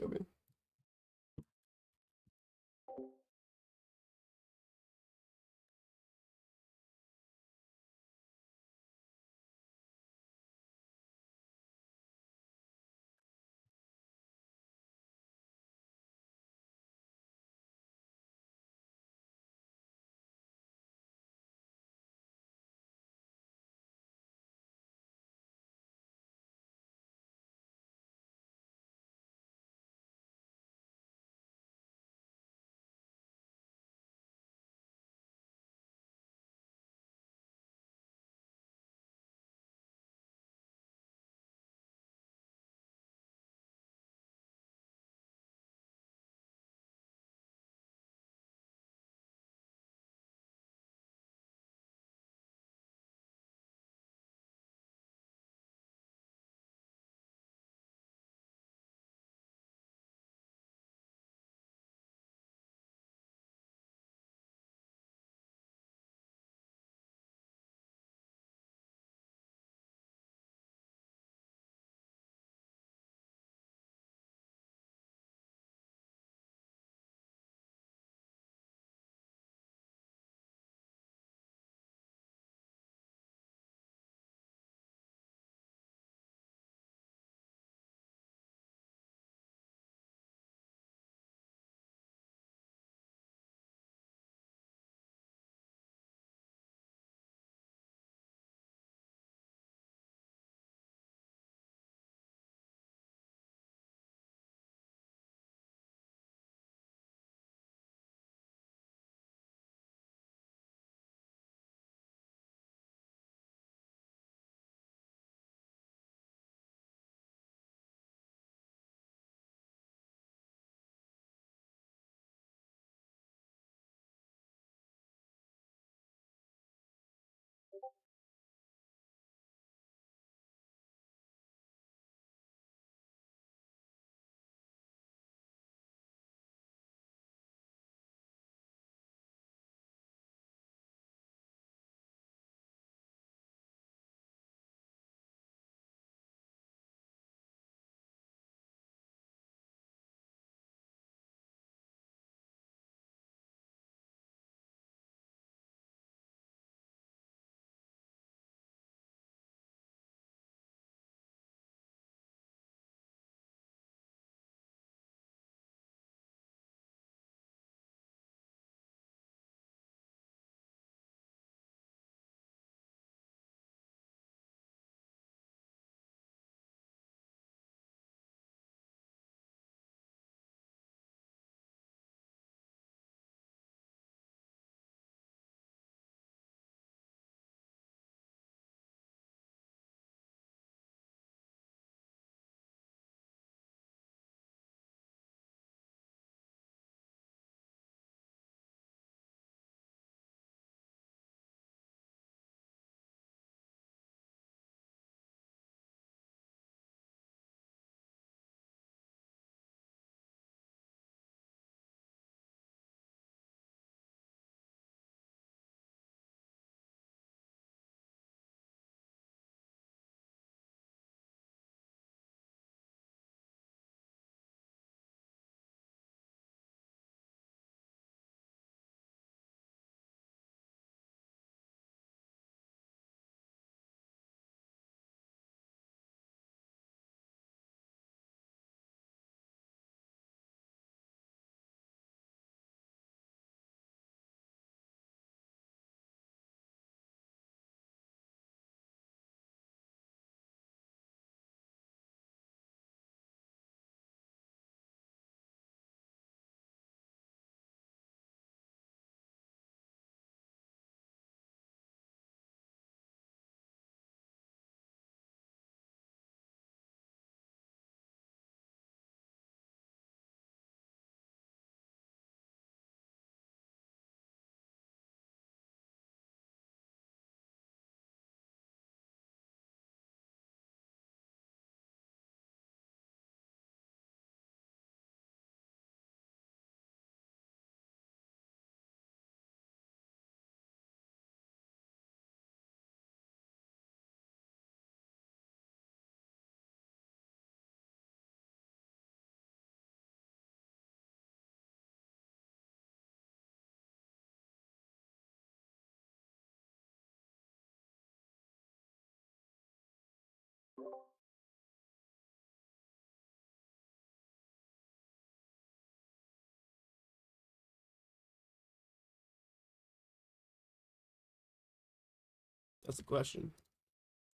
That's the question.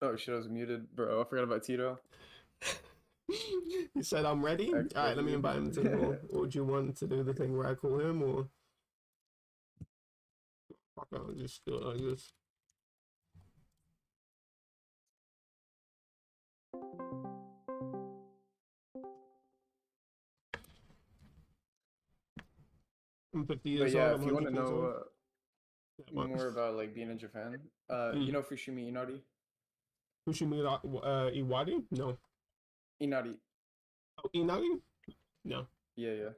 Oh shit, I was muted, bro. I forgot about Tito. He said, "I'm ready." All right, let me invite him to the call. Or do you want to do the thing where I call him, or fuck, I'll just do it like this. I'm 50 But years yeah, old. I'm if you want to 100 years old. know Yeah, what? more about like being in Japan, you know Fushimi Inari? Fushimi Iwadi? No. Inari. Oh, Inagi? No. Yeah, yeah.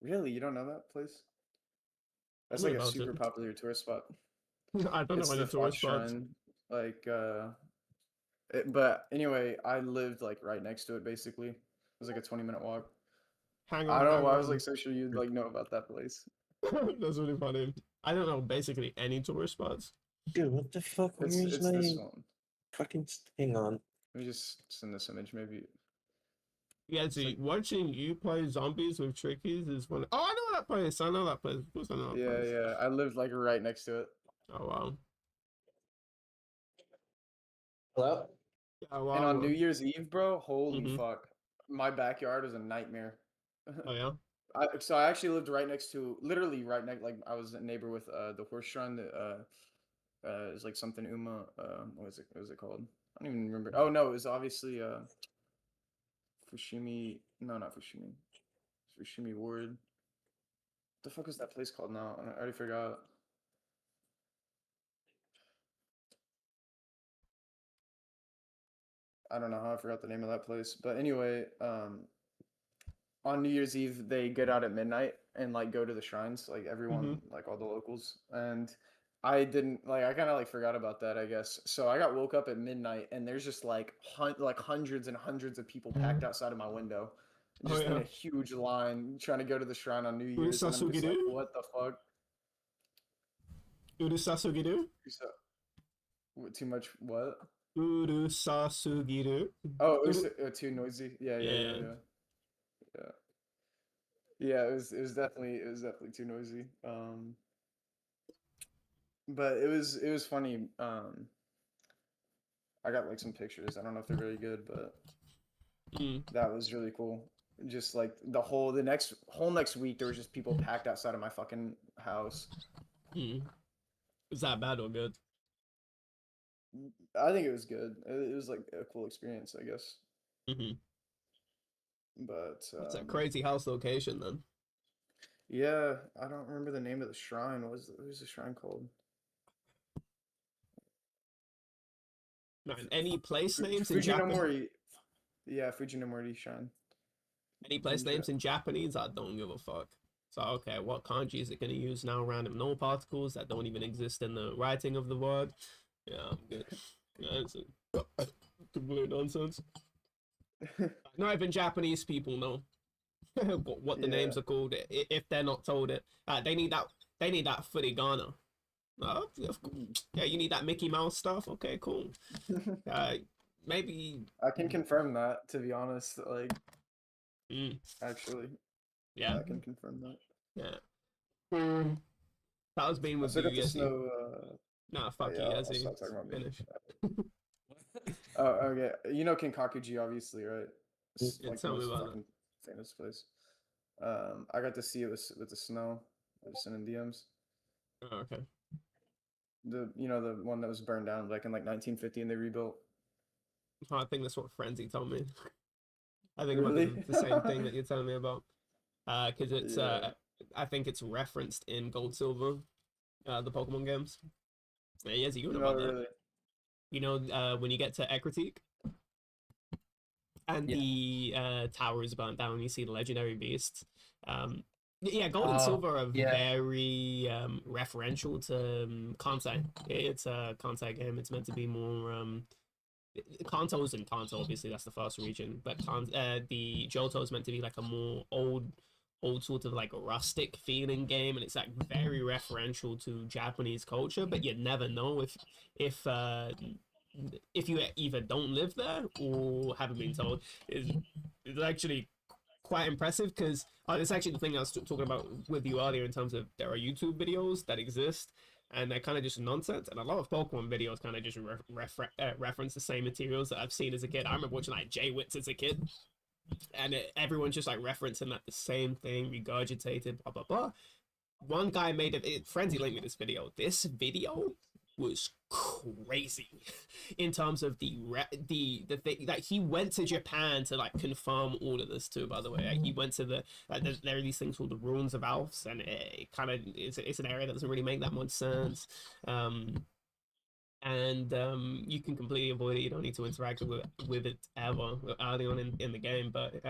Really? You don't know that place? Tell That's me like a about it. super popular tourist spot. I don't know It's any the tourist Fox spots. Shrine. Like, but anyway, I lived like right next to it basically. It was like a 20-minute walk. Hang I on, don't know hang why I was like on. so sure you'd like know about that place. That's really funny. I don't know basically any tourist spots. Dude, what the fuck? Where is It's this my one. fucking hang on? Let me just send this image maybe. Yeah, It's see, like, watching you play zombies with trickies is one. Oh, I know that place. I know that place. Of course, I know that yeah, place. yeah. I lived like right next to it. Oh wow. Hello? Yeah, And on New wow. Year's Eve, bro, holy Mhm. fuck. My backyard was a nightmare. Oh yeah. So I actually lived right next to, literally right next, like I was a neighbor with the horse shrine that is like something Uma. What was it called? I don't even remember. Oh no, it was obviously Fushimi. No, not Fushimi. Fushimi Ward. What the fuck is that place called now? I already forgot. I don't know how I forgot the name of that place. But anyway, on New Year's Eve they get out at midnight and like go to the shrines, like everyone, Mhm. like all the locals. And I didn't like I kind of like forgot about that, I guess. So I got woke up at midnight and there's just like hundreds and hundreds of people packed outside of my window, Oh just in yeah. a huge line trying to go to the shrine on New Uru Year's. And I'm just like, Sasugiru? what the fuck? Uru Sasugiru? So, too much what? Uru Sasugiru. Oh, it was Uru. too noisy. Yeah, yeah, yeah, Yeah. yeah. Yeah. Yeah, it was definitely too noisy. But it was funny. I got like some pictures. I don't know if they're very good, but Mm. that was really cool. Just like the next week, there was just people packed outside of my fucking house. Mm. Is that bad or good? I think it was good. It was like a cool experience, I guess. Mm-hmm. But It's a crazy house location then. yeah, I don't remember the name of the shrine. What was the shrine called? Man, any place names in Japan? Fujinomori. Yeah, Fujinomori Shrine. Any place In names Ja- in Japanese? I don't give a fuck. So okay, what kanji is it gonna use now? Random null particles that don't even exist in the writing of the word. Yeah, I'm good. That's complete nonsense. Not even Japanese people know what the Yeah. names are called if they're not told it. They need that. They need that furigana. Yeah, you need that Mickey Mouse stuff. Okay, cool. Maybe. I can confirm that, to be honest. Like, Mm, actually, yeah, I can confirm that. yeah. Mm. That was being I with still you, got the Yezi. snow. Nah, Oh fuck yeah, you, I'll Yezi. stop talking about me. Finish. Oh, okay. You know Kinkakuji, obviously, right? It's Yeah, like the tell me most about fucking famous place. I got to see it with the snow. I was sending DMs. it. Oh, okay. The one that was burned down like in like 1950 and they rebuilt. Oh, I think that's what Frenzy told me. I think it might be Really? the same thing that you're telling me about. Because it's Yeah. I think it's referenced in Gold Silver, the Pokemon games. Yeah, Yezi, you know No, about that. really. You know, when you get to Ekritique and Yeah. the tower is burnt down, you see the legendary beasts. Yeah, Gold and Oh, Silver are yeah. very referential to Kansai. It's a Kansai game. It's meant to be more Kanto's in Kanto, obviously that's the first region, but the Johto is meant to be like a more old sort of like rustic feeling game, and it's like very referential to Japanese culture. But you never know if if you either don't live there or haven't been told. It's actually quite impressive because it's actually the thing I was talking about with you earlier in terms of there are YouTube videos that exist and they're kind of just nonsense. And a lot of Pokemon videos kind of just reference the same materials that I've seen as a kid. I remember watching like J-Wits as a kid, and everyone's just like referencing like the same thing, regurgitated, blah blah blah. One guy made it. Frenzy linked me this video. This video was crazy in terms of the thing that he went to Japan to like confirm all of this too. By the way, like, he went to the like there are these things called the ruins of Alps, and it kind of it's an area that doesn't really make that much sense. You can completely avoid it. You don't need to interact with it ever early on in the game. But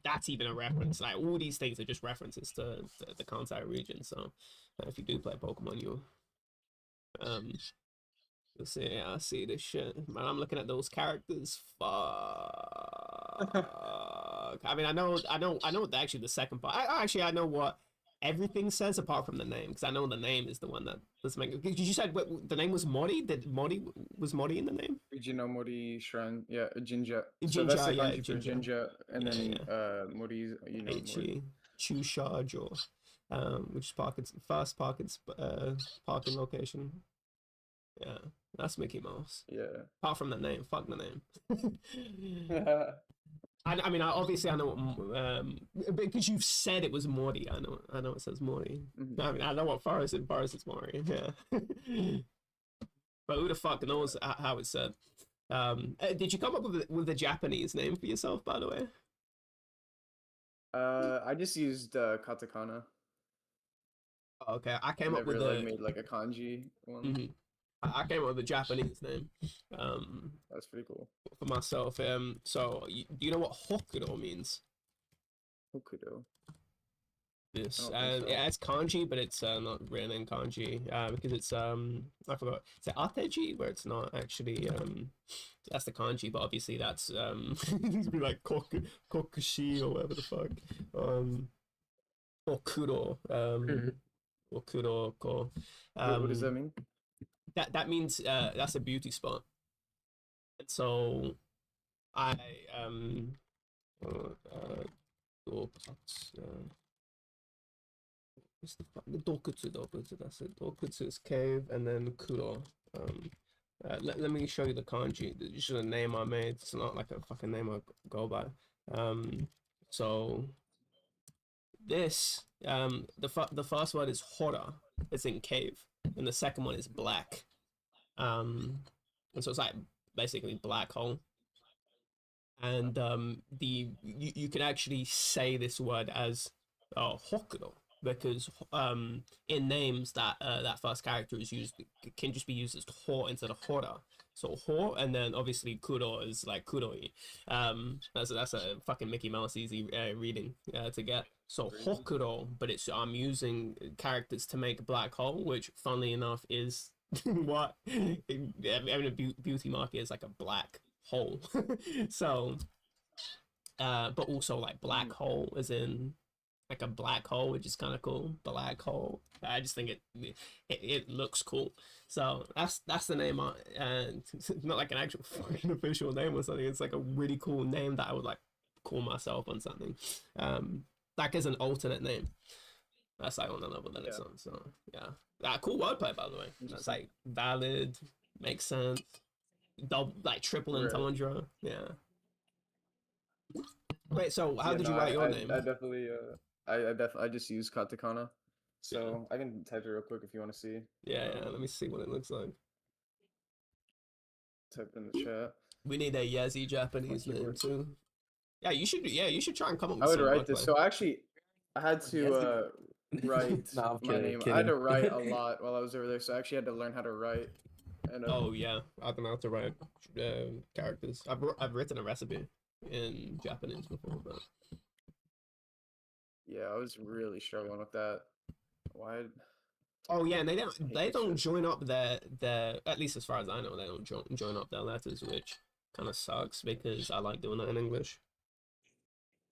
that's even a reference. Like all these things are just references to the Kansai region. So if you do play Pokemon, you'll see. Yeah, I see this shit. Man, I'm looking at those characters. Fuck. I mean, I know. Actually, the second part. I know what everything says apart from the name, because I know the name is the one that doesn't make. Because you said the name was Mori. Was Mori in the name? Ujino Shrine. Yeah, Jinja. Jinja, So that's the yeah, kanji for Jinja. Jinja, and Yeah, then yeah. Mori, Mori. Aichi, Chushajo, which is first parking location. Yeah, that's Mickey Mouse. Yeah. Apart from the name, fuck the name. I mean, obviously I know because you've said it was Morty. I know it says Morty. Mhm. I mean, I know what Forest is. Forest is Morty. Yeah. But who the fuck knows how it's said? Did you come up with a Japanese name for yourself, by the way? I just used katakana. Okay, I came Never up with like made like a kanji one. Mhm. I came up with a Japanese name. That's pretty cool. For myself. So do you know what Hokudo means? Hokudo. This I don't think so. yeah, it's kanji, but it's not written in kanji because it's I forgot. It's ateji, where it's not actually that's the kanji, but obviously that's it'd be like kokushi or whatever the fuck. Or kuro or kuro ko. What does that mean? That means that's a beauty spot. And so I what's the fuck? Dokutsu, that's it. Dokutsu is cave, and then kuro. Let me show you the kanji. This is a name I made. It's not like a fucking name I go by. So this the first word is hora. It's in cave, and the second one is black. And so it's like basically black hole. And you can actually say this word as hokudo, because in names that that first character is used can just be used as ho instead of hora. So ho, and then obviously kuro is like kuroi. That's a fucking Mickey Mouse easy reading to get. So hokudo, but I'm using characters to make a black hole, which funnily enough is what having a beauty market is like a black hole. So but also like black hole as in like a black hole, which is kind of cool. Black hole. I just think it looks cool. So that's the name. It's not like an actual fucking official name or something. It's like a really cool name that I would like call myself on something. Like as an alternate name. That's like on the level that it's on. So yeah, cool wordplay by the way. That's like valid, makes sense. Double, like triple entendre. Yeah. Wait, so how did you write your name? I definitely I just use katakana. So I can type it real quick if you want to see. Yeah, let me see what it looks like. Type it in the chat. We need a Yazzie Japanese name too. Yeah, you should try and come up with I would some write this. wordplay. So actually I had to write No, I'm my kidding, name. I had to write a lot while I was over there, so I actually had to learn how to write. And oh yeah, I don't know how to write characters. I've written a recipe in Japanese before, but yeah, I was really struggling with that. Why? oh yeah, and they don't join up their at least as far as I know, they don't join up their letters, which kind of sucks because I like doing that in English.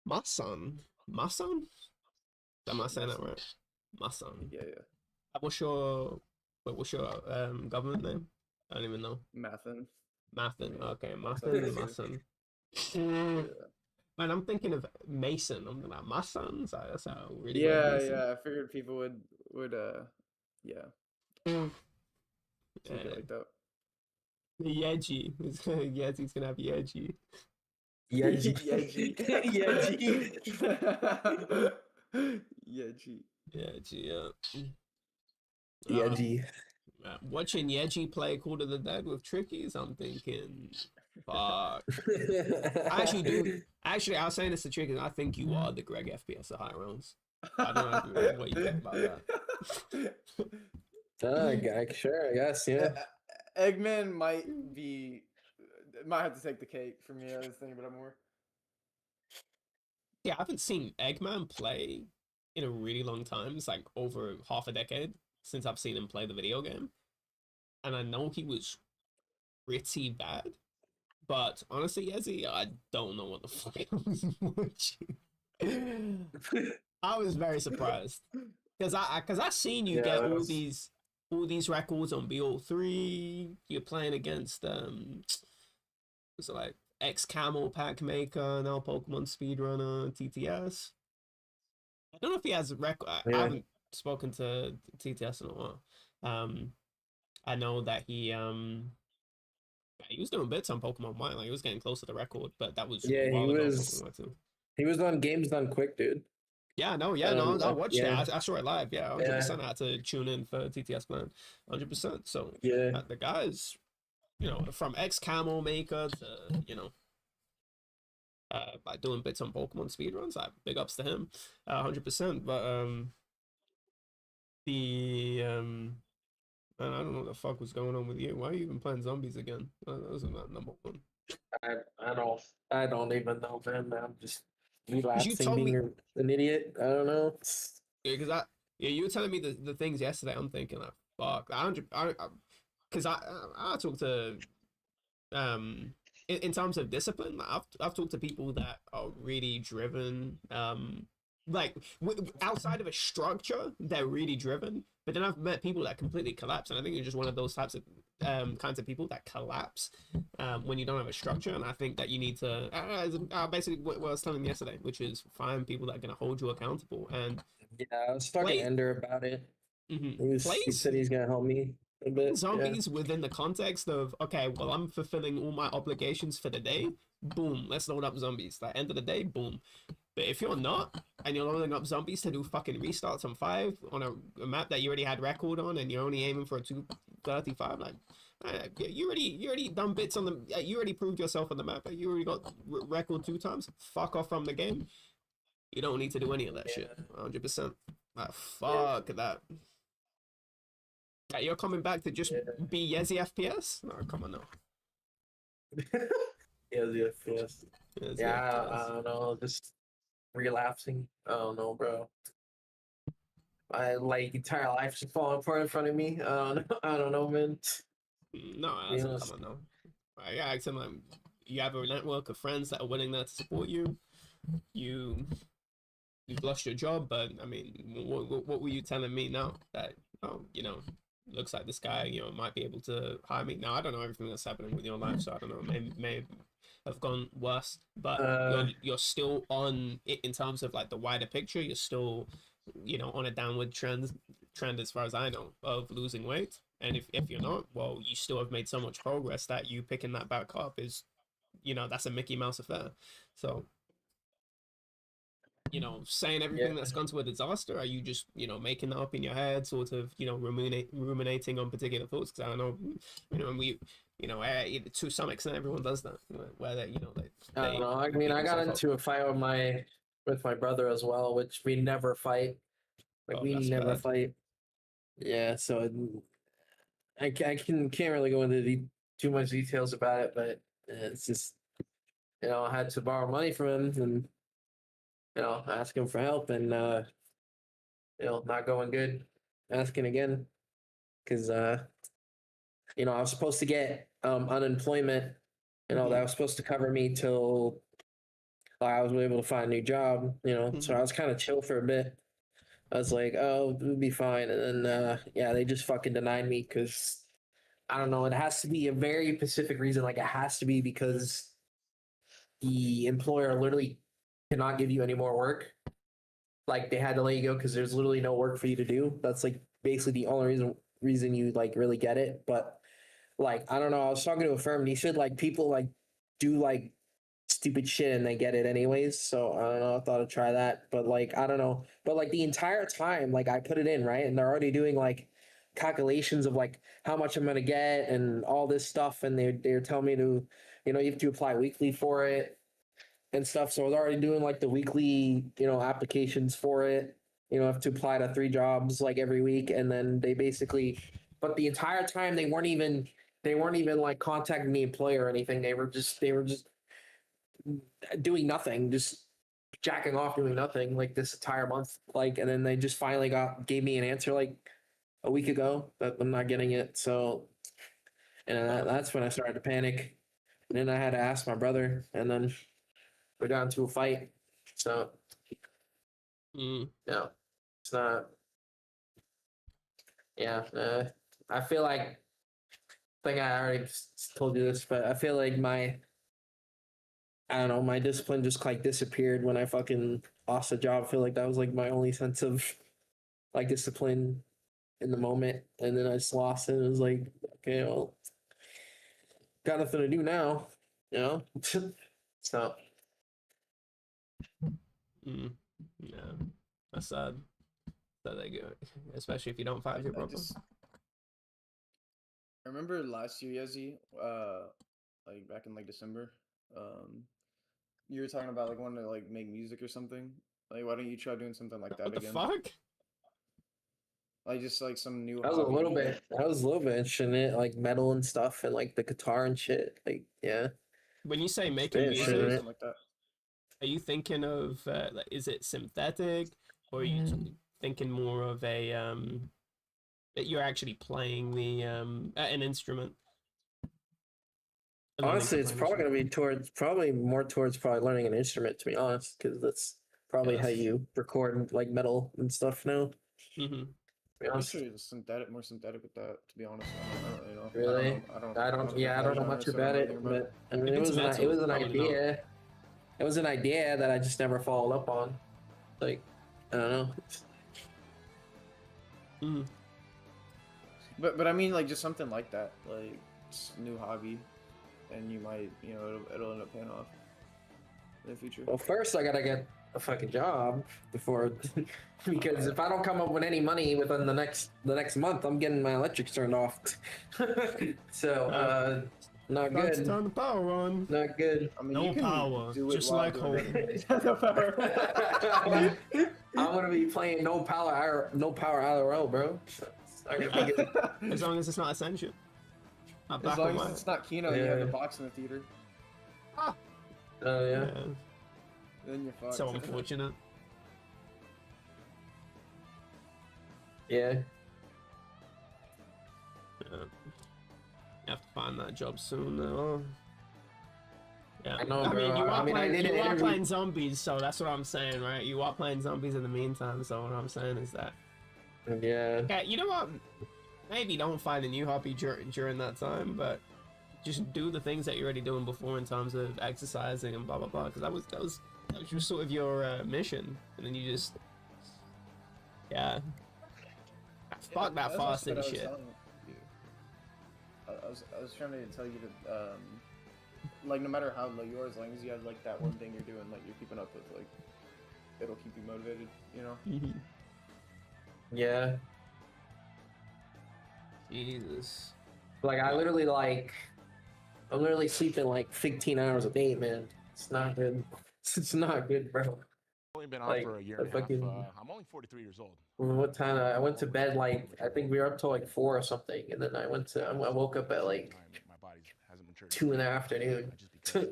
Masan. Am I saying that right? Masan. Yeah. What's your government name? I don't even know. Mathin. Okay, Mathin. Man, I'm thinking of Mason. I'm like Mason. That's how really. Yeah. I figured people would. Yeah. something like that. Yeji. Yeji's gonna have Yeji. Yeji. Yeji. Yeji. Yeji. Yeji, yeah. Yeji. Watching Yeji play Call of the Dead with Trickies, I'm thinking, fuck. I actually do. Actually, I was saying this to Trickies. I think you are the Greg FPS of high rounds. I don't know what you think about that. Sure, I guess, yeah. Eggman might have to take the cake for me. I was thinking about it more. Yeah, I haven't seen Eggman play in a really long time. It's like over half a decade since I've seen him play the video game. And I know he was pretty bad. But honestly, Yezi, I don't know what the fuck I was watching. I was very surprised. Because I seen you get all these records on BO3. You're playing against so like ex Camel Pack Maker, now Pokemon Speedrunner, TTS. I don't know if he has a record. I haven't spoken to TTS in a while. I know that he was doing bits on Pokemon White, like he was getting close to the record, but that was Yeah, a while ago. Pokemon White too. He was on Games Done Quick, dude. Yeah, no, I watched it. I saw it live. Yeah, 100%. Yeah. I had to tune in for TTS Plan, 100%. So Yeah. the guys, from ex Camel Maker to by doing bits on Pokemon speedruns, big ups to him, 100%. But man, I don't know what the fuck was going on with you. Why are you even playing zombies again? That was not number one. I don't even know, man. I'm just You relapsing, told me, being an idiot. I don't know. because you were telling me the things yesterday. I'm thinking like, fuck, because I talked to in terms of discipline, like, I've talked to people that are really driven, like outside of a structure, they're really driven. But then I've met people that completely collapse, and I think you're just one of those types of kinds of people that collapse when you don't have a structure. And I think that you need to basically what I was telling you yesterday, which is find people that are going to hold you accountable. And Yeah, I was talking to Ender about it. He said he's gonna help me a bit. Zombies within the context of, okay, well, I'm fulfilling all my obligations for the day. Boom, let's load up zombies. Like, end of the day, boom. But if you're not, and you're loading up zombies to do fucking restarts on 5 on a map that you already had record on, and you're only aiming for a 235, like, you already done bits on the, you already proved yourself on the map. You already got record 2 times. Fuck off from the game. You don't need to do any of that shit. 100%. Like, fuck that. You're coming back to just be Yezi FPS? No, come on now. Yezi FPS. Yeah, I don't know. Just relapsing. I don't know, bro. My entire life just falling apart in front of me. I don't know, man. No, come on now. Yeah, acting like you have a network of friends that are willing to support you. You've lost your job, but I mean, what were you telling me now that looks like this guy might be able to hire me? Now I don't know everything that's happening with your life, so I don't know. May have gone worse, but you're still on it in terms of like the wider picture. You're still on a downward trend as far as I know of losing weight. And if you're not, well, you still have made so much progress that you picking that back up is that's a Mickey Mouse affair. So saying everything that's gone to a disaster? Are you just, making that up in your head, sort of, ruminating on particular thoughts? Because I don't know, we, to some extent, everyone does that, where they, I don't know. I mean, I got into a fight with my brother as well, which we never fight. We never fight. Yeah, so I can't really go into too much details about it, but it's just, I had to borrow money from him and ask him for help, and not going good. Asking again, because I was supposed to get unemployment. That was supposed to cover me till I was able to find a new job. So I was kind of chill for a bit. I was like, oh, it'll be fine, and then they just fucking denied me because I don't know. It has to be a very specific reason. Like, it has to be because the employer literally cannot give you any more work. Like, they had to let you go because there's literally no work for you to do. That's like basically the only reason reason you like really get it. But like, I don't know. I was talking to a firm and he said like people like do like stupid shit and they get it anyways. So I don't know. I thought I'd try that, but like I don't know. But like the entire time, like I put it in right, and they're already doing like calculations of like how much I'm gonna get and all this stuff, and they're telling me to, you have to apply weekly for it and stuff. So I was already doing like the weekly, applications for it. I have to apply to 3 jobs like every week, and then they basically, but the entire time they weren't even like contacting the employer or anything. They were just doing nothing, just jacking off, doing nothing like this entire month. Like, and then they just finally gave me an answer like a week ago that I'm not getting it. So, and that's when I started to panic. And then I had to ask my brother, and then we got into a fight. So, yeah, it's not. Yeah, I feel like, I think I already told you this, but I feel like I don't know, my discipline just like disappeared when I fucking lost a job. I feel like that was like my only sense of like discipline in the moment, and then I just lost it. It was like, okay, well, got nothing to do now, you know. So Yeah, that's sad. That they go, especially if you don't find your I brother. I remember last year, Yezi, like back in like December, you were talking about like wanting to like make music or something. Like, why don't you try doing something like that What the again? fuck? Like just like some new I was a hobby. little bit, interested in it, like metal and stuff, and like the guitar and shit. Like, yeah, When you say making Yeah, Or sure, music, right. something like that. are you thinking of like, is it synthetic, or are you thinking more of a that you're actually playing the an instrument? Learning to honestly, it's play an probably instrument? gonna be probably more towards probably learning an instrument, to be honest, because that's probably how Yes. you record like metal and stuff now. Mm-hmm. To be I'm honest. sure it's synthetic, more synthetic with that. To be honest, I don't really know. Really? I don't Yeah, I that don't know genre, much so I don't about know anything it, about it. but I mean, If it's it metal, was an probably not. idea. It was an idea that I just never followed up on. Like, I don't know. Mm. But I mean like just something like that, like just a new hobby, and you might it'll end up paying off in the future. Well, first I gotta get a fucking job before, because if I don't come up with any money within the next month, I'm getting my electrics turned off. So, not Time to good. turn the power on. Not good. I mean, No you can power, do it just while like doing home. it. No power. I'm gonna be playing no power IRL, bro. It's not gonna be good. As long as it's not essential. Not As black long and as white. it's not Kino, you have the Yeah. box in the theater. Ah, Oh yeah. yeah. Then you're fucked. So unfortunate. Yeah. Yeah. You have to find that job soon, though. Yeah. I know, I mean, bro. you are, I mean, I playing, did an you are interview- playing zombies, so that's what I'm saying, right? You are playing zombies in the meantime, so what I'm saying is that. Yeah. Okay, you know what? Maybe don't find a new hobby during that time, but just do the things that you're already doing before in terms of exercising and blah blah blah. Because that was just sort of your mission, and then you just fuck that That's also fasting what I was shit. telling you. I was trying to tell you to like no matter how low you are, as long as you have like that one thing you're doing, like you're keeping up with, like it'll keep you motivated, you know. Mm-hmm. Yeah. Jesus. Like I'm literally sleeping like 15 hours a day, man. It's not good. It's not good, bro. Only been on Like, for a year I and a half. fucking- I'm only 43 years old. What time? I went to bed like I think we were up till like 4 or something, and then I woke up at like My body hasn't matured. 2 in the afternoon. Just because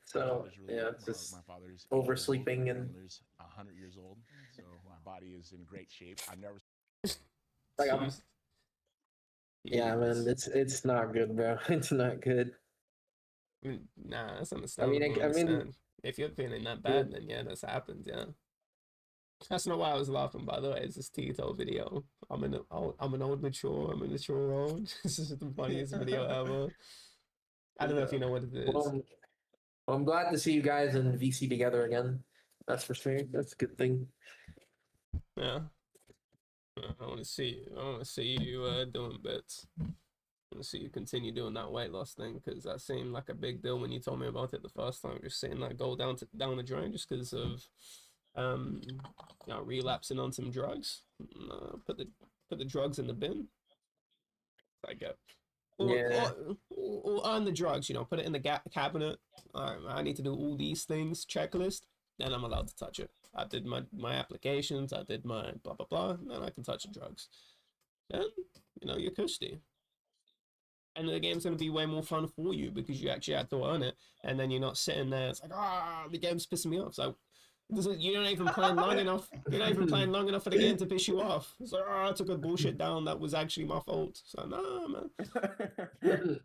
So yeah, it's just my father's oversleeping and 100 years old, so my body is in great shape. I've never. like I'm, Jeez. yeah, man, it's not good, bro. It's not good. I mean, nah, that's understandable. I mean, understand. If you're feeling that bad, then yeah, that's happened. Yeah, that's not why I was laughing. By the way, it's this Tito video. I'm an old mature. I'm a mature old. This is the funniest video ever. I don't know if you know what it is. well, I'm glad to see you guys in VC together again. That's for sure. That's a good thing. Yeah. I want to see. I want to see you doing bits. I want to see you continue doing that weight loss thing because that seemed like a big deal when you told me about it the first time. Just seeing that go down the drain just because of relapsing on some drugs. Put the drugs in the bin. I get. Yeah. Or on the drugs, put it in the cabinet. All right, I need to do all these things, checklist, then I'm allowed to touch it. I did my applications, I did my blah blah blah, then I can touch the drugs. Then, you're cushy. And the game's gonna be way more fun for you because you actually had to earn it, and then you're not sitting there, it's like, the game's pissing me off. So you're not even playing long enough. You're not even playing long enough for the game to piss you off. It's like, I took a bullshit down that was actually my fault. So nah, man.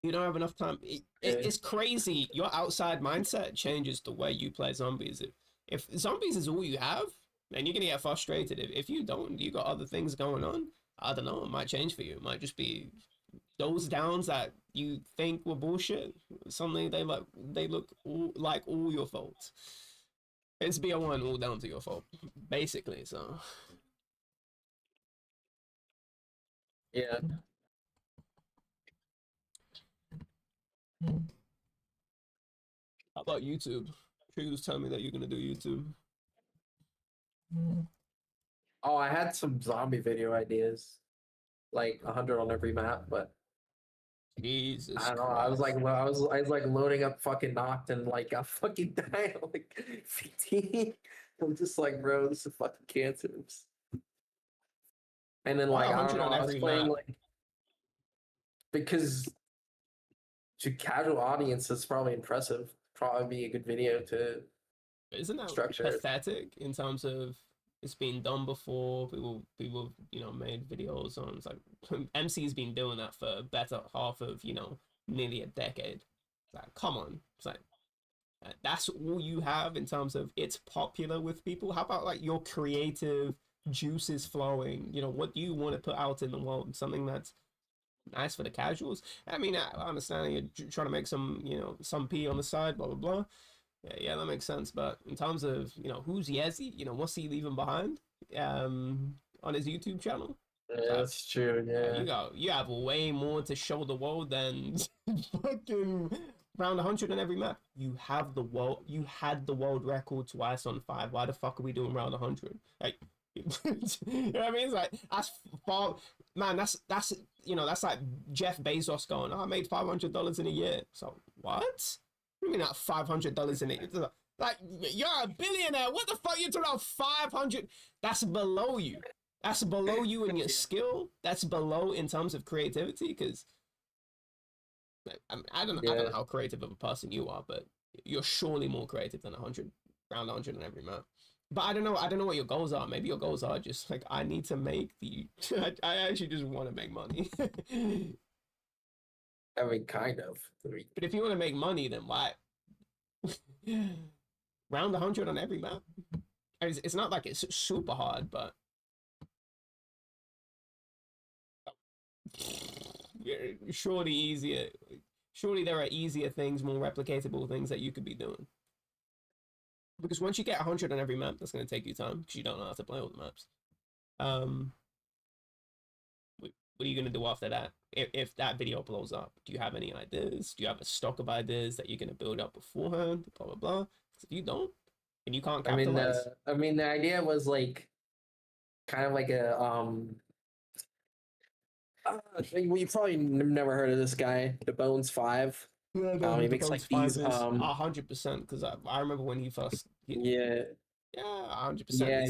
You don't have enough time. It's crazy. Your outside mindset changes the way you play zombies. If zombies is all you have, then you're gonna get frustrated. If you don't, you got other things going on. I don't know. It might change for you. It might just be those downs that you think were bullshit. Suddenly they look like all your fault. It's BO1 all down to your fault, basically. So Yeah. how about YouTube? Sure, you was telling me that you're gonna do YouTube. Oh, I had some zombie video ideas, like 100 on every map, but Jesus I don't know. Christ. I was like loading up fucking knocked and like I fucking died at like 15. I'm just like, bro, this is fucking cancer. And then Why like I don't 100 know, on I was every playing map? like because to casual audience it's probably impressive. Probably be a good video to Isn't that structure it. pathetic in terms of it's been done before? People made videos on. It's like MC's been doing that for better half of nearly a decade. It's like, come on, it's like that's all you have in terms of it's popular with people. How about like your creative juices flowing? What do you want to put out in the world? Something that's nice for the casuals. I mean, I understand you're trying to make some P on the side, blah blah blah. Yeah, that makes sense. But in terms of who's Yezi, what's he leaving behind, on his YouTube channel? Yeah, that's true. You have way more to show the world than fucking round 100 on every map. You had the world record twice on 5. Why the fuck are we doing round 100? Like, you know what I mean? It's like that's far, man. That's like Jeff Bezos going, I made $500 in a year. So what? I mean, not $500 in it. Like, you're a billionaire. What the fuck you talking about? 500? That's below you. That's below you in your skill. That's below in terms of creativity. Because I don't know how creative of a person you are, but you're surely more creative than 100 round 100 on every map. But I don't know what your goals are. Maybe your goals are just like, I need to make I actually just want to make money. I mean, kind of. But if you want to make money, then why? Round 100 on every map? It's not like it's super hard, but surely easier. Surely there are easier things, more replicatable things that you could be doing. Because once you get 100 on every map, that's going to take you time because you don't know how to play all the maps. What are you going to do after that? If that video blows up, do you have any ideas? Do you have a stock of ideas that you're going to build up beforehand? Blah, blah, blah. Because if you don't, and you can't capitalize. I mean, the idea was like kind of like a you probably never heard of this guy, the Bones 5. Yeah, he makes like these 100% because I remember when he first. Yeah, 100%. Yeah,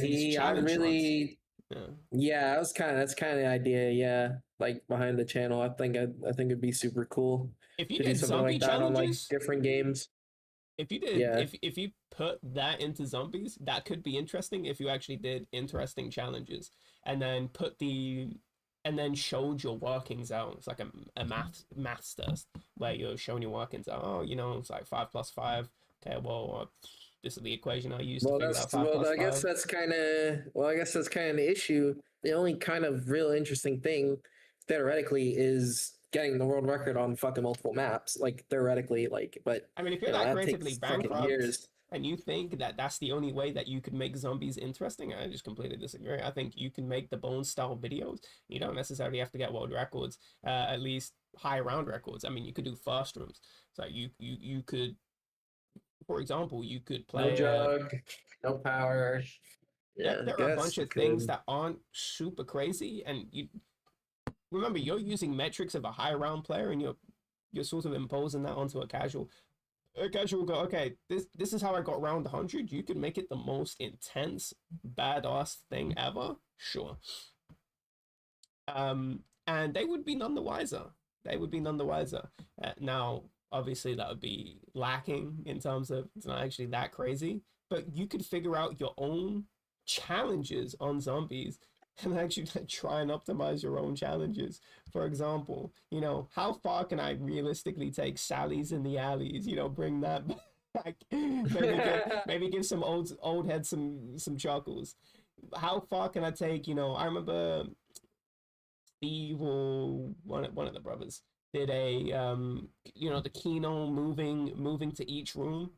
Yeah, that's kind of the idea. Yeah, like behind the channel, I think it'd be super cool if you to do did something zombie like that on like challenges, different games. if you did, if you put that into zombies, that could be interesting. If you actually did interesting challenges and then showed your workings out. It's like a maths test where you're showing your workings out. Oh, it's like 5 plus 5. Okay, well, this is the equation I use to figure out 5 plus 5. I guess that's kind of the issue. The only kind of real interesting thing, theoretically, is getting the world record on fucking multiple maps. Like theoretically, but I mean, if you're that creatively takes fucking bankrupt, years. and you think that that's the only way that you could make zombies interesting, I just completely disagree. I think you can make the bone style videos. You don't necessarily have to get world records, at least high round records. I mean, you could do fast rooms. So you could, for example, you could No play jug, no power. there, Yeah, I there are a guess bunch you of things could. that aren't super crazy, and you remember you're using metrics of a high round player, and you're sort of imposing that onto a casual. A casual go, okay, this is how I got round 100. You can make it the most intense, badass thing ever, sure. And they would be none the wiser. They would be none the wiser. Now, obviously, that would be lacking in terms of it's not actually that crazy, but you could figure out your own challenges on zombies and actually try and optimize your own challenges. For example, how far can I realistically take Sally's in the alleys? Bring that back. maybe give some old heads some chuckles. How far can I take? I remember Steve or one of the brothers did a the Kino moving to each room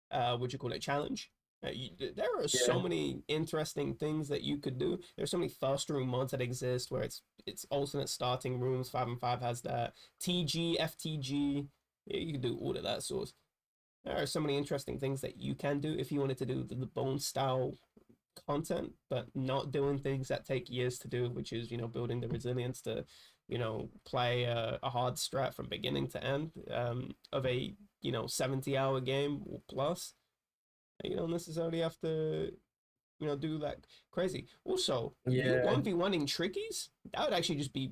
what you call it, challenge. There are so Yeah. many interesting things that you could do. There's so many first room mods that exist where it's alternate starting rooms. 5 and 5 has that. TG, FTG. Yeah, you can do all of that sort. There are so many interesting things that you can do if you wanted to do the bone style content, but not doing things that take years to do, which is building the resilience to play a hard strat from beginning to end of a 70-hour game or plus. You don't necessarily have to do that crazy. Also, you Yeah. 1v1ing trickies, that would actually just be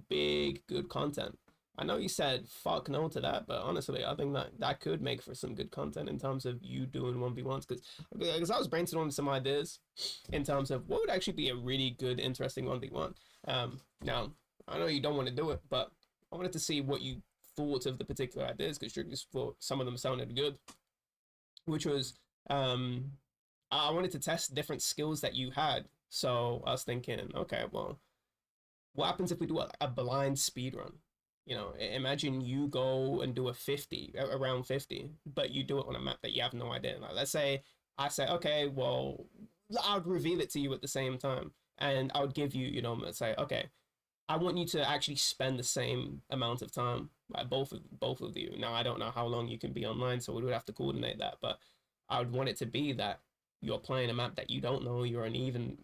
big good content. I know you said fuck no to that, but honestly, I think that could make for some good content in terms of you doing 1v1s. Because I was brainstorming some ideas in terms of what would actually be a really good, interesting 1v1. Now, I know you don't want to do it, but I wanted to see what you thought of the particular ideas, because trickies thought some of them sounded good, which was I wanted to test different skills that you had. So I was thinking, okay, well, what happens if we do a blind speed run? Imagine you go and do around 50, but you do it on a map that you have no idea. Like, let's say I say, okay, well, I would reveal it to you at the same time, and I would give you, let's say, okay, I want you to actually spend the same amount of time, like both of you. Now I don't know how long you can be online, so we would have to coordinate that, but I would want it to be that you're playing a map that you don't know, you're an even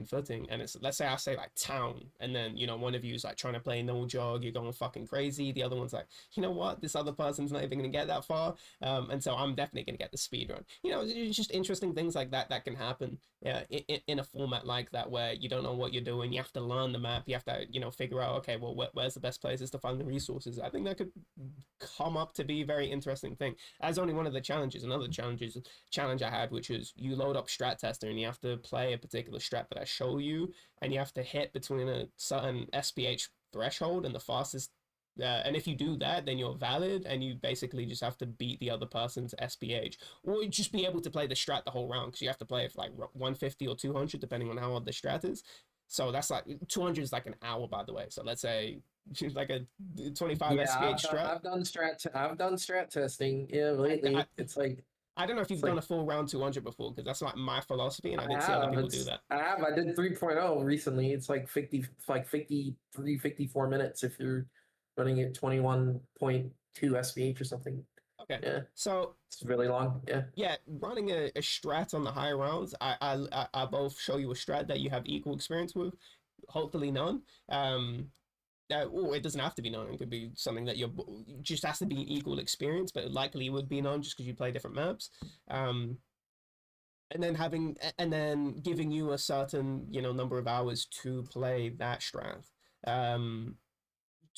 footing, and it's, let's say I say like town, and then one of you is like trying to play no jog, you're going fucking crazy, the other one's like, you know what, this other person's not even gonna get that far, and so I'm definitely gonna get the speed run. It's just interesting things like that can happen, yeah, in a format like that where you don't know what you're doing, you have to learn the map, you have to figure out, okay, well, where's the best places to find the resources. I think that could come up to be a very interesting thing as only one of the challenges. Another challenge I had, which is you load up strat tester and you have to play a particular strat that I show you, and you have to hit between a certain SPH threshold and the fastest. And if you do that, then you're valid, and you basically just have to beat the other person's SPH, or just be able to play the strat the whole round, because you have to play it for like 150 or 200, depending on how hard the strat is. So that's like 200 is like an hour, by the way. So let's say like a 25 Yeah, SPH strat. I've done strat testing. Yeah, lately it's like I don't know if you've done a full round 200 before, because that's like my philosophy, and I didn't see other people do that. I did 3.0 recently. It's like 53, 54 minutes if you're running at 21.2 SPH or something. Okay. Yeah. So it's really long. Yeah. Yeah, running a strat on the higher rounds, I both show you a strat that you have equal experience with, hopefully none. It doesn't have to be none. It could be something that just has to be equal experience, but likely would be none just because you play different maps. And then giving you a certain number of hours to play that strat.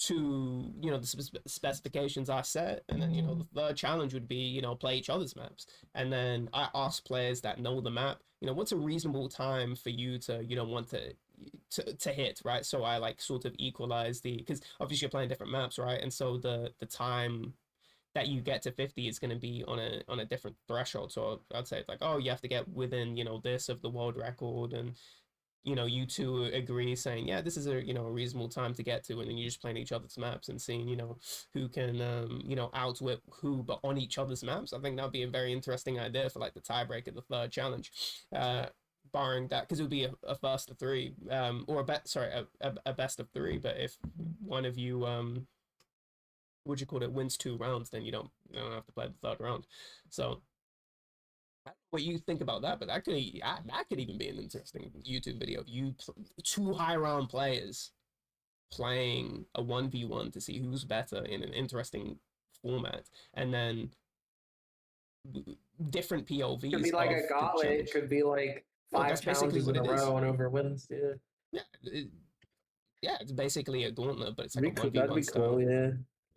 To the specifications I set, and then the third challenge would be play each other's maps, and then I ask players that know the map, what's a reasonable time for you to want to hit, right? So I like sort of equalize because obviously you're playing different maps, right? And so the time that you get to 50 is going to be on a different threshold. So I'd say it's like, oh, you have to get within this of the world record, and you two agree saying, yeah, this is a a reasonable time to get to, and then you just playing each other's maps and seeing who can outwit who, but on each other's maps. I think that'd be a very interesting idea for like the tiebreaker, the third challenge. Barring that, because it would be a first of three, or a best of three. But if one of you what you call it, wins 2 rounds, then you don't have to play the third round. So what you think about that, but that could even be an interesting YouTube video of you two high round players playing a 1v1 to see who's better in an interesting format, and then different POVs. Could be like a gauntlet. It could be like Well, 5 that's basically challenges what in a it is. row and over wins. Yeah. Yeah, it's basically a gauntlet, but it's like That'd a be 1v1 that'd be style. cool. Yeah.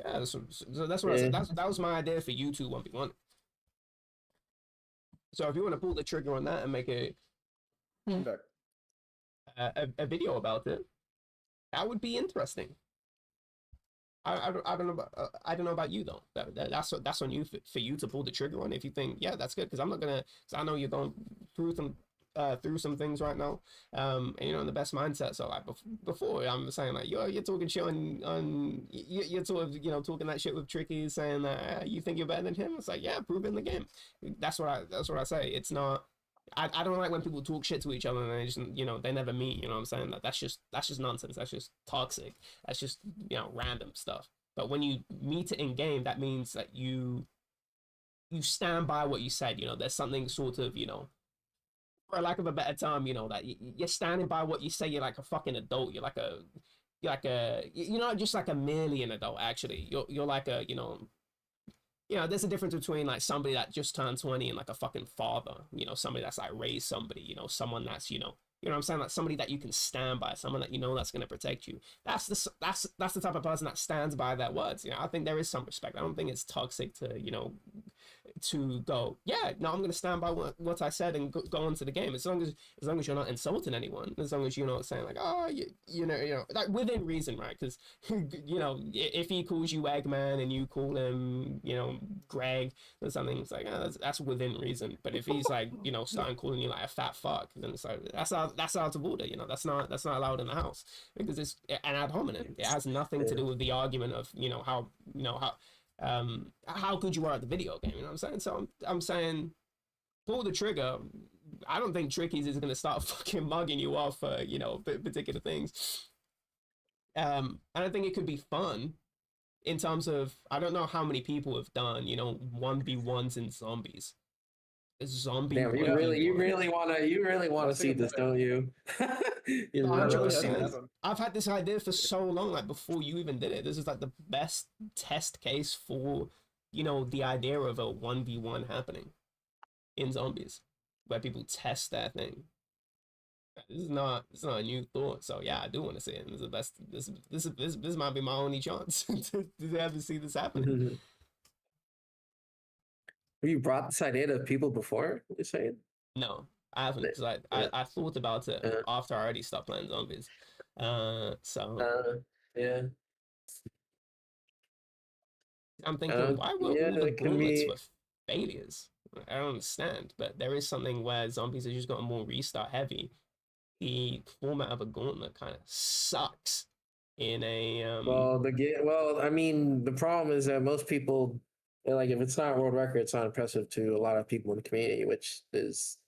Yeah, that's what I Yeah. said. That was my idea for you two 1v1. So if you want to pull the trigger on that and make I'm back. a video about it, that would be interesting. I don't know about you though. That's on you for you to pull the trigger on. If you think, yeah, that's good, because I'm not gonna. Cause I know you're going through some things right now, and in the best mindset. So like before, I'm saying like you're talking shit on you're sort of talking that shit with Tricky, saying that you think you're better than him. It's like, yeah, prove it in the game. That's what I say. It's not. I don't like when people talk shit to each other and they just they never meet. You know what I'm saying? That's just nonsense. That's just toxic. That's just random stuff. But when you meet it in game, that means that you stand by what you said. There's something sort of for lack of a better term, that you're standing by what you say. You're like a fucking adult. You're not just like a merely an adult. Actually, you're like a there's a difference between like somebody that just turned 20 and like a fucking father, somebody that's like raised somebody, someone that's, what I'm saying? Like somebody that you can stand by, someone that that's going to protect you. That's the type of person that stands by their words. I think there is some respect. I don't think it's toxic to, to go, yeah, no, I'm going to stand by what I said and go into the game. As long as you're not insulting anyone, as long as you're not saying like, oh, like within reason, right? Because, if he calls you Eggman and you call him, Greg or something, it's like, oh, that's within reason. But if he's like, starting calling you like a fat fuck, then it's like, that's out of order. That's not allowed in the house, because it's an ad hominem. It has nothing to do with the argument of how good you are at the video game. You know what I'm saying? So I'm saying, pull the trigger. I don't think Tricky's is gonna start fucking mugging you off for particular things. And I think it could be fun in terms of, I don't know how many people have done 1v1s in zombies. Zombie. Damn, you really want to see this, don't you? You really wanna see 100%. this. I've had this idea for so long, like before you even did it. This is like the best test case for, the idea of a 1v1 happening in zombies, where people test that thing. This is not a new thought. So yeah, I do want to see it. This is the best. This might be my only chance to ever see this happening. Have you brought this idea to people before? You're saying? No, I haven't, because I thought about it after I already stopped playing zombies. Yeah. I'm thinking, why were all the it can gauntlets be- for failures? I don't understand, but there is something where zombies have just gotten more restart heavy. The format of a gauntlet kind of sucks in a Well, I mean, the problem is that most people, like, if it's not a world record, it's not impressive to a lot of people in the community, which is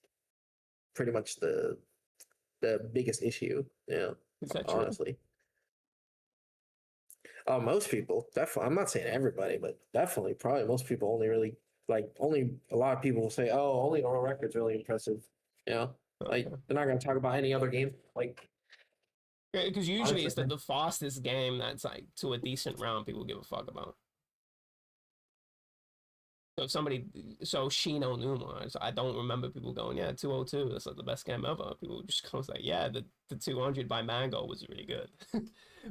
pretty much the biggest issue. Is that true? Honestly. Most people, definitely. I'm not saying everybody, but definitely, probably most people only a lot of people will say, "Oh, only a world record's really impressive." Like Okay. they're not going to talk about any other game. Like, Because usually it's Honestly. the fastest game that's like to a decent round people give a fuck about. So if Shino Numa, so I don't remember people going, yeah, 202, that's like the best game ever. People just go like, yeah, the 200 by Mango was really good.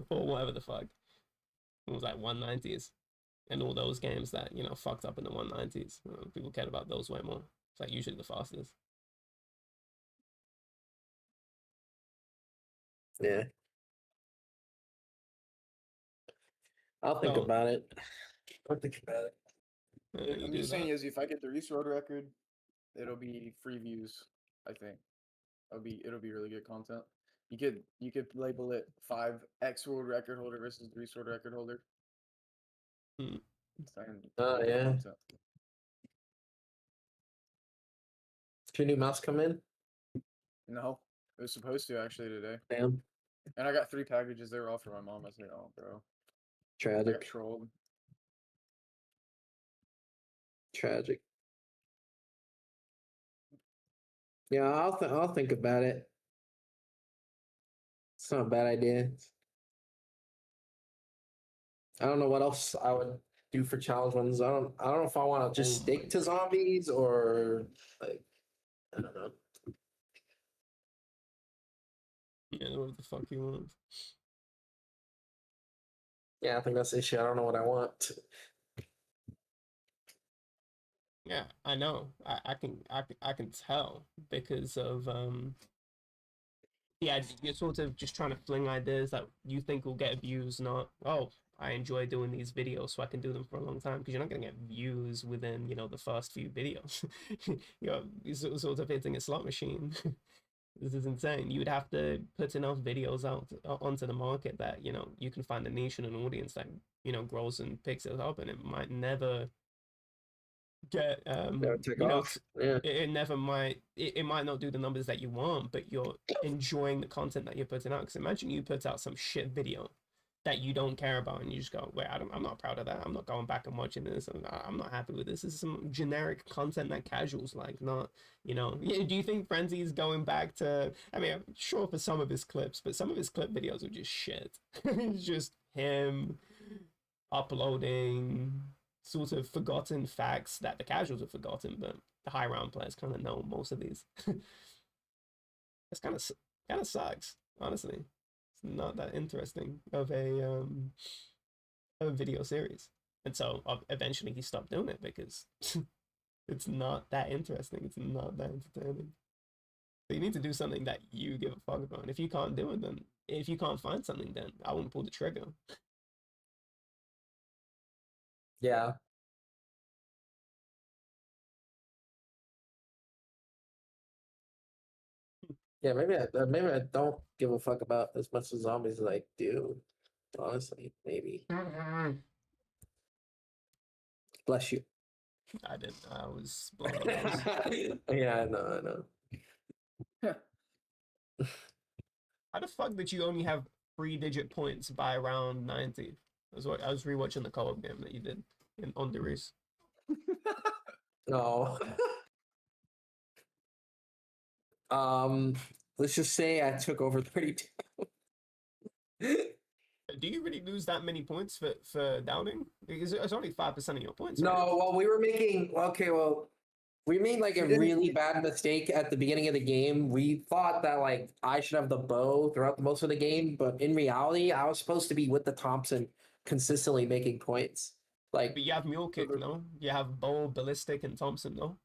Or whatever the fuck. It was like 190s. And all those games that, fucked up in the 190s. People cared about those way more. It's like usually the fastest. yeah. I'll think So, about it. I'll think about it. you I'm do just saying, that. is if I get the Reese Road record, it'll be free views. I think it'll be really good content. You could label it 5x world record holder versus 3 world record holder. Hmm. Oh, yeah. Did your new mouse come in? No, it was supposed to actually today, Damn. and I got 3 packages. They were all for my mom. I was like, oh, bro, I got Tragic. trolled. Tragic. Yeah, I'll think about it. It's not a bad idea. I don't know what else I would do for challenge ones. I don't know if I want to just Oh stick my to zombies or like I don't know. Yeah, what the fuck you want? Yeah, I think that's the issue. I don't know what I want. Yeah, I know. I can tell because of yeah, you're sort of just trying to fling ideas that you think will get views, not oh, I enjoy doing these videos so I can do them for a long time because you're not gonna get views within, the first few videos. You're sort of hitting a slot machine. This is insane. You would have to put enough videos out onto the market that, you can find a niche and an audience that, grows and picks it up and it might never get Never take off. Yeah. it never might it might not do the numbers that you want, but you're enjoying the content that you're putting out. Because imagine you put out some shit video that you don't care about and you just go, wait, I'm not proud of that. I'm not going back and watching this. I'm not happy with this. This is some generic content that casuals like, not, do you think Frenzy's going back to, I mean, I'm sure for some of his clips, but some of his clip videos are just shit. It's just him uploading sort of forgotten facts that the casuals have forgotten, but the high round players kind of know most of these. It's kind of sucks, honestly. It's not that interesting of a video series, and so eventually he stopped doing it because it's not that interesting. It's not that entertaining. So you need to do something that you give a fuck about. And if you can't do it, then if you can't find something, then I wouldn't pull the trigger. Yeah. Yeah, maybe I don't give a fuck about as much as zombies as I do. Honestly, maybe. Bless you. I didn't. I was blowing my nose. Yeah, I know. How the fuck did you only have 3-digit points by round 90? I was rewatching the co-op game that you did on the race. No. Let's just say I took over 32. Do you really lose that many points for downing? Because it's only 5% of your points. No, right? well, we made like a really bad mistake at the beginning of the game. We thought that like I should have the bow throughout most of the game, but in reality, I was supposed to be with the Thompson consistently making points. Like, But you have mule kick, no? You have bow, ballistic, and Thompson, no?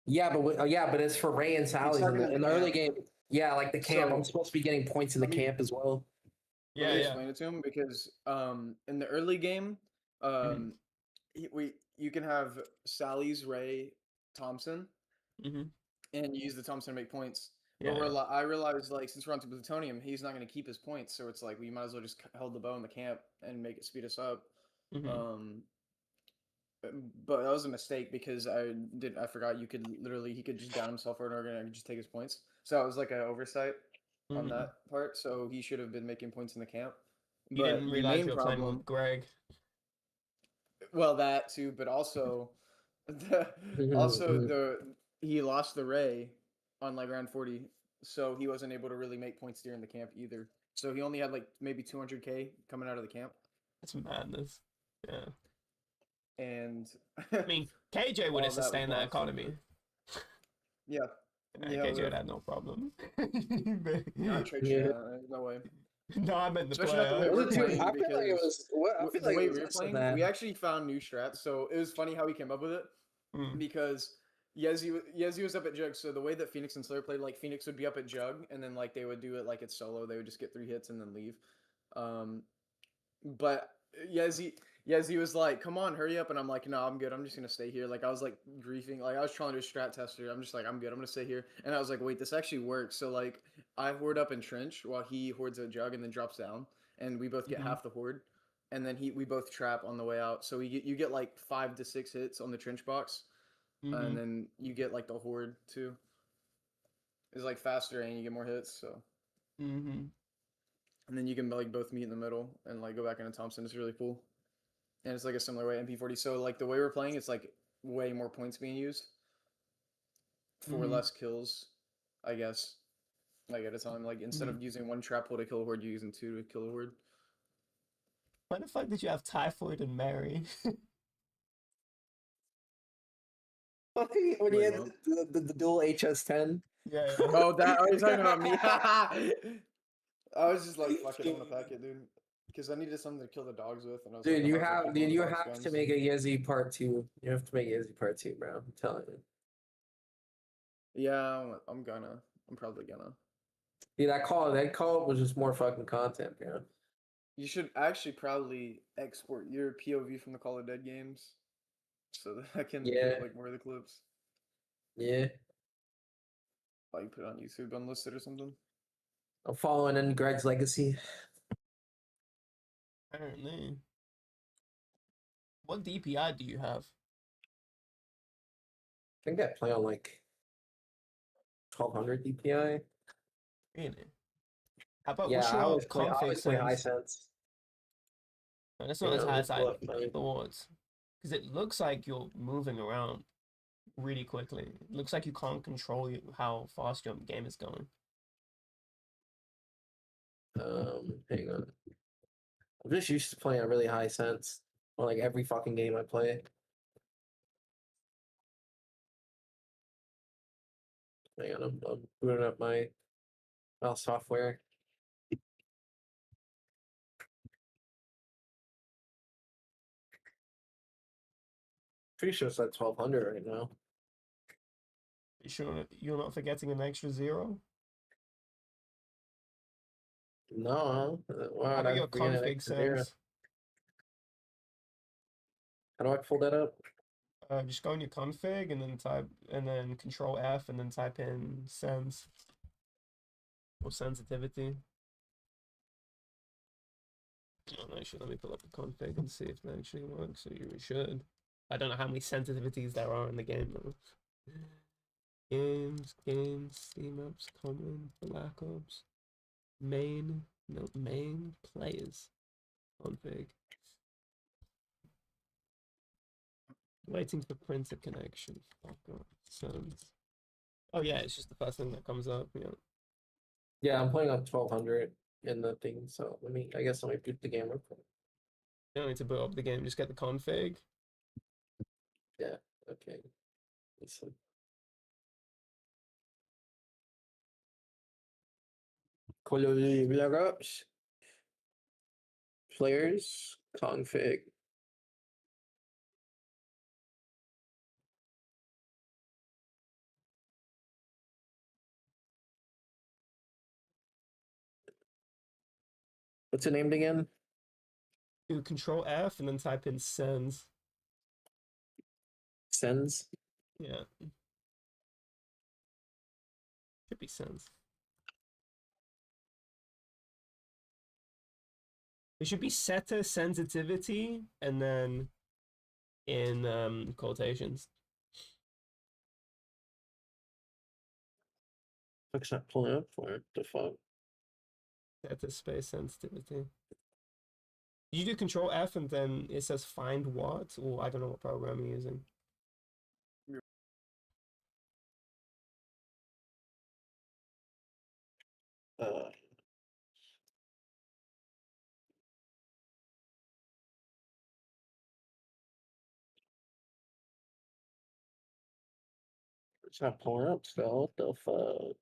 yeah, but it's for Ray and Sally's in the early game. Yeah, like the camp. So, I'm supposed to be getting points in the camp as well. Let me explain it to him because in the early game, you can have Sally's, Ray, Thompson, and you use the Thompson to make points. Yeah, But I realized like since we're on to plutonium, he's not going to keep his points, so it's like we might as well just hold the bow in the camp and make it speed us up. But that was a mistake because I forgot he could just down himself for an organ and just take his points. So it was like an oversight on that part. So he should have been making points in the camp. You But didn't the realize main you were playing problem, with Greg. well, that too, but also he lost the Ray on like round 40, so he wasn't able to really make points during the camp either. So he only had like maybe 200k coming out of the camp. That's madness. Yeah. And I mean, KJ would have sustained that economy. Yeah. KJ would have no problem. Not trade shit. No way. No, I meant the Especially not the way player. we're playing. I feel like it was. The way we were playing, we actually found new strats. So it was funny how we came up with it because Yezi was up at Jug. So the way that Phoenix and Slayer played, like Phoenix would be up at Jug, and then like they would do it like it's solo. They would just get 3 hits and then leave. But Yezi Yezi was like, "Come on, hurry up," and I'm like, "No, I'm good. I'm just gonna stay here." Like I was like griefing, like I was trying to strat test her. I'm just like, "I'm good. I'm gonna stay here." And I was like, "Wait, this actually works." So like, I hoard up in trench while he hoards a jug and then drops down, and we both get Mhm. half the hoard, and then we both trap on the way out. So you get like 5 to 6 hits on the trench box, and then you get like the horde too. It's like faster and you get more hits. So Mm-hmm. and then you can like both meet in the middle and like go back into Thompson. It's really cool. And it's like a similar way MP40. So like the way we're playing, it's like way more points being used for Mhm. less kills, I guess. Like at a time, like instead of using one trap hole to kill a horde, you're using two to kill a horde. Why the fuck did you have Typhoid and Mary? when Wait, he had what? the dual HS10. Yeah. Oh, that. Are you talking about me? I was just like, fuck it, I'm gonna pack it, dude. Because I needed something to kill the dogs with, and I was like, Dude, I you might as well have keep dude, one of you the dogs' have to guns. make a Yezi part 2. You have to make Yezi part 2, bro. I'm telling you. Yeah, I'm gonna. I'm probably gonna. Dude, that call was just more fucking content, bro. You should actually probably export your POV from the Call of Dead games, so that I can Yeah. get like more of the clips. Yeah. Like put it on YouTube unlisted or something. I'm following in Greg's legacy. Apparently. What DPI do you have? I think I play on like 1200 DPI. Really? How about Yeah, what's I your always play. I config always play high sense? sense. No, that's You not as know, high as just I pull up my. thought. Because it looks like you're moving around really quickly. It looks like you can't control how fast your game is going. Hang on. I'm just used to playing a really high sense on like every fucking game I play. Hang on, I'm booting up my mouse software. Pretty sure it's at 1200 right now. You sure you're not forgetting an extra zero? No, why How would about I your forget an config extra zero? sense? How do I pull that up? Just go in your config and then Control F and then type in sense or sensitivity. Oh, actually, let me pull up the config and see if it actually works. So you should. I don't know how many sensitivities there are in the game though. Games, C maps, common, black ops, main, no, main, players, config. Waiting for printer connection. Fuck off. Sense. Oh yeah, it's just the first thing that comes up. Yeah. Yeah, I'm playing on 1200 in the thing, so I guess let me boot the game real quick. You don't need to boot up the game, just get the config. Yeah, okay. Listen. Call of Duty Black Ops. Players, config. What's it named again? Do Control F and then type in sends. Sends. Yeah. Should be sends. It should be setter sensitivity and then in quotations. Fuck's not pulling up for it. The fuck? Setter space sensitivity. You do Control F and then it says find what, or I don't know what program you're using. Uh, it's not pulling up still. What the fuck?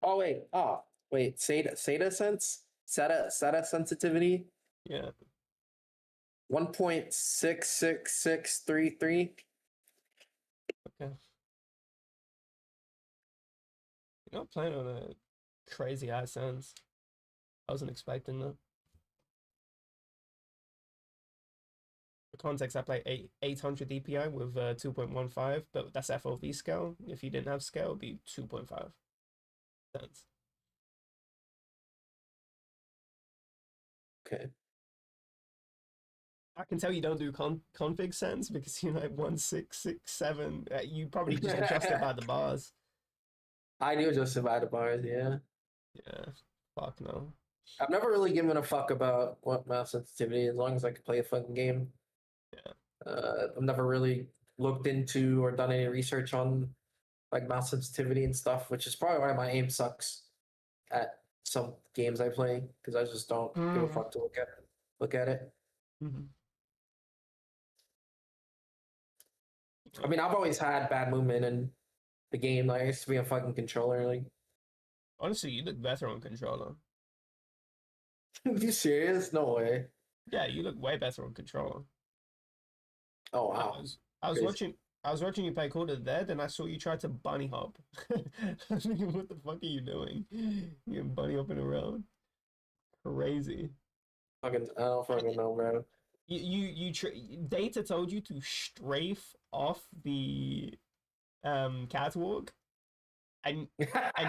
Oh wait. Oh wait. SATA sense. SATA sensitivity. Yeah. 1.66633. Okay. You're not playing on a crazy high sense. I wasn't expecting that. context, I play 800 DPI with 2.15, but that's FOV scale. If you didn't have scale, it'd be 2.5 cents. Okay. I can tell you don't do config sense because you're like 1667. You probably just adjust it by the bars. I do just by the bars, yeah. Yeah, fuck no. I've never really given a fuck about what mouse sensitivity as long as I can play a fucking game. Yeah. I've never really looked into or done any research on like mouse sensitivity and stuff, which is probably why my aim sucks at some games I play because I just don't give a fuck to look at it. Mhm. I mean, I've always had bad movement in the game. Like, I used to be a fucking controller. Like, Honestly, you look better on controller. you serious? No way. Yeah, you look way better on controller. Oh wow. I was Crazy. watching you play Call of the Dead, and I saw you try to bunny hop. I was thinking, what the fuck are you doing? You're bunny hopping around. Crazy. I don't fucking know, bro. Data told you to strafe off the catwalk, and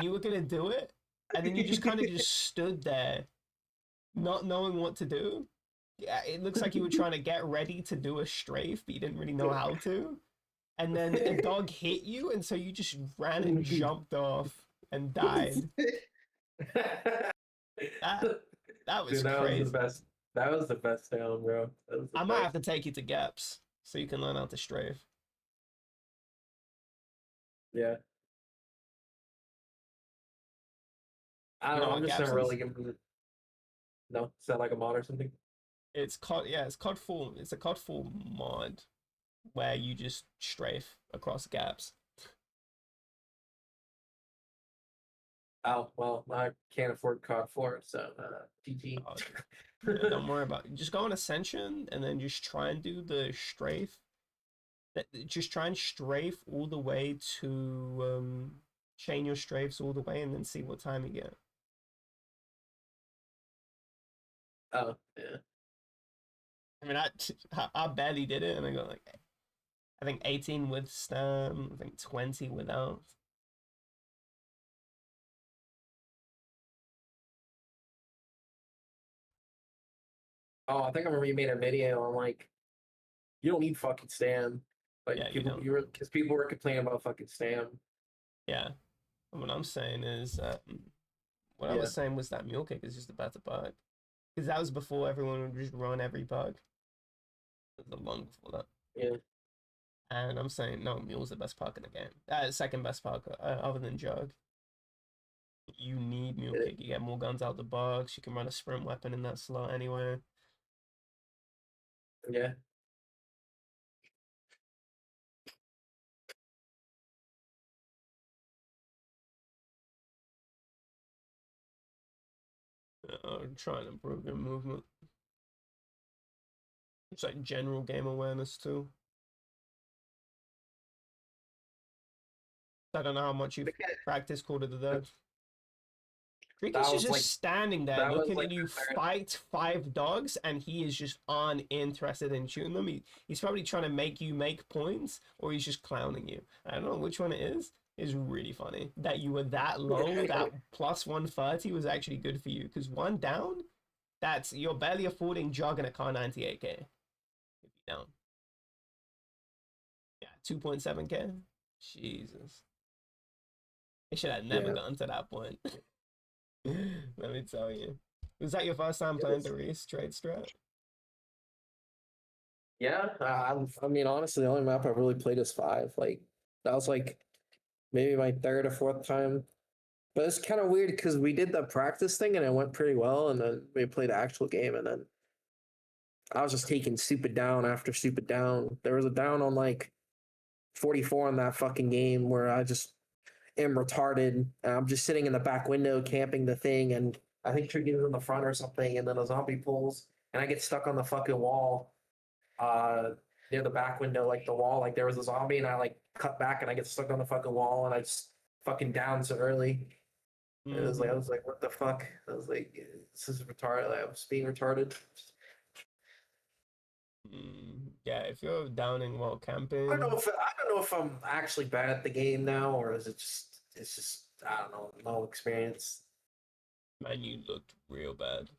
you were gonna do it, and then you just kind of just stood there, not knowing what to do. Yeah, it looks like you were trying to get ready to do a strafe, but you didn't really know how to. And then a dog hit you, and so you just ran and jumped off and died. That was Dude, that crazy. was the best. That was the best sound, bro. That was the I might best. have to take you to Gaps so you can learn how to strafe. Yeah. I You don't know know. what I'm just Gaps never really is? giving it. No, is that like a mod or something? It's COD. Yeah, it's COD 4. It's a COD 4 mod where you just strafe across gaps. Oh well, I can't afford COD 4, so GG. Oh, yeah, don't worry about it. Just go on Ascension and then just try and do the strafe. Just try and strafe all the way to chain your strafes all the way and then see what time you get. Oh yeah. I mean, I barely did it, and I got like I think 18 with stem, I think 20 without. Oh, I think I remember you made a video on like you don't need fucking Stam. Yeah, Like you people, don't. you were because people were complaining about fucking Stam. Yeah, and what I'm saying is, what I Yeah. was saying was that mule kick is just a better bug, because that was before everyone would just run every bug. It was long before that. Yeah. And I'm saying no, mule's the best park in the game. Second best park other than Jug. You need mule kick. You get more guns out the box. You can run a sprint weapon in that slot anyway. Yeah. Try and improve your movement. It's like general game awareness too. I don't know how much you've practiced Call of the Dead. That Ricky's was just like standing there that was looking like at you my fight 5 dogs, and he is just uninterested in shooting them. He's probably trying to make you make points, or he's just clowning you. I don't know which one it is. It's really funny that you were that low. That plus 130 was actually good for you because one down, you're barely affording Jug and a car 98k. If you're down, yeah, 2.7k. Jesus, they should have never yeah. gotten to that point. Let me tell you. Was that your first time playing the Reese trade strat? Yeah, I mean, honestly, the only map I've really played is 5. Like, that was like maybe my third or fourth time. But it's kind of weird because we did the practice thing and it went pretty well, and then we played the actual game, and then I was just taking stupid down after stupid down. There was a down on like 44 in that fucking game where I just am retarded. And I'm just sitting in the back window camping the thing, and I think Tricky was in the front or something, and then a zombie pulls, and I get stuck on the fucking wall near the back window, like the wall, like there was a zombie, and I like cut back and I get stuck on the fucking wall, and I just fucking down so early. And it was like I was like, what the fuck? I was like, this is retarded. I was being retarded. Yeah, if you're downing while camping, I don't know if I'm actually bad at the game now, or is it just it's just I don't know, no experience. man, you looked real bad.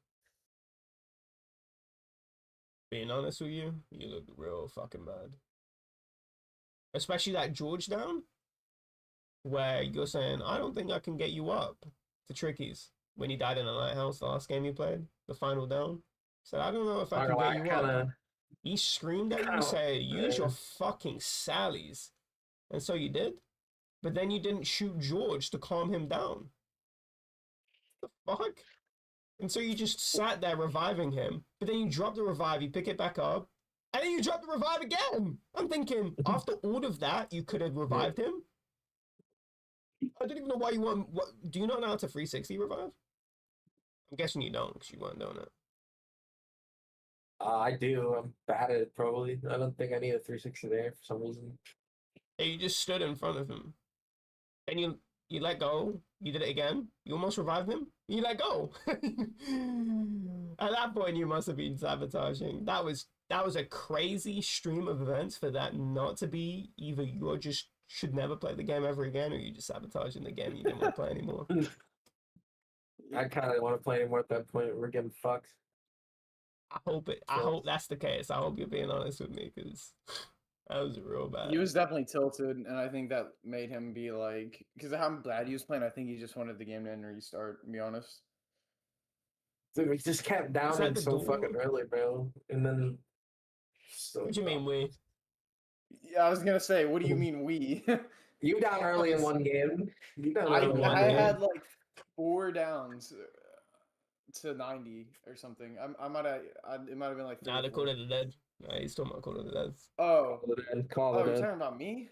Being honest with you, you looked real fucking bad. Especially that George down, where you're saying, I don't think I can get you up to Tricky's when he died in the lighthouse the last game you played, the final down. Said, I don't know if I I can don't know, get you up. of He screamed at you, kinda said, use your fucking sallies. And so you did. But then you didn't shoot George to calm him down. The fuck? And so you just sat there reviving him, but then you drop the revive, you pick it back up, and then you drop the revive again. I'm thinking, after all of that, you could have revived him. I don't even know why you want. What do you not know how to 360 revive? I'm guessing you don't, because you weren't doing it. I do. I'm bad at it probably. I don't think I need a 360 there for some reason. And you just stood in front of him, and you let go. You did it again. You almost revived him. You let go. At that point, you must have been sabotaging. That was a crazy stream of events for that not to be either you're just should never play the game ever again, or you just sabotaging the game you didn't want to play anymore. I kind of want to play anymore at that point. We're getting fucked. I hope that's the case. I hope you're being honest with me, because that was real bad. He was definitely tilted, and I think that made him be like, because of how bad he was playing, I think he just wanted the game to end and restart, to be honest. Dude, we just kept down that it the so duel? fucking early, bro. And then. So What do you mean we? Yeah, I was gonna say, what do you mean we? You down early in one game. You down I early in one I game. had like 4 downs to 90 or something. It might have been like 3 Nah, or the 4. Call of the Dead. Nah, he's talking about Call of the Dead. Oh, Call oh, it you're in. talking about me?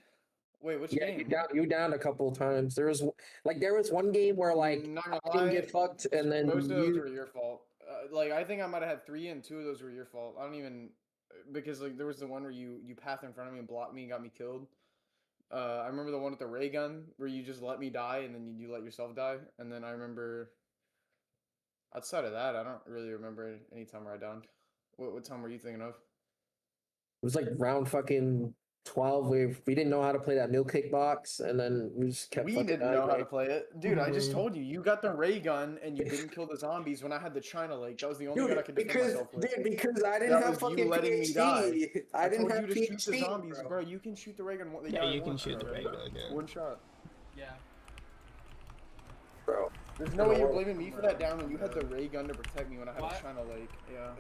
Wait, which Yeah, game? you down a couple of times. There was one game where like Not gonna I didn't lie, get fucked, and then most of those you. were your fault. Like I think I might have had 3 and 2 of those were your fault. I don't even because like there was the one where you pathed in front of me and blocked me and got me killed. I remember the one with the ray gun where you just let me die and then you let yourself die. And then I remember outside of that, I don't really remember any time where I downed. What time were you thinking of? It was like round fucking 12. We didn't know how to play that meal kick box, and then we just kept. We fucking didn't dying, know how to like- play it. Dude, I just Mhm. told you, you got the ray gun and you didn't kill the zombies when I had the China Lake. That was the only gun I could defend myself with. Because I didn't That have was you fucking letting me die. PhD. I didn't told have you to shoot the PhD, zombies, bro. bro. You can shoot the ray gun. They Yeah, die you can once, shoot the bro. ray gun, yeah. One shot. Yeah. Bro. There's no way you're blaming me for that down when you had the ray gun to protect me when I had What? a China Lake. Yeah.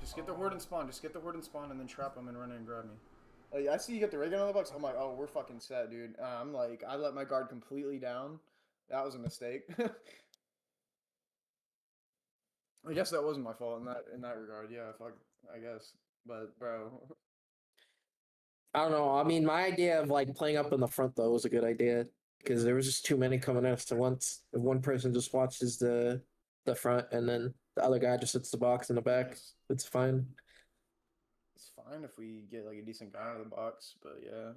Just get the horde and spawn. Just get the horde and spawn and then trap them and run in and grab me. Like, I see you get the ray gun on the box. I'm like, oh, we're fucking set, dude. I'm like, I let my guard completely down. That was a mistake. I guess that wasn't my fault in that regard. Yeah, fuck. I guess. But bro, I don't know. I mean, my idea of like playing up in the front though was a good idea because there was just too many coming at us at once. If one person just watches the front and then the other guy just hits the box in the back, it's fine. it's fine if we get like a decent guy out of the box. But yeah.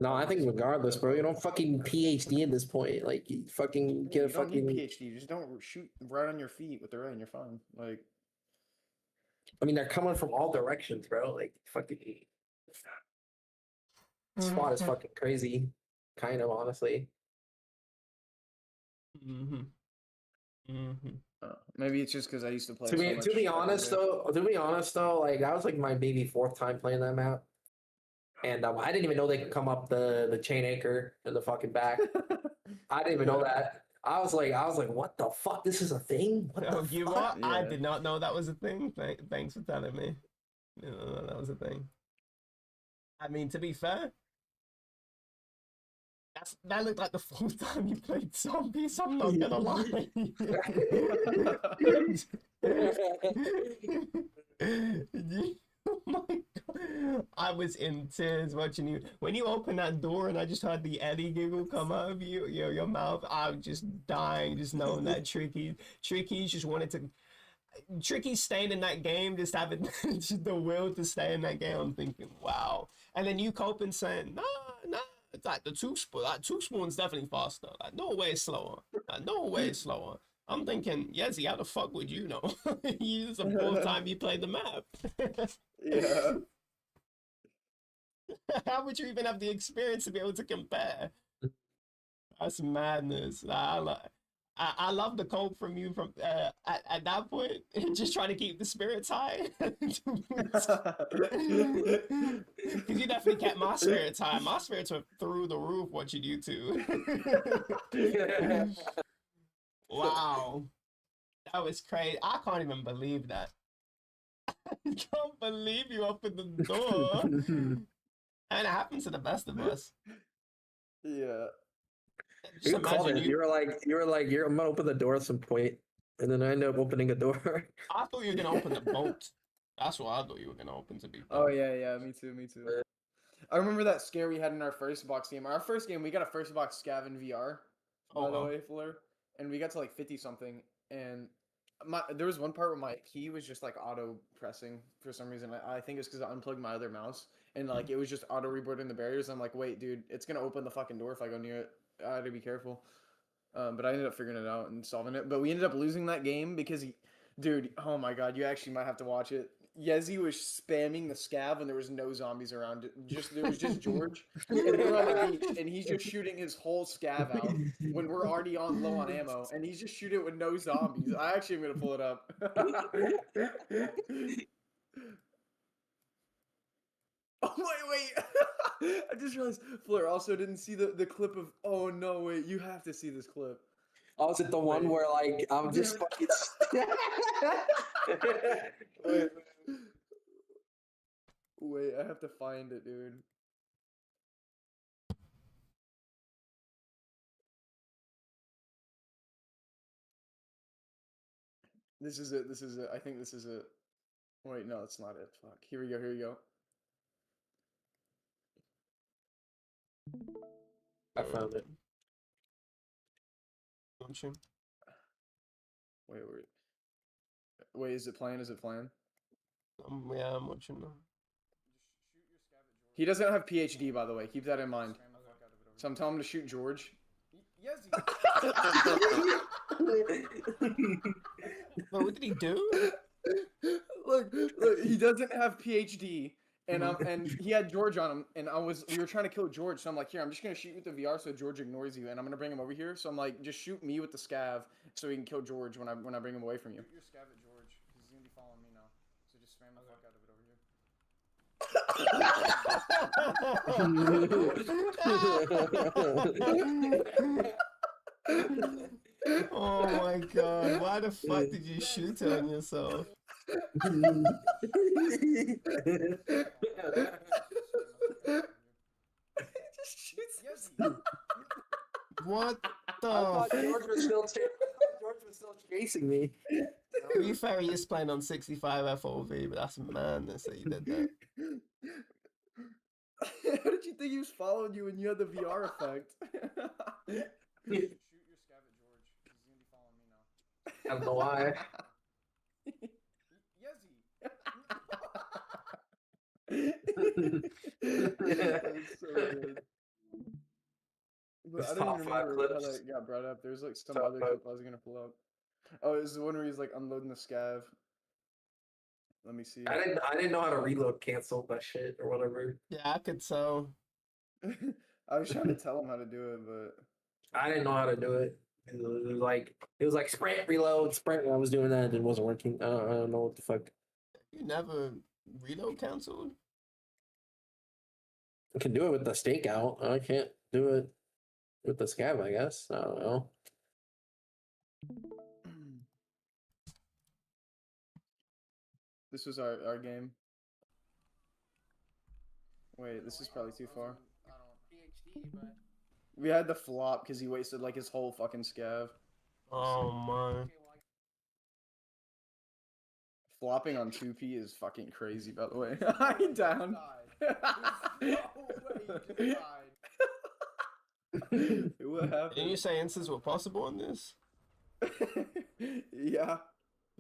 No, I think regardless, bro, you don't fucking PhD at this point. Like, you fucking Yeah, get a you don't need fucking. PhD. Just don't shoot right on your feet with the ray, and you're fine. Like, I mean, they're coming from all directions, bro. Like, fucking. Spot is fucking crazy, kind of honestly. Mm-hmm. Mm-hmm. maybe it's just because I used to play. To be so much to be honest though, like that was like my maybe 4th time playing that map, and I didn't even know they could come up the chain anchor in the fucking back. I didn't even know that. I was like, what the fuck? This is a thing? What Oh, the you fuck? what? I Yeah. did not know that was a thing. Thanks for telling me. No, that was a thing. I mean, to be fair, that looked like the 4th time you played zombies. I'm not gonna lie. Oh my god! I was in tears watching you when you opened that door, and I just heard the Eddie giggle come out of your mouth. I was just dying, just knowing that Tricky just wanted to. Tricky's staying in that game, just having just the will to stay in that game. I'm thinking, wow. And then you coping saying, nah, it's like the two spoon. Like two spoon's definitely faster. Like no way slower. Like no way slower. I'm thinking, Yezi, how the fuck would you know? This is the 4th time you played the map. Yeah. How would you even have the experience to be able to compare? That's madness. I love the code from you from at that point, just trying to keep the spirits high. Because you definitely kept my spirits high. My spirits were through the roof watching you two. Wow. That was crazy. I can't even believe that. I can't believe you opened the door. And it happens to the best of us. Yeah. Just You called imagine it. You were like, I'm gonna open the door at some point, and then I ended up opening a door. I thought you were gonna open the boat. That's what I thought you were gonna open, to be fair. Oh yeah, me too. I remember that scare we had in our first box game. Our first game, we got a first box scav in VR, by the way, Fleur, and we got to like 50 something, and there was one part where my key was just like auto pressing for some reason. I think it's because I unplugged my other mouse, and like it was just auto rebooting the barriers. I'm like, wait, dude, it's gonna open the fucking door if I go near it. I had to be careful. But I ended up figuring it out and solving it. But we ended up losing that game because dude, oh my god, you actually might have to watch it. Yezi was spamming the scav when there was no zombies around. There was just George, and we're on the beach, and he's just shooting his whole scav out when we're already low on ammo, and he's just shooting it with no zombies. I actually am gonna pull it up. Oh wait! I just realized Fleur also didn't see the clip of. Oh no! Wait, you have to see this clip. Oh, is it the one where like I'm just fucking? Wait, I have to find it, dude. This is it. This is it. I think this is it. Wait, no, it's not it. Fuck. Here we go. Here we go. I found it. Wait. Wait, is it playing? Is it playing? Yeah, I'm watching now. He doesn't have PhD, by the way. Keep that in mind. So I'm telling him to shoot George. But what did he do? Look, he doesn't have PhD, and and he had George on him, and we were trying to kill George, so I'm like, here, I'm just gonna shoot you with the VR so George ignores you, and I'm gonna bring him over here. So I'm like, just shoot me with the scav so he can kill George when I bring him away from you. Shoot your scav at George, because he's gonna be following me now. So just spam the fuck out of it over here. Oh my god, why the fuck did you shoot on yourself? Just shoots What the? I thought George was still chasing me. To be fair, he is playing on 65 FOV, but that's madness that you did that. How did you think he was following you when you had the VR effect? Shoot your scav at George, because he's gonna be following me now. I don't know why. That's so good. But I don't even remember how that got brought up. There's like some other clip I was gonna pull up. Oh, it was the one where he's like unloading the scav. Let me see. I didn't know how to reload cancel that shit or whatever. Yeah, I could tell. I was trying to tell him how to do it, but I didn't know how to do it. It was like sprint, reload, sprint. I was doing that and it wasn't working. I don't know what the fuck. You never reload canceled? I can do it with the stakeout. I can't do it with the scav, I guess. I don't know. this was our game. Wait, this is probably too far. We had the flop because he wasted like his whole fucking scav. Oh my. Flopping on 2P is fucking crazy, by the way. I'm down. What happened? Didn't you say instances were possible on this? Yeah.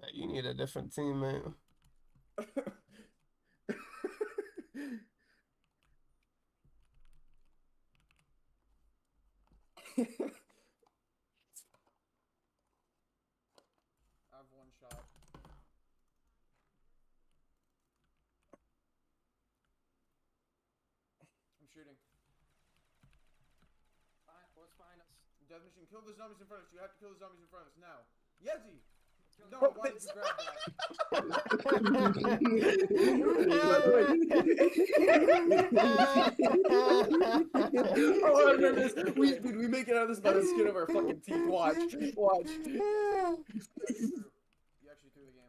Yeah, you need a different teammate. I have one shot. shooting. What's behind us? Death machine, kill the zombies in front of us. You have to kill the zombies in front of us now. Yezi! No, why did you grab that? Oh, I remember this. Dude, we make it out of this by the skin of our fucking teeth. Watch. Watch. You actually threw the game.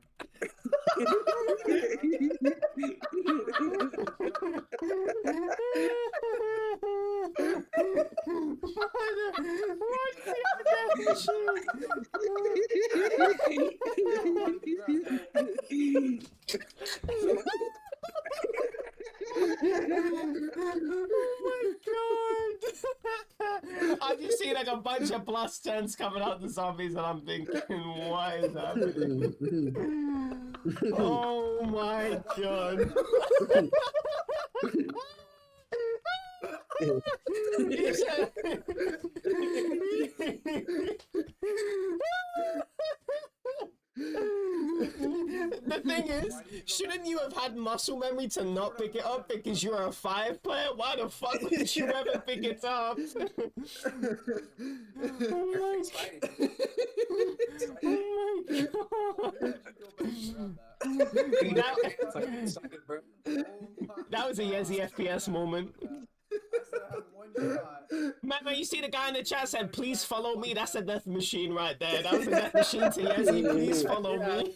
I just see like a bunch of plus 10s coming out the zombies, and I'm thinking, why is happening? Oh my god. The thing is, shouldn't you have had muscle memory to not pick it up because you're a 5 player? Why the fuck would you ever pick it up? Oh my god. That was a Yezi FPS moment. Man, you see the guy in the chat said, please follow me. That's a death machine right there. That was a death machine to Yezi. Please follow me.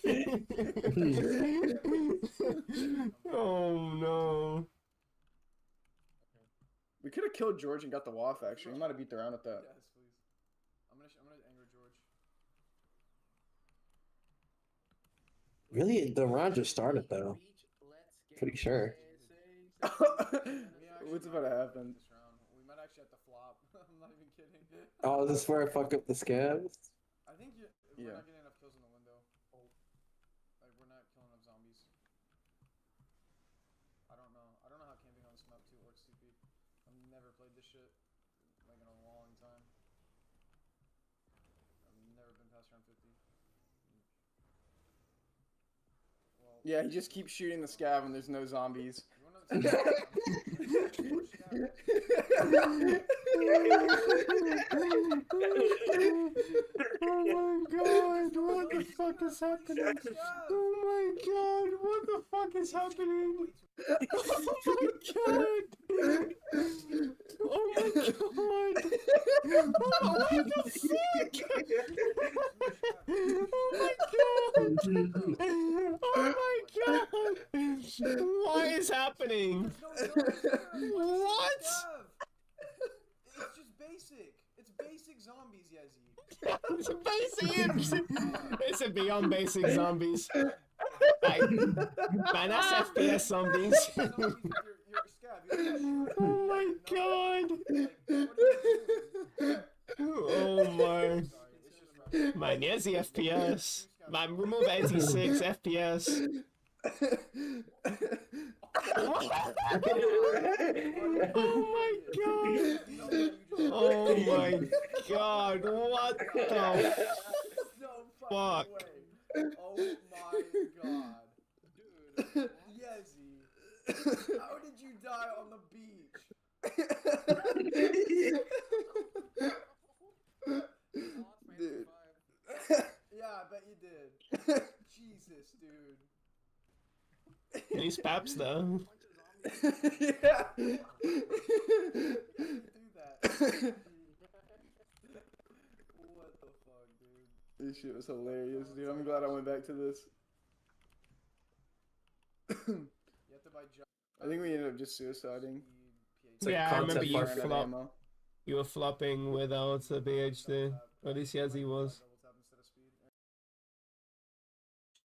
Oh no. We could have killed George and got the WAF actually. We might have beat around with that. Yes, please. I'm gonna anger George. Really, the round just started though. Pretty sure. What's about to happen? We might actually have to flop. I'm not even kidding. Oh, is this where I fuck up the scabs? I think we're not getting enough kills in the window. Like we're not killing enough zombies. I don't know. I don't know how camping on this map 2 works, CP. I've never played this shit like in a long time. I've never been past round 50. Well, yeah, he just keeps shooting the scav and there's no zombies. Oh my god, what the fuck is happening? Oh my god, what the fuck is happening? Oh my god! Oh my god! Oh, what the fuck? Oh my god! What is happening? What? It's just basic. It's basic zombies, Yezi. It's basic. It's a beyond basic zombies. Like, man, that's FPS zombies. Oh my god. Oh my. Man, here's the FPS. Man, remove 86 FPS. Oh my god! Oh my god! What the fuck? Oh my god. Dude. Yezi. How did you die on the beach? Dude. Yeah, I bet you did. Jesus, dude. These paps though. Yeah. Do that. What the fuck, dude? This shit was hilarious, dude. I'm glad I went back to this. You have to buy I think we ended up just suiciding. Yeah, I remember you Ran out of ammo. You were flopping without a BHD. Or at least Yezi was.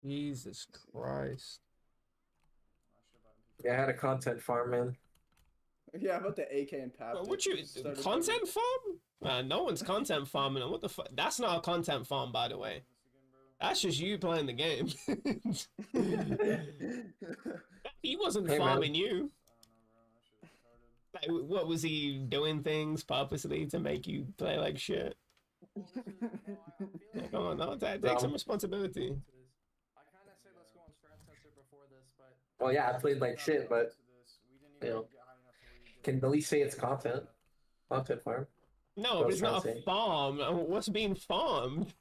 Jesus Christ. Yeah, I had a content farm, man. Yeah, about the AK and PAP. Well, what you content farm? No one's content farming. What the fuck? That's not a content farm, by the way. That's just you playing the game. He wasn't farming you. Like, what was he doing things purposely to make you play like shit? Come on, no, take some responsibility. Well, yeah, I played like shit, but you know. can at least say it's content. Content farm. No, I but was it's trying not to a say. farm. What's being farmed?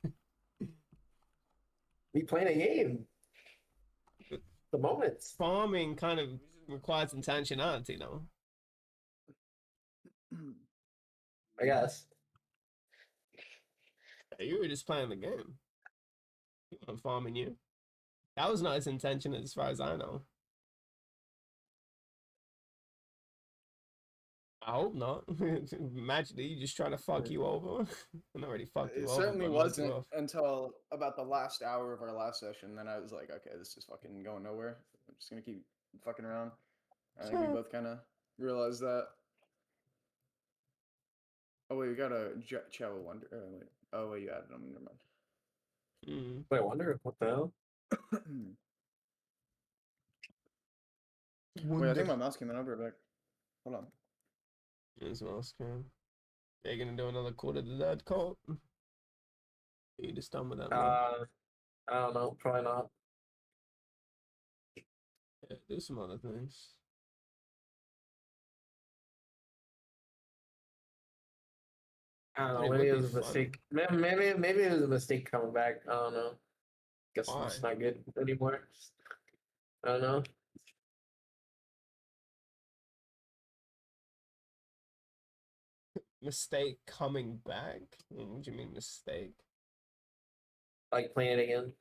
We playing a game. The moments. Farming kind of requires intentionality, no? I guess. You were just playing the game. I'm farming you. That was not his intention as far as I know. I hope not. Imagine he just trying to fuck you over. And already fucked you It over. certainly But might as wasn't well. until about the last hour of our last session. Then I was like, okay, this is fucking going nowhere. I'm just gonna keep fucking around. I think we both kind of realized that. Oh wait, we got a Chavo Wonder. Oh wait, you added them. Never mind. Mm. Wait, I wonder what the hell. Wait, I think my mouse came over back. Hold on. As well, scam. They're gonna do another quarter to that cult. You just done with that, man. I don't know. Probably not. Yeah, do some other things. I don't know. It Maybe would it be was a fun. mistake. Maybe it was a mistake coming back. I don't know. Guess Why? it's not good anymore. I don't know. Mistake coming back? What do you mean mistake? Like playing it again.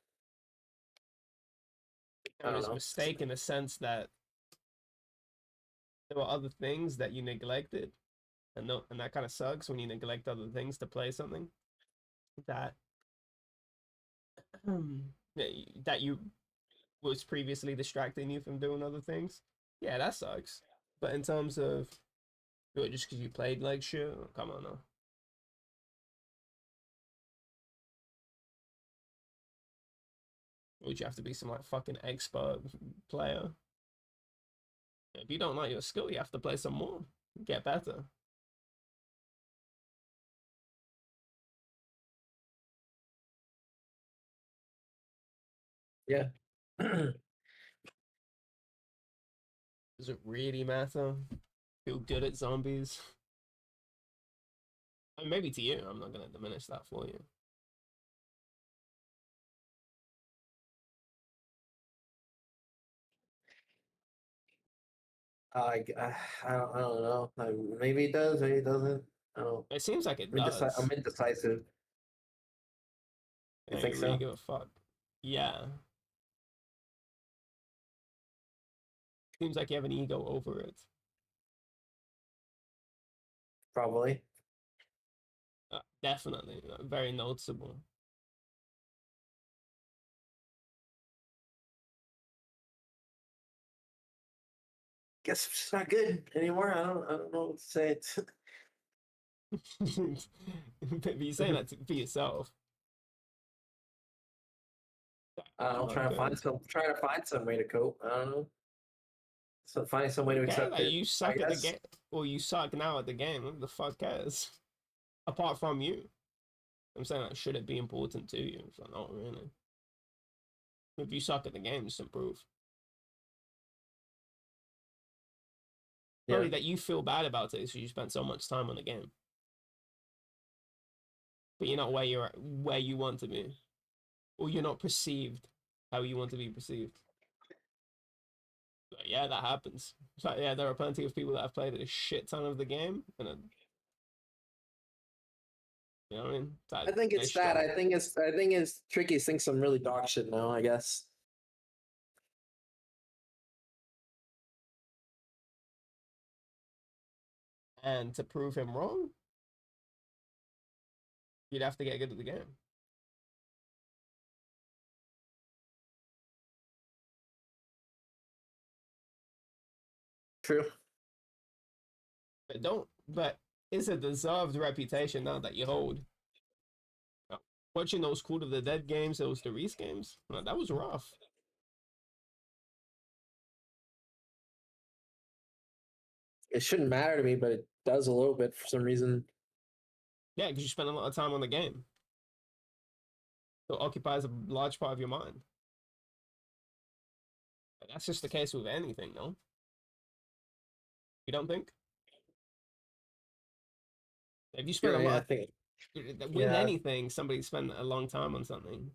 I It don't was know. mistake in the sense that there were other things that you neglected, and no, and that kind of sucks when you neglect other things to play something that that you was previously distracting you from doing other things. Yeah, that sucks. But in terms of just because you played like shit, come on now. Would you have to be some like fucking expert player? If you don't like your skill, you have to play some more. Get better. Yeah. Does it really matter? Feel good at zombies? I mean, maybe to you, I'm not gonna diminish that for you. I don't know. Maybe it does. Maybe it doesn't. I don't know. It seems like it does. I'm indecisive. You think really so? give a fuck. Yeah. Seems like you have an ego over it. Probably. Definitely. Very noticeable. Guess it's not good anymore. I don't know what to say. But you're saying that for yourself. I don't know. Trying to find some way to cope. I don't know. So finding some way to Okay, accept like it. you I suck at the guess. game, or you suck now at the game. Who the fuck cares? Apart from you, I'm saying like, should it be important to you? It's like, not really. If you suck at the game, just improve. Yeah. Probably that you feel bad about it, so you spent so much time on the game, but you're not where you want to be, or you're not perceived how you want to be perceived. But yeah, that happens. So yeah, there are plenty of people that have played a shit ton of the game, and you know what I mean. I think it's that. I think it's Tricky thinks some really dog shit now, I guess. And to prove him wrong, you'd have to get good at the game. True. But it's a deserved reputation now that you hold. Watching those Cool of the Dead games, those Derice games, that was rough. It shouldn't matter to me, but it does a little bit for some reason. Yeah, because you spend a lot of time on the game. So it occupies a large part of your mind. But that's just the case with anything, no? You don't think? If you spend a Yeah, I lot think. with Yeah, anything, somebody spent a long time on something.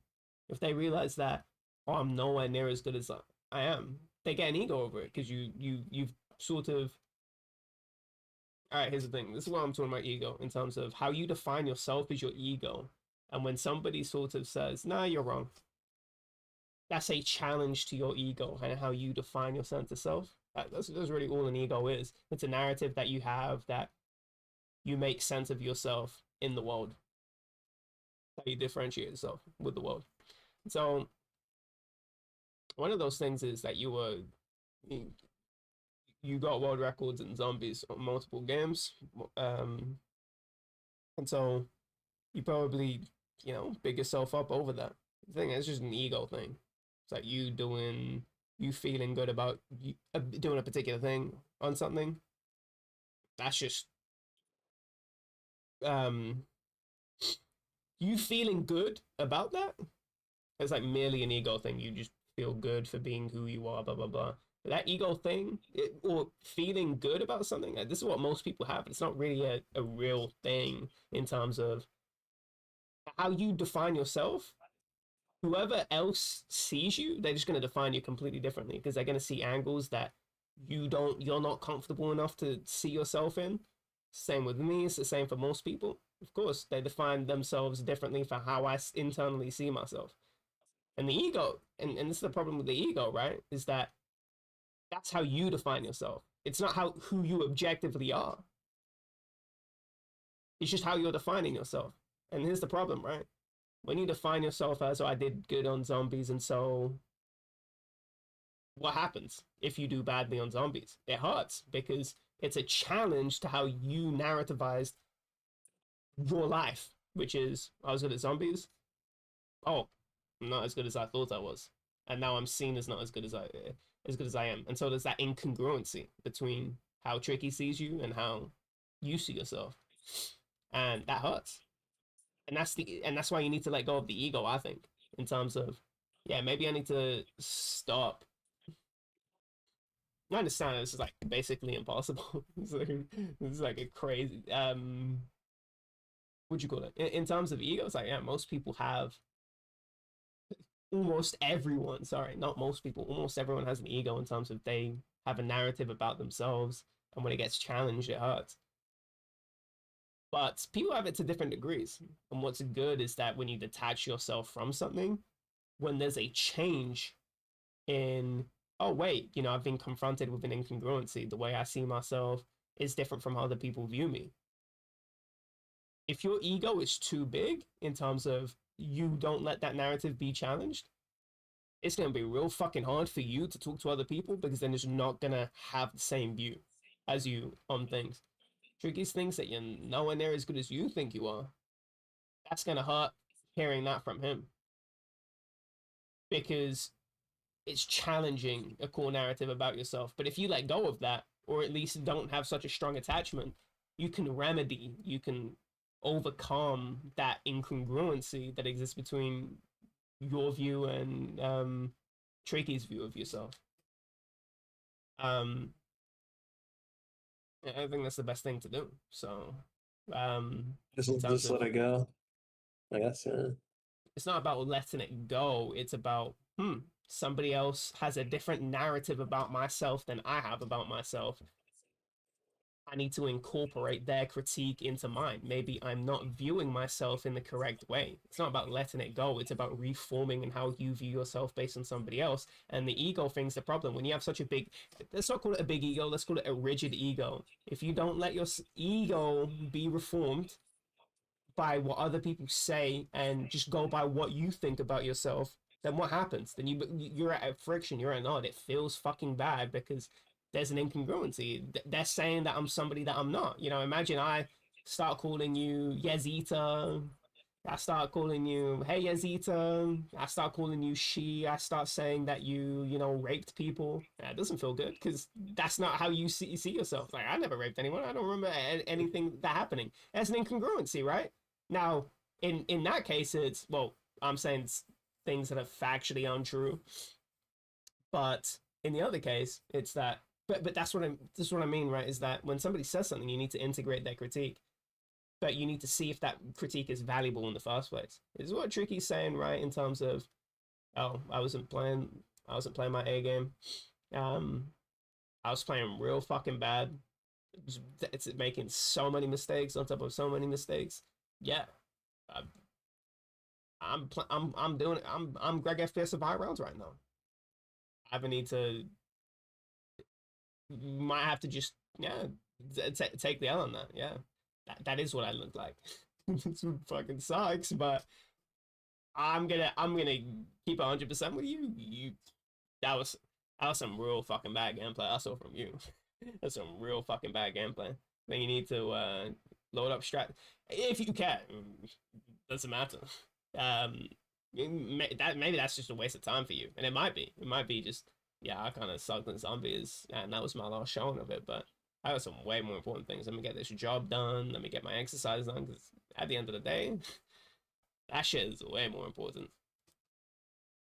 If they realize that, oh, I'm nowhere near as good as I am, they get an ego over it because you've sort of. All right, here's the thing. This is what I'm talking about ego in terms of how you define yourself as your ego. And when somebody sort of says, "Nah, you're wrong," that's a challenge to your ego and how you define your sense of self. That's really all an ego is. It's a narrative that you have that you make sense of yourself in the world, how you differentiate yourself with the world. So one of those things is that you got world records in zombies on multiple games, and so you probably big yourself up over that. The thing is just an ego thing. It's like you feeling good about doing a particular thing on something. That's just um you feeling good about that. It's like merely an ego thing. You just feel good for being who you are, blah blah blah. But that ego thing, or feeling good about something, like, this is what most people have. It's not really a real thing in terms of how you define yourself. Whoever else sees you, they're just going to define you completely differently because they're going to see angles that you're not comfortable enough to see yourself in. Same with me. It's the same for most people. Of course, they define themselves differently for how I internally see myself. And the ego, and this is the problem with the ego, right? Is that that's how you define yourself. It's not who you objectively are. It's just how you're defining yourself. And here's the problem, right? When you define yourself as, oh, I did good on zombies, and so what happens if you do badly on zombies? It hurts because it's a challenge to how you narrativized your life, which is, I was good at zombies. Oh, I'm not as good as I thought I was. And now I'm seen as not as good as I am. And so there's that incongruency between how Tricky sees you and how you see yourself. And that hurts. And that's why you need to let go of the ego, I think, in terms of, yeah, maybe I need to stop. I understand this is like basically impossible. It's like a crazy what'd you call it? In terms of ego, it's like, yeah, most people have, almost everyone, sorry, not most people, almost everyone has an ego in terms of they have a narrative about themselves, and when it gets challenged, it hurts. But people have it to different degrees. And what's good is that when you detach yourself from something, when there's a change in, oh, wait, I've been confronted with an incongruency. The way I see myself is different from how other people view me. If your ego is too big in terms of you don't let that narrative be challenged, it's going to be real fucking hard for you to talk to other people because then it's not going to have the same view as you on things. Tricky's thinks that you're nowhere near as good as you think you are. That's going to hurt hearing that from him because it's challenging a core narrative about yourself. But if you let go of that, or at least don't have such a strong attachment, you can overcome that incongruency that exists between your view and Tricky's view of yourself. Um, I think that's the best thing to do. So, just let it go. I guess. Yeah. it's not about letting it go. It's about, somebody else has a different narrative about myself than I have about myself. I need to incorporate their critique into mine. Maybe I'm not viewing myself in the correct way. It's not about letting it go. It's about reforming and how you view yourself based on somebody else. And the ego thing's the problem. When you have such a big, let's not call it a big ego, let's call it a rigid ego. If you don't let your ego be reformed by what other people say and just go by what you think about yourself, then what happens? Then you're at a friction. You're at an odd. It feels fucking bad because there's an incongruency. They're saying that I'm somebody that I'm not. Imagine I start calling you Yazita. I start calling you, hey Yazita. I start calling you she. I start saying that you raped people. That doesn't feel good because that's not how you see yourself. Like, I never raped anyone. I don't remember anything that happening. That's an incongruency, right? Now, in that case, it's, well, I'm saying things that are factually untrue, but in the other case, it's that. But that's what I mean, right? Is that when somebody says something, you need to integrate their critique. but you need to see if that critique is valuable in the first place. Is what Tricky's saying, right? In terms of, oh, I wasn't playing my A game. I was playing real fucking bad. It's making so many mistakes on top of so many mistakes. Yeah, I'm doing it. I'm Greg FPS of high rounds right now. I need to, might have to just, yeah, take the L on that. Yeah, that is what I look like. This fucking sucks, but I'm gonna keep 100% with you. That was some real fucking bad gameplay I saw from you. That's some real fucking bad gameplay. Then you need to load up strat if you can. Doesn't matter. Maybe that's just a waste of time for you, and it might be just, yeah, I kind of sucked in zombies, and that was my last showing of it. But I got some way more important things. Let me get this job done. Let me get my exercise done. Because at the end of the day, that shit is way more important.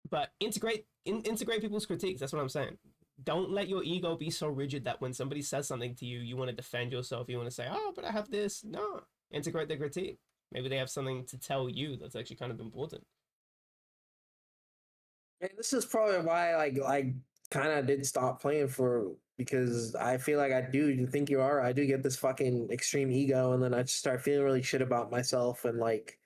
But integrate people's critiques. That's what I'm saying. Don't let your ego be so rigid that when somebody says something to you, you want to defend yourself. You want to say, oh, but I have this. No, integrate their critique. Maybe they have something to tell you that's actually kind of important. And this is probably why I kind of did stop playing because I feel like I do think you are. I do get this fucking extreme ego, and then I just start feeling really shit about myself, and like,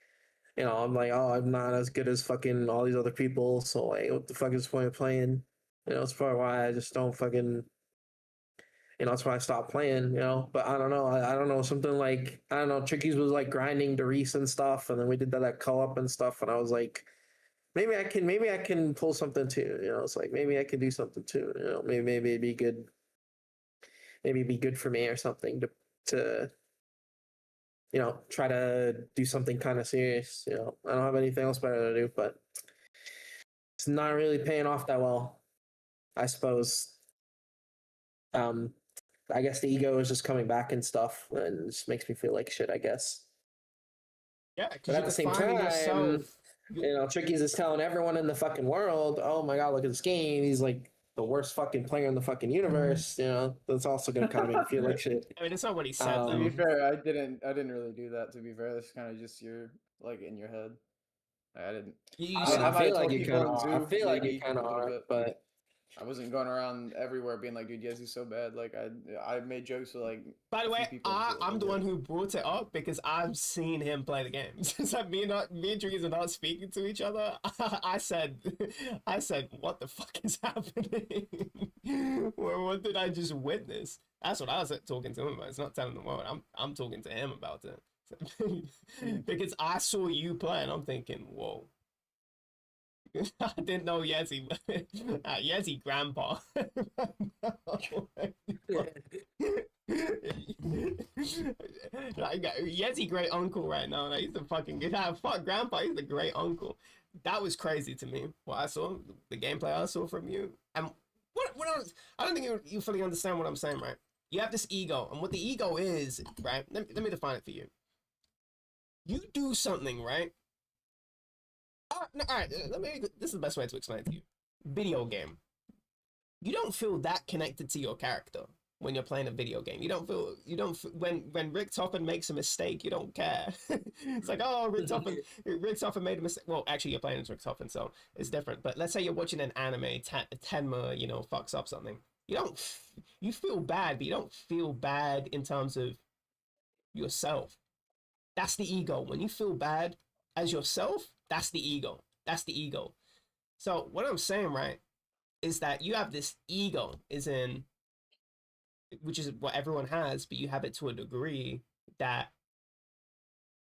you know, I'm like, oh, I'm not as good as fucking all these other people, so like, what the fuck is the point of playing? You know, it's probably why I just don't fucking, you know, that's why I stopped playing, you know. But I don't know, I don't know, something like, I don't know, Tricky's was like grinding Doris and stuff, and then we did that co-op and stuff, and I was like, maybe I can pull something too, you know. It's like, maybe I can do something too, you know. Maybe it'd be good, maybe it'd be good for me or something to you know, try to do something kind of serious. You know, I don't have anything else better to do, but it's not really paying off that well, I suppose. I guess the ego is just coming back and stuff, and it just makes me feel like shit, I guess. Yeah, but at the same time, you know, Tricky's is telling everyone in the fucking world, oh my god, look at this game. He's like the worst fucking player in the fucking universe. You know, that's also gonna kind of make me feel like shit. I mean, it's not what he said. To be fair, I didn't really do that. To be fair, that's kind of just your like in your head. I didn't. I feel like you kind of. I feel like you kind of are, but I wasn't going around everywhere being like, dude, Yezi's so bad. Like I made jokes with like. By the way, I'm the one who brought it up because I've seen him play the game. Since me and Trees are not speaking to each other, I said, what the fuck is happening? What did I just witness? That's what I was talking to him about. It's not telling the world. I'm talking to him about it. Because I saw you play and I'm thinking, whoa. I didn't know Yezi. Yezi grandpa. Like, Yezi great uncle right now. Like, he's the fucking fuck grandpa. He's the great uncle. That was crazy to me. What I saw, the gameplay I saw from you, and I don't think you fully understand what I'm saying, right? You have this ego, and what the ego is, right? Let me define it for you. You do something, right? No, all right, this is the best way to explain it to you. Video game. You don't feel that connected to your character when you're playing a video game. You don't feel when Rick Toppin makes a mistake, you don't care. It's like, oh, Rick Toppin made a mistake. Well, actually, you're playing as Rick Toppin, so it's different. But let's say you're watching an anime, Tenma, you know, fucks up something. You feel bad, but you don't feel bad in terms of yourself. That's the ego. When you feel bad as yourself, that's the ego. That's the ego. So what I'm saying, right, is that you have this ego, which is what everyone has, but you have it to a degree that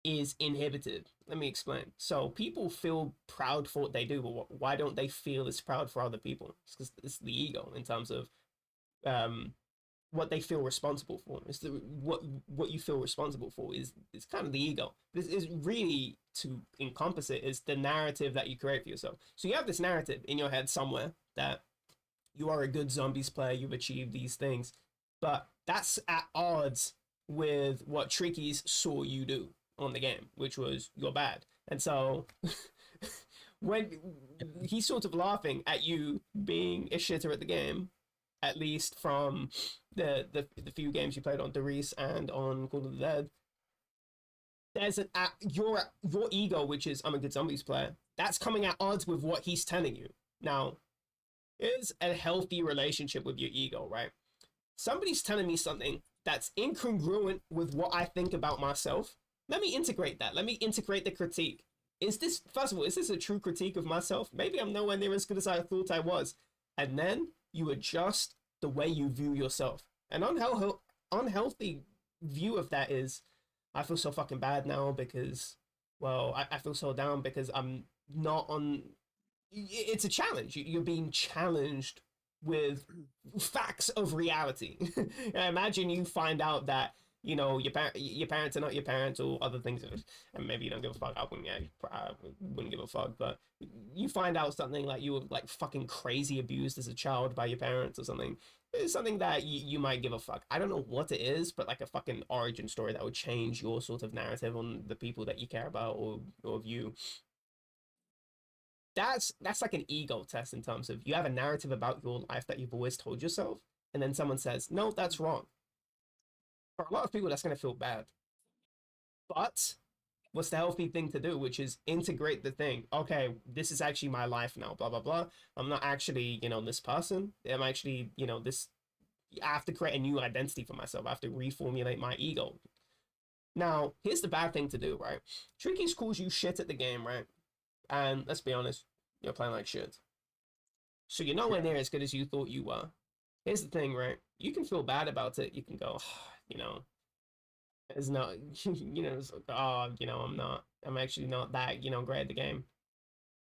is inhibited. Let me explain. So people feel proud for what they do, but why don't they feel as proud for other people? It's because it's the ego in terms of what they feel responsible for. It's what you feel responsible for is kind of the ego. This is really, to encompass it, is the narrative that you create for yourself. So you have this narrative in your head somewhere that you are a good zombies player, you've achieved these things, but that's at odds with what Tricky's saw you do on the game, which was you're bad. And so when he's sort of laughing at you being a shitter at the game, at least from the few games you played on Doris and on Call of the Dead, there's your ego, which is I'm a good zombies player, that's coming at odds with what he's telling you. Now, is a healthy relationship with your ego, right? Somebody's telling me something that's incongruent with what I think about myself. Let me integrate that. Let me integrate the critique. Is this, first of all, is this a true critique of myself? Maybe I'm nowhere near as good as I thought I was. And then you adjust the way you view yourself. An unhealthy view of that is, I feel so fucking bad now because, well, I feel so down because I'm not on. It's a challenge. You're being challenged with facts of reality. Imagine you find out that your parents are not your parents or other things, and maybe you don't give a fuck. I wouldn't give a fuck, but you find out something like you were like fucking crazy abused as a child by your parents or something. It's something that you might give a fuck. I don't know what it is, but like a fucking origin story that would change your sort of narrative on the people that you care about or view. That's like an ego test in terms of you have a narrative about your life that you've always told yourself, and then someone says, no, that's wrong. For a lot of people, that's going to feel bad. But what's the healthy thing to do, which is integrate the thing. Okay, this is actually my life now, blah, blah, blah. I'm not actually, this person. I'm actually, this. I have to create a new identity for myself. I have to reformulate my ego. Now, here's the bad thing to do, right? Tricky's calls you shit at the game, right? And let's be honest, you're playing like shit. So you're nowhere near as good as you thought you were. Here's the thing, right? You can feel bad about it. You can go, it's not, it's like, oh, I'm actually not that, great at the game.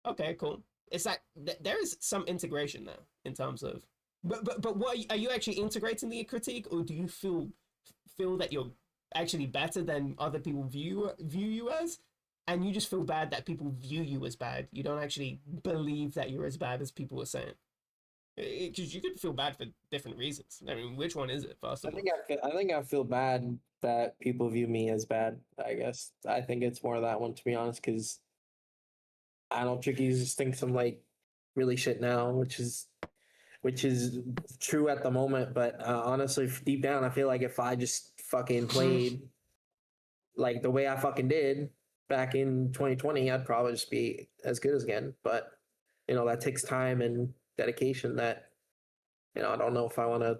Okay, cool. It's like, there is some integration there in terms of, but what are you actually integrating the critique, or do you feel that you're actually better than other people view you as? And you just feel bad that people view you as bad. You don't actually believe that you're as bad as people are saying. Because you could feel bad for different reasons. I mean, which one is it? First of all, I think I feel bad that people view me as bad. I guess I think it's more that one, to be honest. Because I don't Tricky just thinks I'm like really shit now, which is true at the moment. But honestly, deep down, I feel like if I just fucking played like the way I fucking did back in 2020, I'd probably just be as good as again. But that takes time and dedication that I don't know if I want to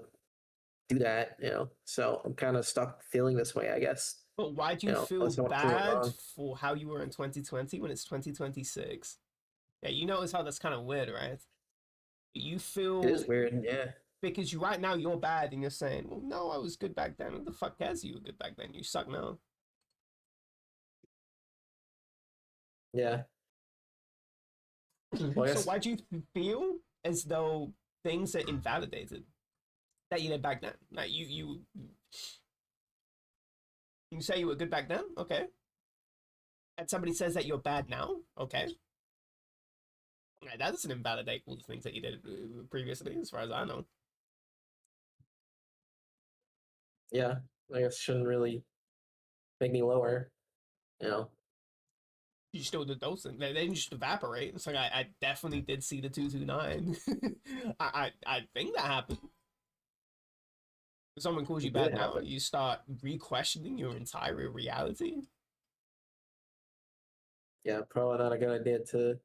do that. So I'm kind of stuck feeling this way, I guess. But why do you feel bad for how you were in 2020 when it's 2026? Yeah, you notice how that's kind of weird, right? You feel it is weird, yeah. Because right now you're bad and you're saying, well, no, I was good back then. What the fuck cares you were good back then? You suck now. Yeah. So why do you feel as though things are invalidated that you did back then? Like you say you were good back then, okay? And somebody says that you're bad now, okay? That doesn't invalidate all the things that you did previously, as far as I know. Yeah, I guess shouldn't really make me lower. You still did those things. They didn't just evaporate. It's like I definitely did see the 229. I think that happened. If someone calls you bad now, you start re-questioning your entire reality. Yeah, probably not a good idea to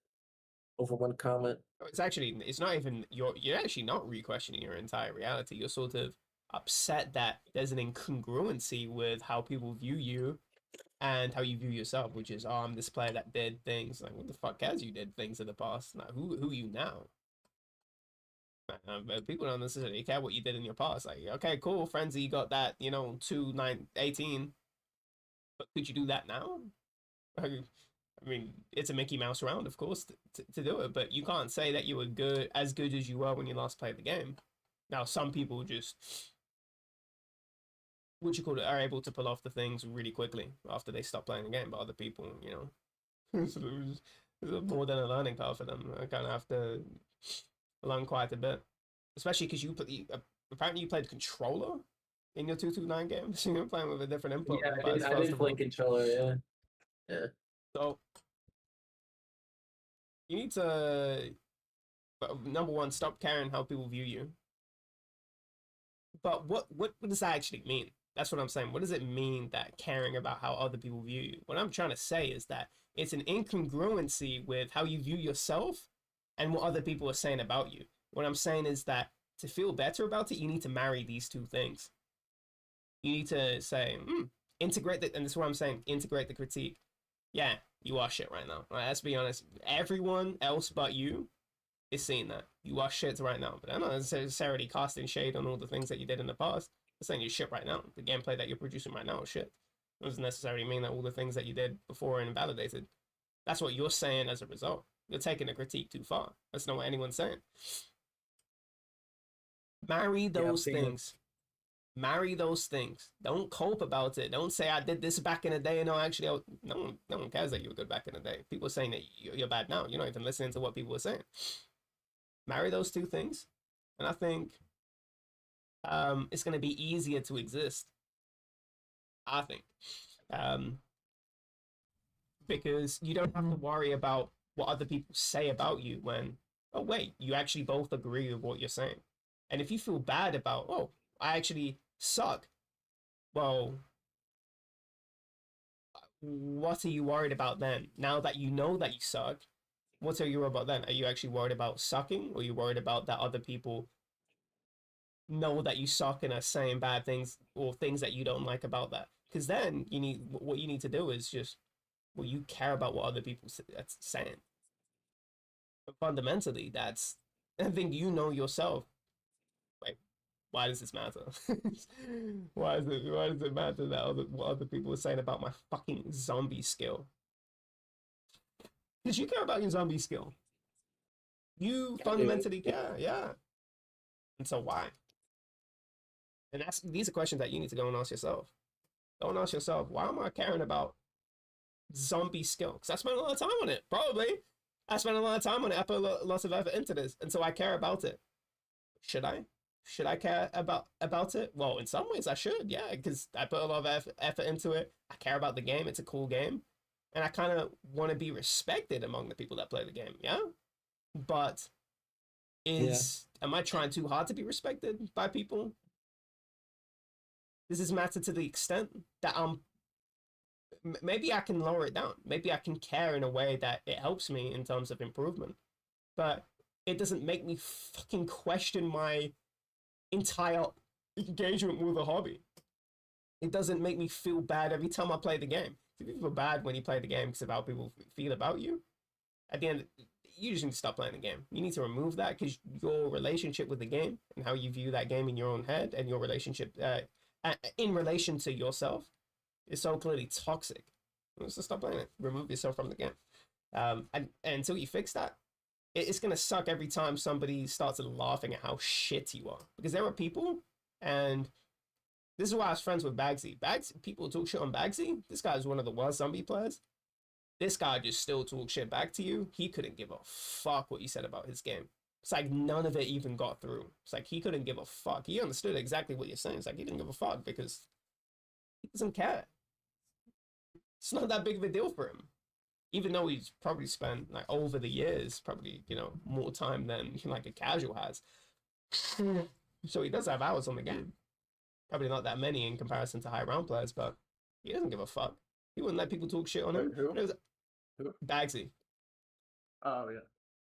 over one comment. It's not even you're actually not re-questioning your entire reality. You're sort of upset that there's an incongruency with how people view you and how you view yourself, which is, oh, I'm this player that did things. Like, what the fuck has you did things in the past? Like, who are you now? But people don't necessarily care what you did in your past. Like, okay, cool, Frenzy, you got that, 2-9-18. But could you do that now? I mean, it's a Mickey Mouse round, of course, to do it, but you can't say that you were as good as you were when you last played the game. Now, some people just, are able to pull off the things really quickly after they stop playing the game, but other people, it's more than a learning curve for them. I kind of have to learn quite a bit, especially because apparently you played controller in your 2-9 game, so you're playing with a different input. Yeah, I did play controller, yeah. So you need to, number one, stop caring how people view you. But what does that actually mean? That's what I'm saying. What does it mean that caring about how other people view you? What I'm trying to say is that it's an incongruency with how you view yourself and what other people are saying about you. What I'm saying is that to feel better about it, you need to marry these two things. You need to say, integrate the, and this is what I'm saying, integrate the critique. Yeah, you are shit right now. Right, let's be honest. Everyone else but you is seeing that. You are shit right now. But I'm not necessarily casting shade on all the things that you did in the past. I'm saying you're shit right now. The gameplay that you're producing right now is shit. It doesn't necessarily mean that all the things that you did before are invalidated. That's what you're saying as a result. You're taking the critique too far. That's not what anyone's saying. Marry those things. Marry those things. Don't cope about it. Don't say I did this back in the day. No, actually, no one cares that you were good back in the day. People are saying that you're bad now. You're not even listening to what people are saying. Marry those two things, and I think it's going to be easier to exist. I think, because you don't have to worry about what other people say about you when, oh wait, you actually both agree with what you're saying. And if you feel bad about, oh, I actually suck, well, what are you worried about then? Now that you know that you suck, what are you worried about then? Are you actually worried about sucking, or are you worried about that other people know that you suck and are saying bad things or things that you don't like about that? Because then what you need to do is just, well, you care about what other people that's saying. But fundamentally, that's, I think you know yourself. Like, why does this matter? Why does it matter that what other people are saying about my fucking zombie skill? Because you care about your zombie skill. You fundamentally care, yeah. And so why? And these are questions that you need to go and ask yourself. Go and ask yourself, why am I caring about zombie skill? Because I spent a lot of time on it, probably. I spent a lot of time on it. I put lots of effort into this, and so I care about it. Should I? Should I care about it? Well, in some ways I should, yeah, because I put a lot of effort into it. I care about the game. It's a cool game. And I kind of want to be respected among the people that play the game, yeah? But am I trying too hard to be respected by people? Does this matter to the extent that maybe I can lower it down. Maybe I can care in a way that it helps me in terms of improvement. But it doesn't make me fucking question my entire engagement with a hobby. It doesn't make me feel bad every time I play the game. If you feel bad when you play the game because of how people feel about you, at the end, you just need to stop playing the game. You need to remove that, because your relationship with the game and how you view that game in your own head and your relationship in relation to yourself is so clearly toxic. So stop playing it. Remove yourself from the game. And until you fix that, it's going to suck every time somebody starts laughing at how shit you are. Because there are people, and this is why I was friends with Bagsy. People talk shit on Bagsy. This guy is one of the worst zombie players. This guy just still talks shit back to you. He couldn't give a fuck what you said about his game. It's like none of it even got through. It's like he couldn't give a fuck. He understood exactly what you're saying. It's like he didn't give a fuck because he doesn't care. It's not that big of a deal for him. Even though he's probably spent, like, over the years, probably, more time than like a casual has. So he does have hours on the game. Probably not that many in comparison to high round players, but he doesn't give a fuck. He wouldn't let people talk shit on him. Who? Bagsy. Oh, yeah.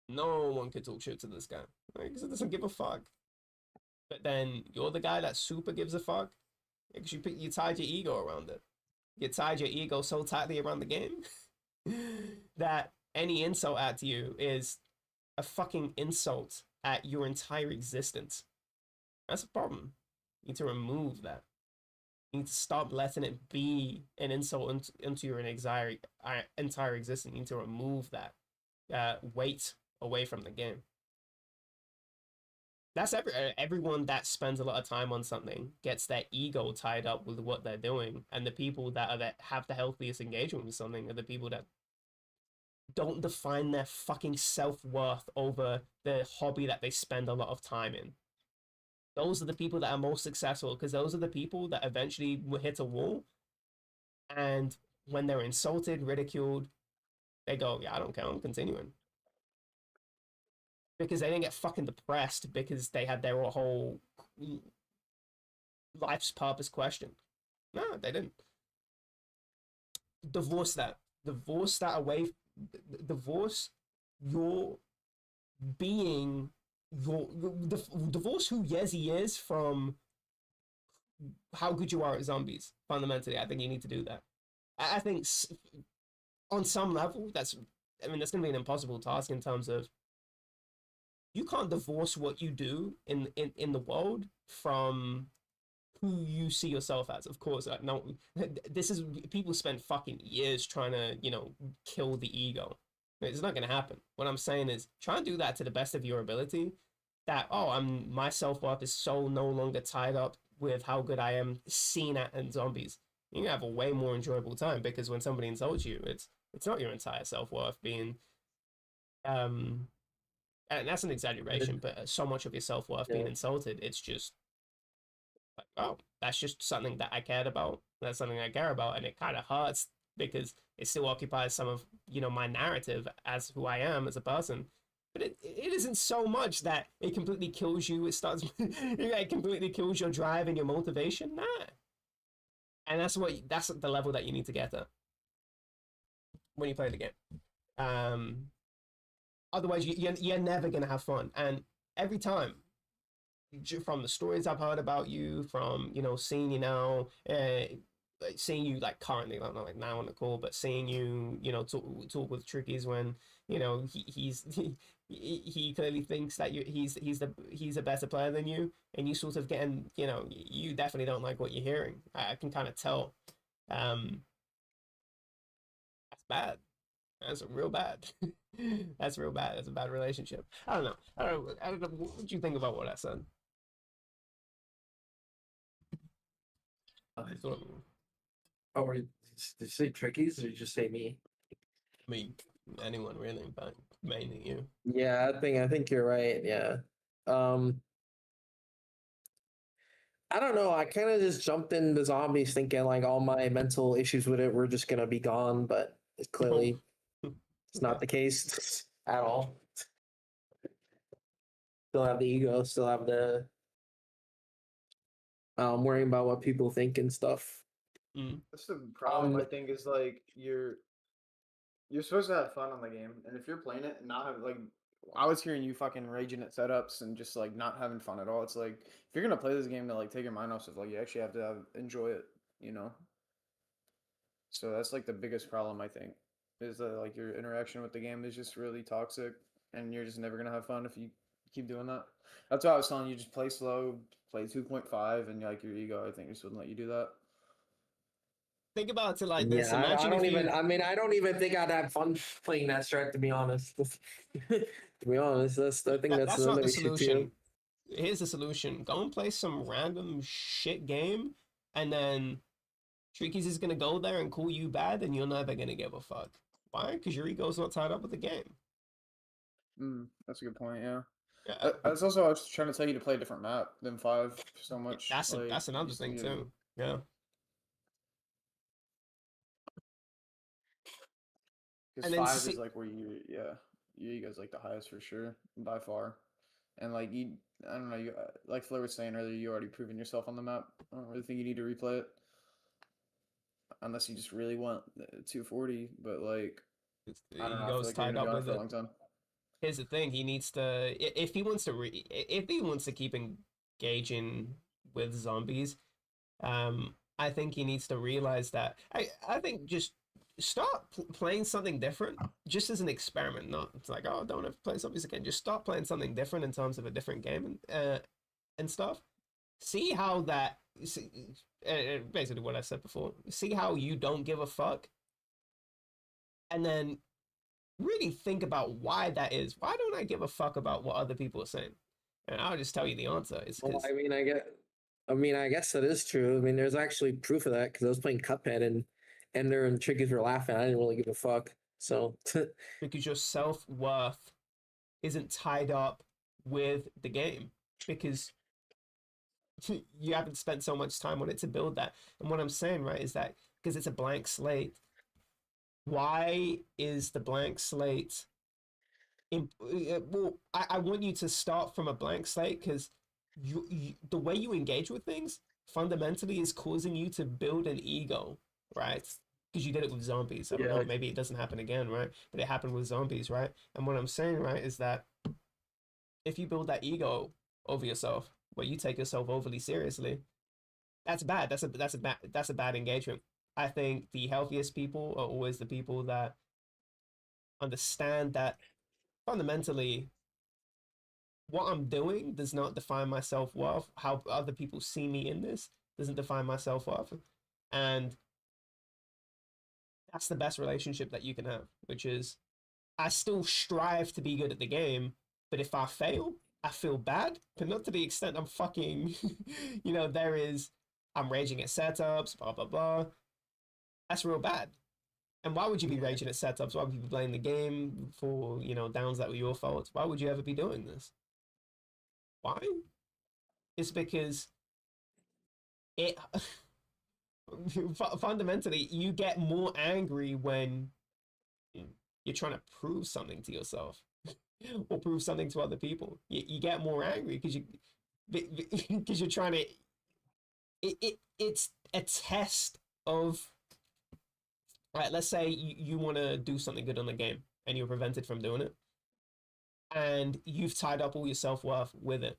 No one could talk shit to this guy. Like, he doesn't give a fuck. But then you're the guy that super gives a fuck, because you tied your ego around it. You tied your ego so tightly around the game that any insult at you is a fucking insult at your entire existence. That's a problem. You need to remove that. You need to stop letting it be an insult into your entire existence. You need to remove that weight away from the game. That's everyone that spends a lot of time on something gets their ego tied up with what they're doing, and the people that have the healthiest engagement with something are the people that don't define their fucking self-worth over the hobby that they spend a lot of time in. Those are the people that are most successful, because those are the people that eventually will hit a wall, and when they're insulted, ridiculed, they go, yeah, I don't care, I'm continuing. Because they didn't get fucking depressed because they had their whole life's purpose questioned. No, they didn't. Divorce that. Divorce that away. Divorce your being. Divorce who Yezi is from how good you are at zombies. Fundamentally, I think you need to do that. I think on some level, that's going to be an impossible task in terms of you can't divorce what you do in the world from who you see yourself as. Of course, no, this is people spend fucking years trying to kill the ego. It's not going to happen. What I'm saying is try and do that to the best of your ability. That my self-worth is so no longer tied up with how good I am seen at in zombies. You can have a way more enjoyable time because when somebody insults you, it's not your entire self-worth being and that's an exaggeration, but so much of your self-worth being insulted, it's just like, oh, that's just something that I cared about. That's something I care about, and it kind of hurts because it still occupies some of my narrative as who I am as a person. But it isn't so much that it completely kills you. It starts it completely kills your drive and your motivation. Nah, and that's the level that you need to get at when you play the game. Otherwise, you're never gonna have fun. And every time, from the stories I've heard about you, from seeing you now, seeing you like currently, not like now on the call, but seeing you, talk with Trickies when he clearly thinks that he's a better player than you, and you sort of getting, you definitely don't like what you're hearing. I can kind of tell. That's bad. That's real bad. That's real bad. That's a bad relationship. I don't know. I don't know. What do you think about what I said? Oh, did you say Trickies or did you just say me? I mean, anyone really, but mainly you. Yeah, I think you're right. Yeah. I don't know. I kind of just jumped into zombies thinking like all my mental issues with it were just gonna be gone, but it's clearly it's not the case at all. Still have the ego, still have the worrying about what people think and stuff. That's the problem. I think is like you're supposed to have fun on the game, and if you're playing it and not have like, I was hearing you fucking raging at setups and just like not having fun at all. It's like if you're gonna play this game to like take your mind off stuff, like you actually have to enjoy it, So that's like the biggest problem I think is that like your interaction with the game is just really toxic, and you're just never gonna have fun if you keep doing that. That's why I was telling you, just play slow, play 2.5, and like your ego, I think, just wouldn't let you do that. Think about it like this. Yeah, Imagine I don't if even. you. I mean, I don't even think I'd have fun playing that strat. To be honest, to be honest, I think that's not another the issue solution. too. Here's the solution: go and play some random shit game, and then Tricky's is gonna go there and call you bad, and you're never gonna give a fuck. Why? Because your ego's not tied up with the game. That's a good point. Yeah. Yeah, That's also I was trying to tell you to play a different map than 5 so much. that's another thing too. Yeah. Because And then 5 is like where your ego's like the highest for sure by far, and like I don't know, you like Flair was saying earlier, you already proven yourself on the map. I don't really think you need to replay it, unless you just really want 240. But like, I don't know, I feel ego's like you're tied gonna be up on it with for a it. long time. Here's the thing: he needs to, if he wants to, if he wants to keep engaging with zombies, I think he needs to realize that. I think just start playing something different, just as an experiment. Not it's like, oh, don't have to play zombies again. Just start playing something different in terms of a different game and stuff. See how that. Basically, what I said before. See how you don't give a fuck, and then really think about why that is. Why don't I give a fuck about what other people are saying? And I'll just tell you the answer. It's Well, because I guess that is true. I mean, there's actually proof of that because I was playing Cuphead and Ender and Trickies were laughing. I didn't really give a fuck. So because your self-worth isn't tied up with the game because you haven't spent so much time on it to build that. And what I'm saying, right, is that because it's a blank slate, why is the blank slate I want you to start from a blank slate because the way you engage with things fundamentally is causing you to build an ego, right? Because you did it with zombies. I don't Yeah. know, maybe it doesn't happen again, right? But it happened with zombies, right? And what I'm saying, right, is that if you build that ego over yourself, where you take yourself overly seriously, that's bad. That's a bad engagement. I think the healthiest people are always the people that understand that fundamentally what I'm doing does not define my self-worth. How other people see me in this doesn't define my self-worth. And that's the best relationship that you can have, which is I still strive to be good at the game, but if I fail, I feel bad, but not to the extent I'm fucking, I'm raging at setups, blah, blah, blah. That's real bad. And why would you be raging at setups? Why would you be blaming the game for, downs that were your fault? Why would you ever be doing this? Why? It's because it fundamentally you get more angry when you're trying to prove something to yourself or prove something to other people. You get more angry because you're trying to. It's a test of. Right, let's say you want to do something good on the game and you're prevented from doing it, and you've tied up all your self-worth with it.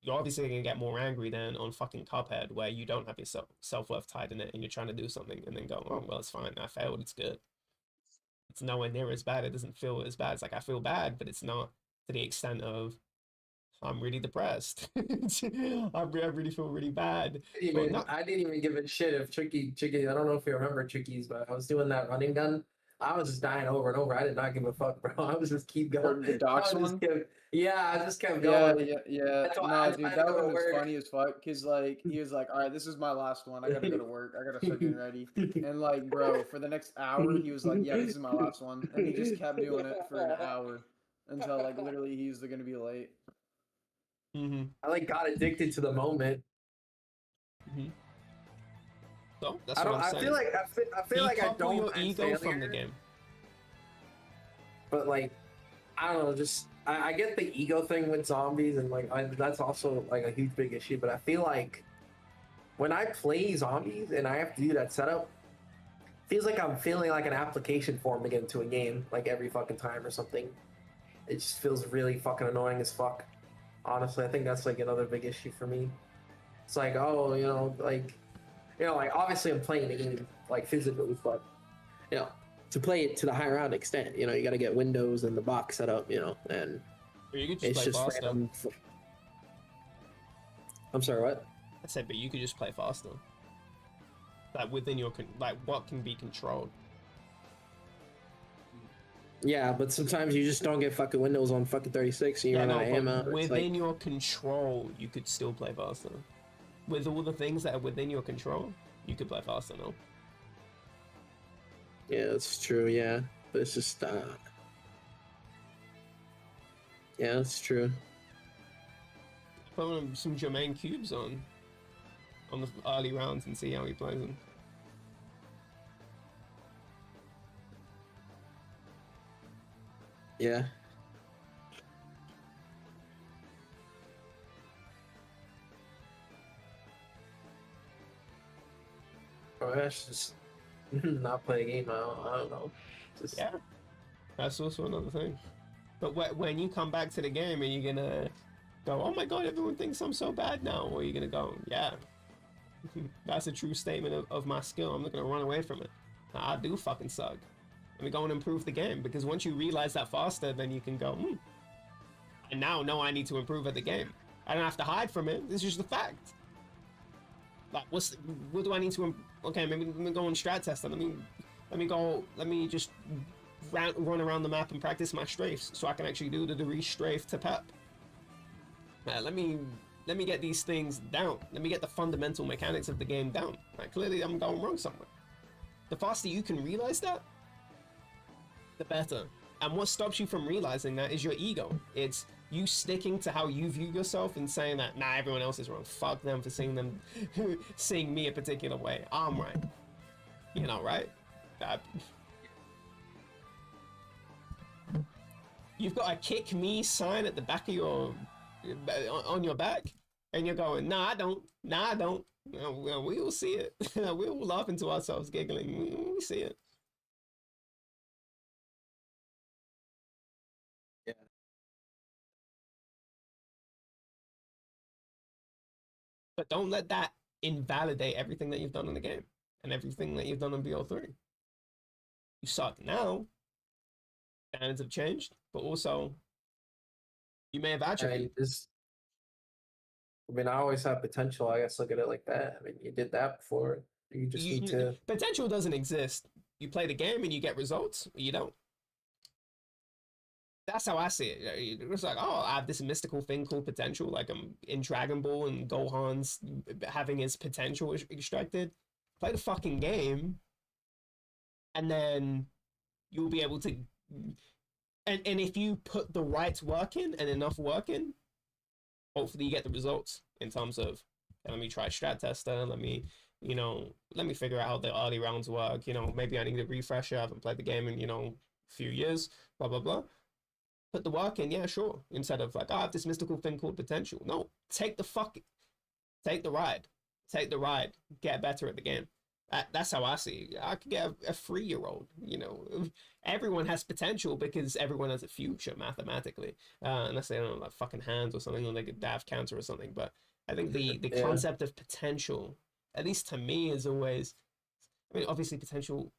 You're obviously going to get more angry than on fucking Cuphead, where you don't have your self-worth tied in it and you're trying to do something and then go, oh, well, it's fine. I failed. It's good. It's nowhere near as bad. It doesn't feel as bad. It's like I feel bad, but it's not to the extent of I'm really depressed. I really feel really bad. I didn't even give a shit if Tricky. I don't know if you remember Tricky's, but I was doing that running gun. I was just dying over and over. I did not give a fuck, bro. I was just keep going. The docs one? I just kept Yeah, going. yeah. That's why No, dude, that one was work. funny as fuck. Cause like he was like, all right, this is my last one. I gotta go to work. I gotta start getting ready. And like, bro, for the next hour, he was like, yeah, this is my last one, and he just kept doing it for an hour until like literally he's gonna be late. Mm-hmm. I like got addicted to the moment. Mm-hmm. So that's I what don't. I'm I saying. feel like I don't your ego from the game. But like, I don't know. Just I get the ego thing with zombies, and like that's also like a huge big issue. But I feel like when I play zombies and I have to do that setup, it feels like I'm filling like an application form to get into a game, like every fucking time or something. It just feels really fucking annoying as fuck. Honestly, I think that's like another big issue for me. It's like, oh, like obviously I'm playing the game like physically, but to play it to the higher round extent, you got to get Windows and the box set up, and Or you could it's just random. I'm sorry, what? I said, but you could just play faster. Like within your what can be controlled. Yeah, but sometimes you just don't get fucking Windows on fucking 36, and you run out of ammo. Within your control, you could still play faster. With all the things that are within your control, you could play faster, no? Yeah, that's true, yeah. But it's just, yeah, that's true. Put some Jermaine cubes on the early rounds and see how he plays them. Yeah. Or I should just not play a game. I don't know. Just... Yeah, that's also another thing. But when you come back to the game, are you gonna go, oh my god, everyone thinks I'm so bad now? Or are you gonna go, yeah, that's a true statement of my skill. I'm not gonna run away from it. I do fucking suck. Let me go and improve the game, because once you realize that faster, then you can go, and now know I need to improve at the game. I don't have to hide from it. This is just the fact. Like, what do I need to? Okay, maybe let me go and strat test it. Let me just run around the map and practice my strafes, so I can actually do the strafe to pep. Let me get these things down. Let me get the fundamental mechanics of the game down. Like, clearly I'm going wrong somewhere. The faster you can realize that, the better. And what stops you from realizing that is your ego. It's you sticking to how you view yourself and saying that, nah, everyone else is wrong. Fuck them for seeing me a particular way. I'm right. Right? You've got a kick me sign at the back of on your back. and you're going, nah, I don't. Nah, I don't. Well, we will see it. We will laugh into ourselves, giggling. We see it. Yeah. But don't let that invalidate everything that you've done in the game and everything that you've done in BO3. You suck now. Standards have changed, but also you may have I attribute. mean, I always have potential. I guess look at it like that. I mean, you did that before. You just need to. Potential doesn't exist. You play the game and you get results, or you don't. That's how I see it. It's like, oh, I have this mystical thing called potential. Like I'm in Dragon Ball and Gohan's having his potential extracted. Play the fucking game, and then you'll be able to. And if you put the right work in and enough work in, hopefully you get the results in terms of, let me try strat tester, let me figure out how the early rounds work, maybe I need a refresher, I haven't played the game in, a few years, blah, blah, blah. Put the work in, yeah, sure. Instead of like, I have this mystical thing called potential. No, take the ride. Take the ride. Get better at the game. That's how I see it. I could get a 3-year-old, everyone has potential because everyone has a future mathematically. Unless they don't have like fucking hands or something, or they could have cancer or something. But I think the concept of potential, at least to me, is always, I mean, obviously potential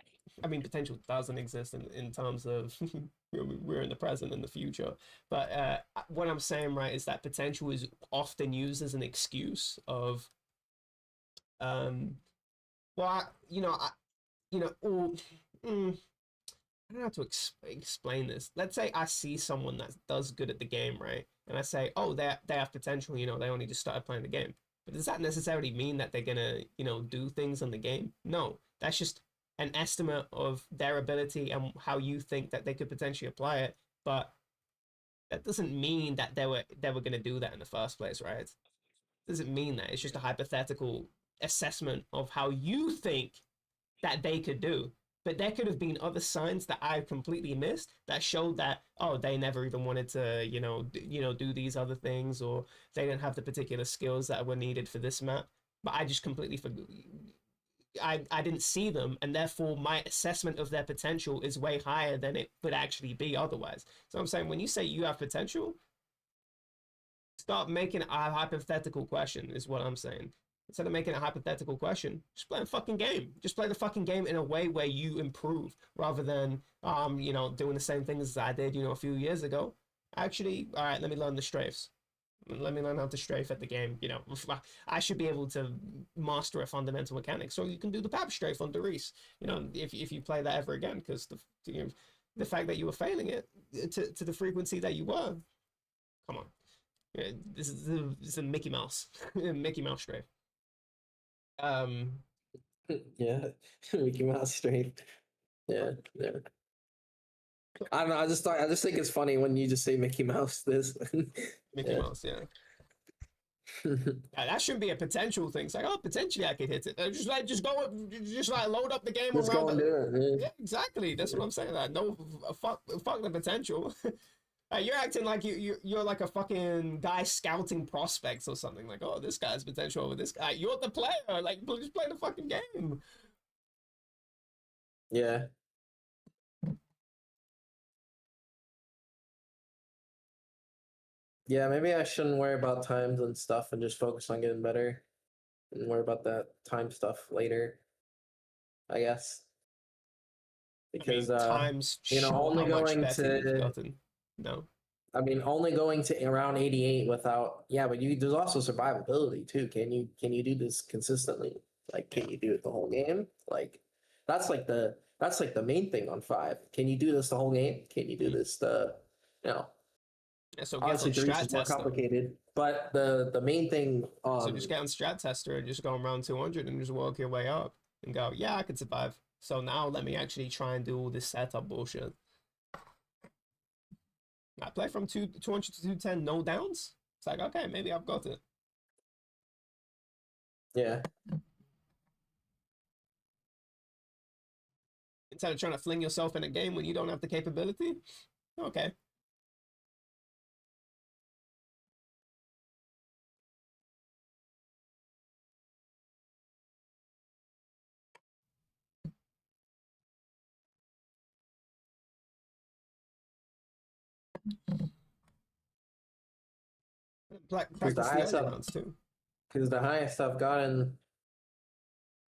doesn't exist in terms of we're in the present and the future. But what I'm saying, right, is that potential is often used as an excuse of, well, I don't know how to explain this. Let's say I see someone that does good at the game, right? And I say, oh, they have potential, they only just started playing the game. But does that necessarily mean that they're gonna, do things in the game? No, that's just an estimate of their ability and how you think that they could potentially apply it. But that doesn't mean that they were gonna do that in the first place, right? It doesn't mean that. It's just a hypothetical assessment of how you think that they could do. But there could have been other signs that I completely missed that showed that, oh, they never even wanted to, do these other things, or they didn't have the particular skills that were needed for this map. But I just completely forgot. I didn't see them, and therefore my assessment of their potential is way higher than it would actually be otherwise. So I'm saying, when you say you have potential, start making a hypothetical question, is what I'm saying. Instead of making a hypothetical question, just play a fucking game. Just play the fucking game in a way where you improve, rather than doing the same things as I did, a few years ago. Actually, all right, let me learn the strafes. Let me learn how to strafe at the game. I should be able to master a fundamental mechanic, so you can do the pap strafe on Darius. If you play that ever again, because the fact that you were failing it to the frequency that you were, come on, this is a Mickey Mouse, Mickey Mouse strafe. Yeah, Mickey Mouse straight. Yeah. I don't know. I just think it's funny when you just say Mickey Mouse. This Mickey Mouse, yeah. That shouldn't be a potential thing. It's like, oh, potentially I could hit it. Just load up the game Just go and do it. Yeah, exactly. That's what I'm saying. Like, no, fuck the potential. You're acting like you're like a fucking guy scouting prospects or something. Like, oh, this guy's potential over this guy. You're the player. Like, just play the fucking game. Yeah. Yeah, maybe I shouldn't worry about times and stuff and just focus on getting better and worry about that time stuff later, I guess. Because times only how much going better to you've gotten. No. I mean, only going to around 88 without, but there's also survivability too. Can you do this consistently? Like, can you do it the whole game? Like, that's like the main thing on 5. Can you do this the whole game? Can you do this Yeah, so obviously get on Darius strat is more tester. But the main thing So just get on strat tester and just go around 200 and just work your way up and go, yeah, I could survive. So now let me actually try and do all this setup bullshit. I play from 200 to 210, no downs. It's like, okay, maybe I've got it. Yeah. Instead of trying to fling yourself in a game when you don't have the capability. Okay. Practice the highest early I've- rounds too. Because the highest I've gotten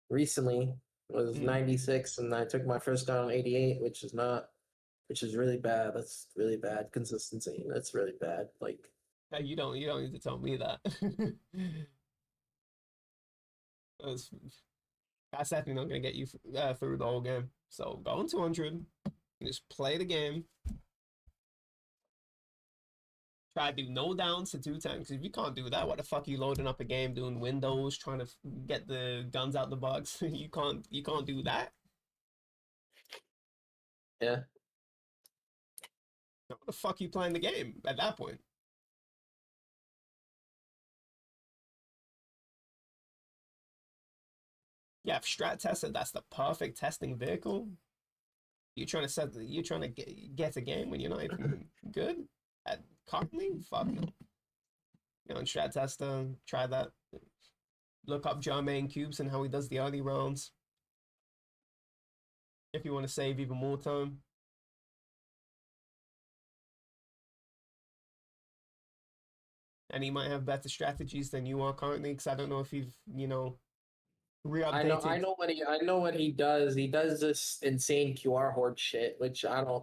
recently was Mm. 96, and I took my first down on 88, which is really bad. That's really bad consistency. That's really bad. Like, Hey, you don't need to tell me that. that's, that's definitely not gonna get you through the whole game. So go on 200, just play the game. Try to do no downs to 210. Because if you can't do that, what the fuck are you loading up a game doing windows, trying to get the guns out the box? you can't do that. yeah. What the fuck are you playing the game at that point? Yeah, if strat tested, that's the perfect testing vehicle. You're trying to get a game when you're not even good at currently? Fuck no. You know, in strat tester, try that. Look up Jermaine Cubes and how he does the early rounds. If you want to save even more time. And he might have better strategies than you are currently, because I don't know if you've, re-updated. I know what he does. He does this insane QR horde shit, which I'm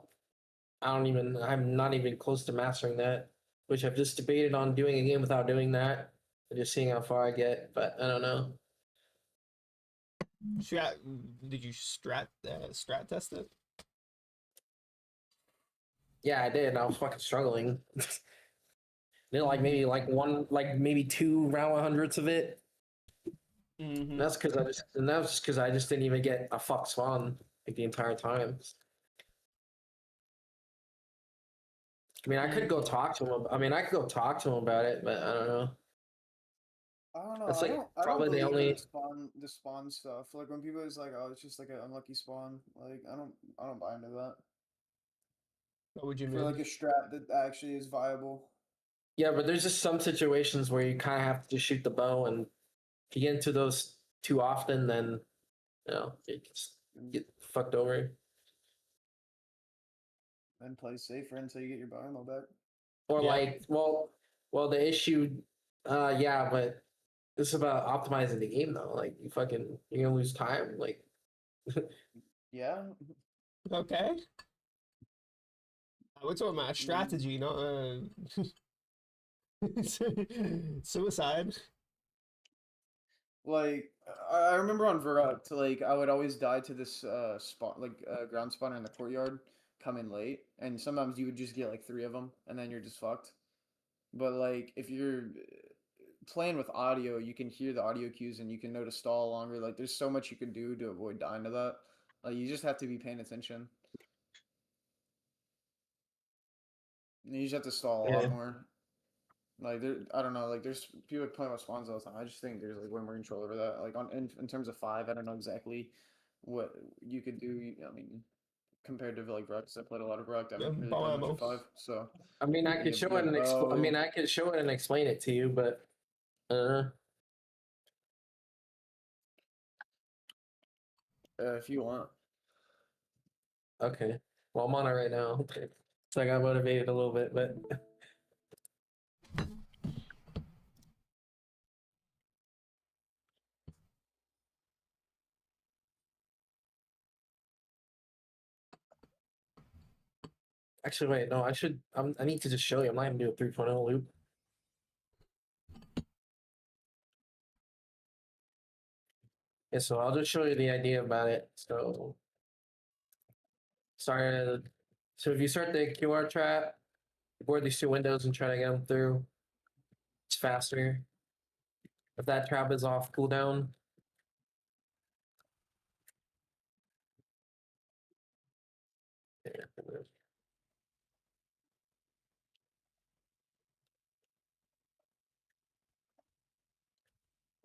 not even close to mastering that. Which I've just debated on doing a game without doing that, and just seeing how far I get. But I don't know. Did you strat test it? Yeah, I did. I was fucking struggling. Did maybe 2 round 100s of it. Mm-hmm. That's just because I just didn't even get a fuck spawn like the entire time. I mean, I could go talk to him. I could go talk to him about it, but I don't know. I don't know. That's I like don't probably the believe in only. the spawn stuff. Like when people is like, oh, it's just like an unlucky spawn. Like I don't buy into that. What would you For mean? like a strat that actually is viable. Yeah, but there's just some situations where you kind of have to just shoot the bow, and if you get into those too often, then you just get fucked over. And play safer until you get your ammo back. Or Yeah. the issue, yeah, but this is about optimizing the game though. Like you're gonna lose time. Like, Yeah. Okay. We're talking about strategy, not suicide. Like I remember on Verut, like I would always die to this spawn, like ground spawner in the courtyard, come in late, and sometimes you would just get like 3 of them, and then you're just fucked. But like if you're playing with audio, you can hear the audio cues and you can know to stall longer. Like there's so much you can do to avoid dying to that. Like you just have to be paying attention. You just have to stall a lot yeah, more. Like I don't know. Like there's people playing with spawns all the time. I just think there's like way more control over that. Like in terms of 5, I don't know exactly what you could do. I mean, compared to like Rux, I played a lot of Rux. I haven't really Bow played much ammo. of 5, so I mean, I could show it and I could show it and explain it to you, but if you want. okay. Well, I'm on it right now, so I got motivated a little bit, but. Actually, wait, no, I need to just show you. I'm not even doing a 3.0 loop. Yeah, so I'll just show you the idea about it. So, so if you start the QR trap, board these 2 windows and try to get them through, it's faster. If that trap is off cooldown,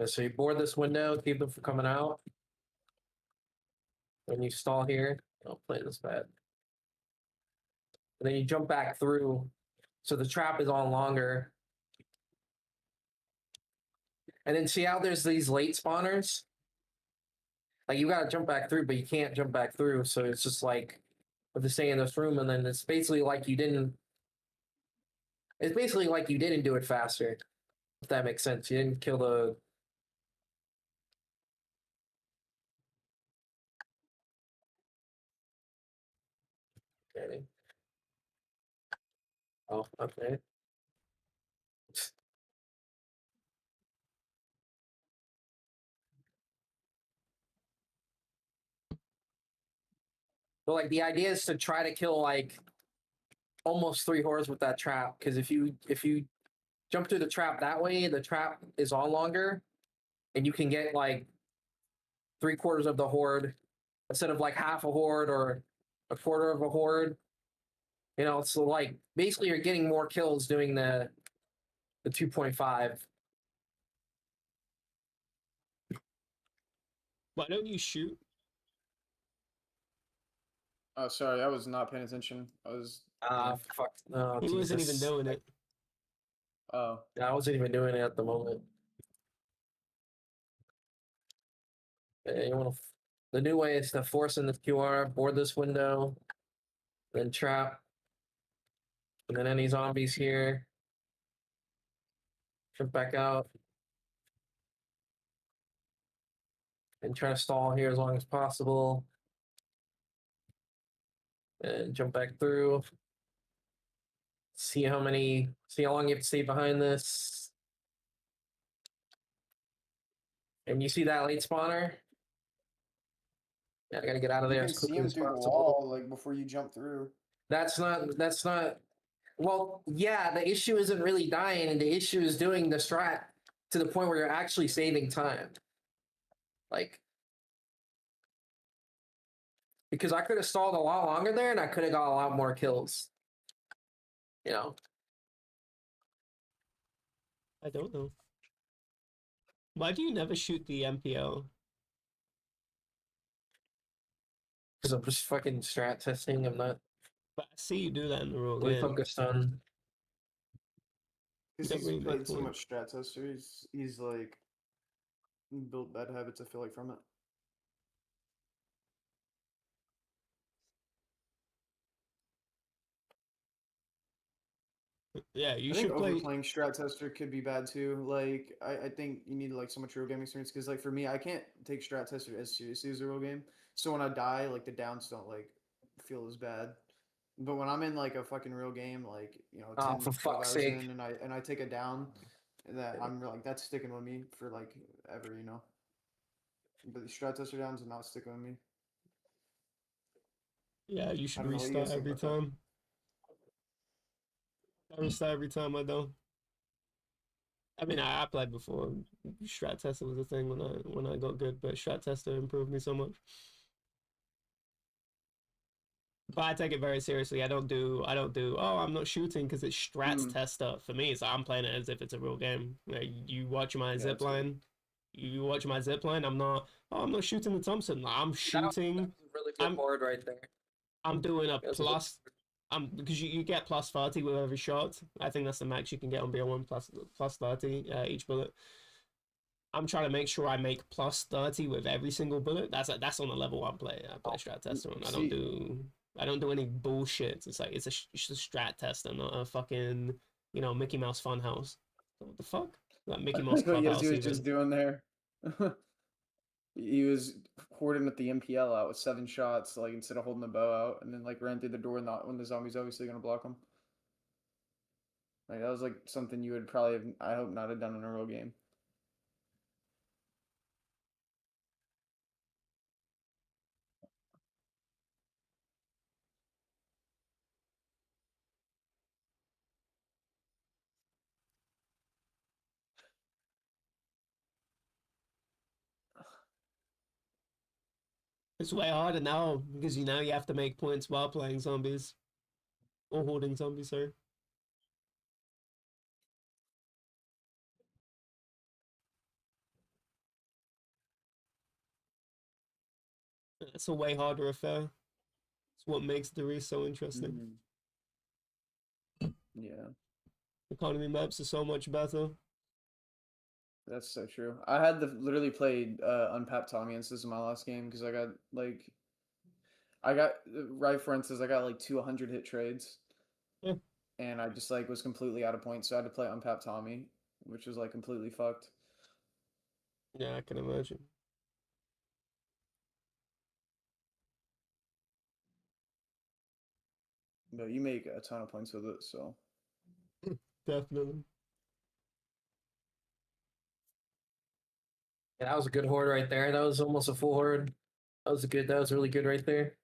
so you board this window, keep them from coming out. When you stall here, I'll play this bad. And then you jump back through, so the trap is on longer. And then see how there's these late spawners? Like you gotta jump back through, but you can't jump back through. So it's just like, have to stay in this room, and then it's basically like you didn't It's basically like you didn't do it faster. If that makes sense. You didn't kill the. Okay. Oh, okay. But like the idea is to try to kill like almost 3 hordes with that trap. Because if you jump through the trap that way, the trap is on longer, and you can get like 3/4 of the horde instead of like half a horde or a quarter of a horde. You know, so like basically you're getting more kills doing the 2.5. Why don't you shoot? Oh, sorry, I was not paying attention. I was. Fuck. Oh, He wasn't even Jesus. doing it. Oh, I wasn't even doing it at the moment. You want to. The new way is to force in the QR, board this window, then trap, and then any zombies here. Jump back out. And try to stall here as long as possible. And jump back through. See how long you have to stay behind this. And you see that late spawner? Yeah, I gotta get out of you there can as see quickly him as through the possible. wall like before you jump through. That's not well, yeah, the issue isn't really dying, and the issue is doing the strat to the point where you're actually saving time. Like, because I could have stalled a lot longer there and I could have got a lot more kills. You know? I don't know. Why do you never shoot the MPL? Because I'm just fucking strat testing. I'm not But I see you do that in the real really game. focused on. Because Don't he's really make played so points. much strat tester, he's like built bad habits. I feel like from it. Yeah, you I think should play. overplaying strat tester could be bad too. Like I think you need like so much real game experience because like for me, I can't take strat tester as seriously as a real game. So when I die, like the downs don't like feel as bad. But when I'm in like a fucking real game, like 10, For 12 fuck's hours sake. in, and I take a down, that I'm like that's sticking with me for like ever, But the strat tester downs are not sticking with me. Yeah, you I should don't know what you restart guys think every about that. time. I restart every time I don't. I mean, I played before. Strat tester was a thing when I got good, but strat tester improved me so much. But I take it very seriously. I don't do. Oh, I'm not shooting because it's strats tester. For me, it's I'm playing it as if it's a real game. Like, you watch my Yeah, that's zipline. You watch my zipline. I'm not. Oh, I'm not shooting the Thompson. I'm That was shooting. a really good I'm board right there. I'm doing a That's a good- plus. Because you get plus 30 with every shot. I think that's the max you can get on BL1 plus 30 each bullet. I'm trying to make sure I make plus 30 with every single bullet. That's on the level I play. I play strat tester and See- I don't do any bullshit. It's like it's a strat tester, not a fucking Mickey Mouse Funhouse. What the fuck? Like Mickey Mouse That's what Clubhouse Yezi was even. just doing there. He was hoarding with the MPL out with 7 shots, like instead of holding the bow out, and then like ran through the door, not when the zombie's obviously gonna block him. Like that was like something you would probably have, I hope not have done in a real game. It's way harder now because you have to make points while playing zombies or holding zombies. Sorry. It's a way harder affair. It's what makes the race so interesting. Yeah, Economy maps are so much better. that's so true. I had literally played unpapped Tommy and this is my last game because I got right for instance I got like 200 hit trades. Yeah. and I just like was completely out of points, so I had to play Unpapped Tommy, which was like completely fucked. Yeah, I can imagine. But you make a ton of points with it, so Definitely. Yeah, that was a good horde right there. That was almost a full horde. That was good. That was really good right there.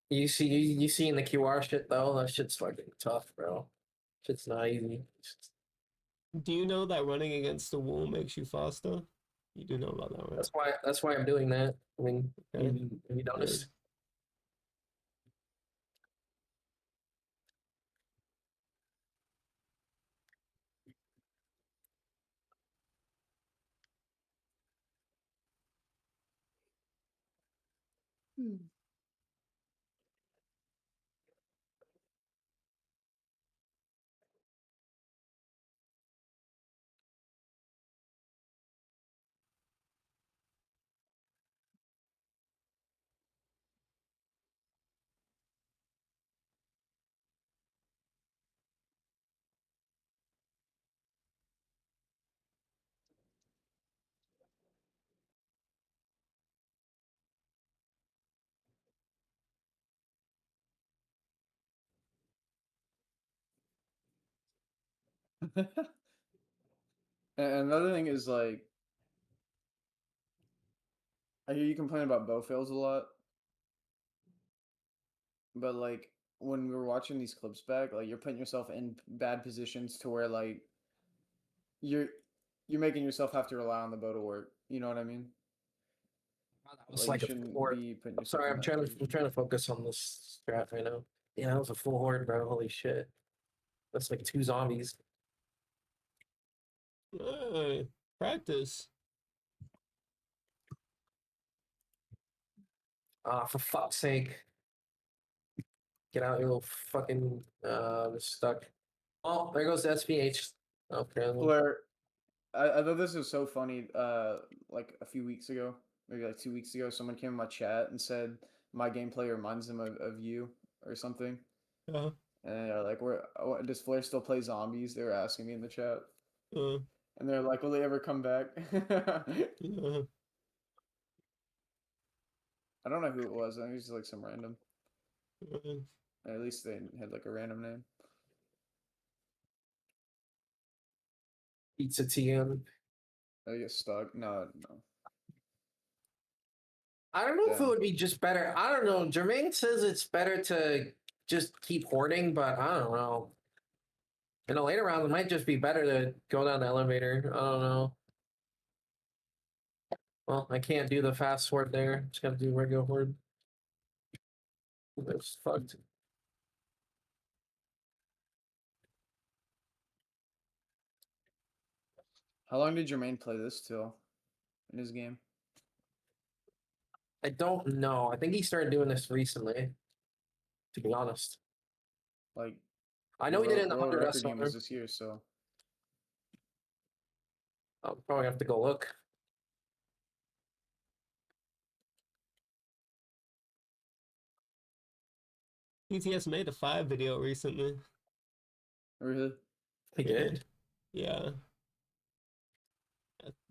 You seeing the QR shit though? That shit's fucking tough, bro. Shit's not easy. Do you know that running against the wall makes you faster? You do know about that, right? That's why I'm doing that. I mean, Okay. you noticed? And another thing is like I hear you complain about bow fails a lot, but like when we were watching these clips back, like you're putting yourself in bad positions to where like you're you're making yourself have to rely on the bow to work. You know what I mean? That was Like you like a full shouldn't horde. be putting I'm yourself sorry, in that I'm position. trying to focus on this strat right now. Yeah, that was a full horde, bro. Holy shit. That's like 2 zombies. Practice. Ah, for fuck's sake. Get out, you little fucking stuck. Oh, there goes the SPH. Okay. Blair, I thought this was so funny. Like a few weeks ago, maybe like 2 weeks ago, someone came in my chat and said my gameplay reminds them of you or something. Uh, And they're like, "Where does Flair still play zombies?" They were asking me in the chat, uh, and they're like, "Will they ever come back?" uh, I don't know who it was. I think it was just like some random. uh. At least they had like a random name. Pizza TM. I get stuck. No, no. I don't know if it Damn. would be just better. I don't know. Jermaine says it's better to just keep hoarding, but I don't know. In a later round, it might just be better to go down the elevator. I don't know. Well, I can't do the fast horde there. Just gotta do regular horde. That's fucked. How long did Jermaine play this till in his game? I don't know. I think he started doing this recently, to be honest. Like I know he did it in the World 100 Record game was SR. this year, so I'll probably have to go look. BTS made a 5 video recently. really. He did? Yeah,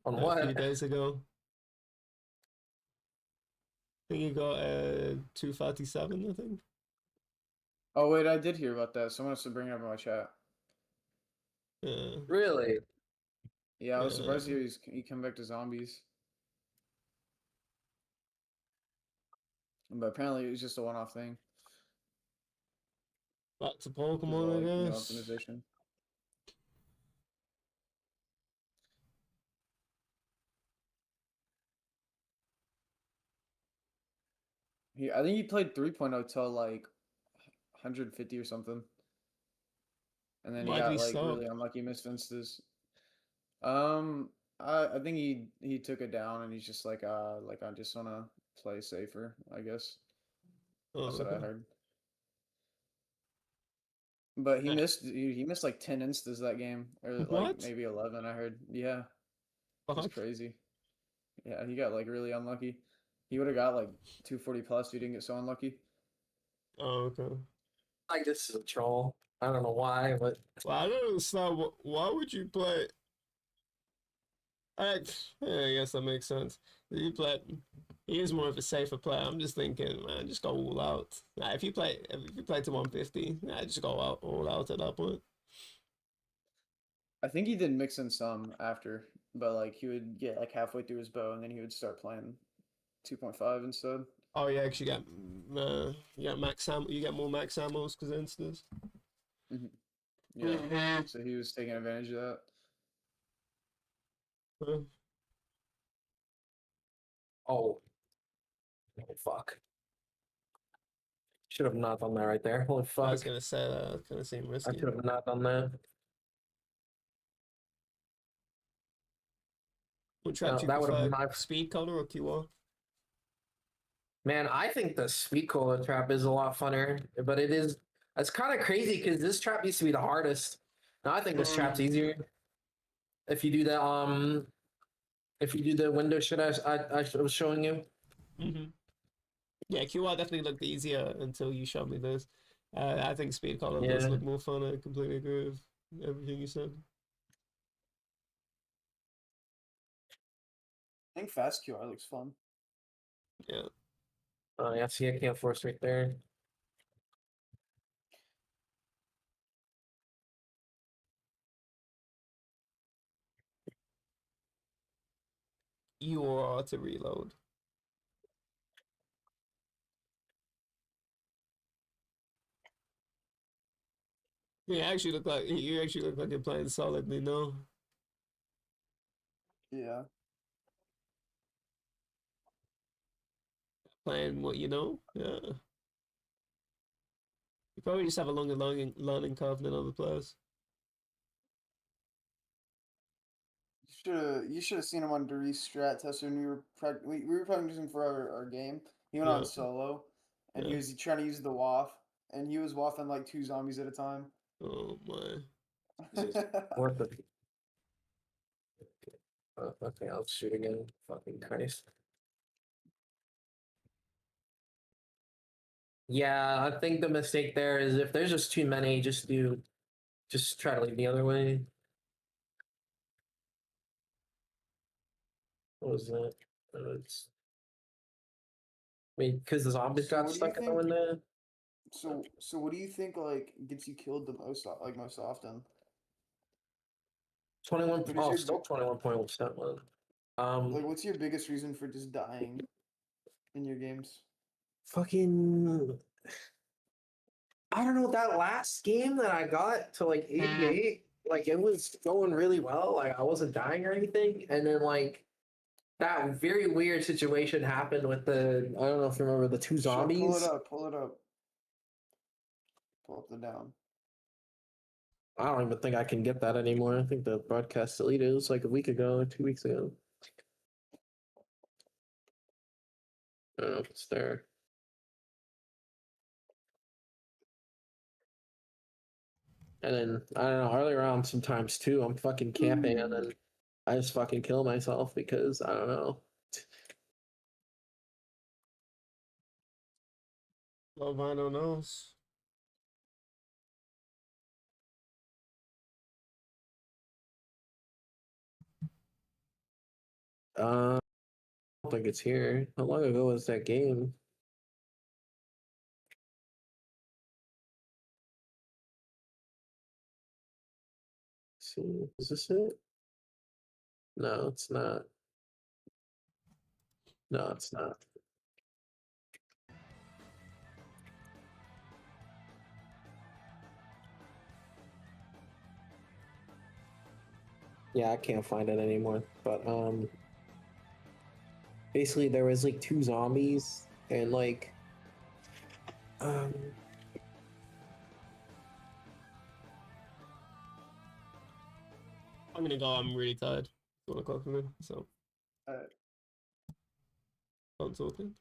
On a few what? days ago. I think he got 257, I think. Oh wait, I did hear about that. Someone has to bring it up in my chat. Yeah, Really? Yeah, I was surprised to yeah. hear he come back to zombies, but apparently it was just a one-off thing. Back to Because of Pokemon, like I new guess. optimization. I think he played 3.0 till like 150 or something, and then he Why did got he like stop? really unlucky missed instas. Um, I think he took it down and he's just like I just wanna play safer, I guess. Oh, That's what I okay. heard. But Yeah. he missed like 10 instas that game, or like What? maybe 11. I heard. Yeah, it's Fuck. crazy. Yeah, he got like really unlucky. He would have got like 240 plus if he didn't get so unlucky. Oh, okay. Like this is a troll. I don't know why, but Well, I don't understand. Why would you play? I, yeah, I guess that makes sense. You play. He is more of a safer player. I'm just thinking, man, just go all out. Nah, if you play to 150, nah, just go out all out at that point. I think he did mix in some after, but like he would get like halfway through his bow and then he would start playing 2.5 instead. Oh yeah, because you got you get more max ammos because instance. Hmm. Yeah, so he was taking advantage of that. Uh, oh, oh fuck. Should have not done that right there. Holy I was fuck. gonna say that kind of seemed I risky. should have not done that. What trap No, do you that would have been prefer, my speed color or QR? man. I think the sweet cola trap is a lot funner, but it's kind of crazy because this trap used to be the hardest. Now I think this trap's easier if you do the if you do the window shit I was showing you. Mm-hmm. Yeah, QR definitely looked easier until you showed me this. I think speed color does Yeah. look more fun. I completely agree with everything you said. I think fast QR looks fun. Yeah. Oh yeah, see, I can't force right there. You are to reload. You actually look like you're playing solidly, no? Yeah. Playing what you know? Yeah. You probably just have a longer learning curve than other players. You should have seen him on Doris strat test when we were practicing for our game. He went on Yeah. solo, and he Yeah. was trying to use the waff, and he was waffing like 2 zombies at a time. Oh my. Worth it. Oh, okay, I'll shoot again. Fucking Christ. Yeah, I think the mistake there is if there's just too many, just try to leave the other way. What was that? It's, I mean, because the zombies So got what do you stuck in the think? window. So what do you think like gets you killed the most like most often? 21. What is Oh, your still 21.1%. like what's your biggest reason for just dying in your games? Fucking. I don't know. That last game that I got to like 88, like it was going really well. Like I wasn't dying or anything, and then like that very weird situation happened with the I don't know if you remember the two Pull it zombies. up, pull it up. Pull up the down. I don't even think I can get that anymore. I think the broadcast deleted. It was like a week ago or 2 weeks ago. I don't know if it's there. And then I don't know, earlier on sometimes too, I'm fucking camping and then I just fucking kill myself because I don't know. Lovino knows. I don't think it's here. How long ago was that game? Let's see, is this it? No, it's not. No, it's not. Yeah, I can't find it anymore. But basically there was like two zombies and like um I'm gonna go. I'm really tired. It's 1 o'clock for me, so Uh, done talking.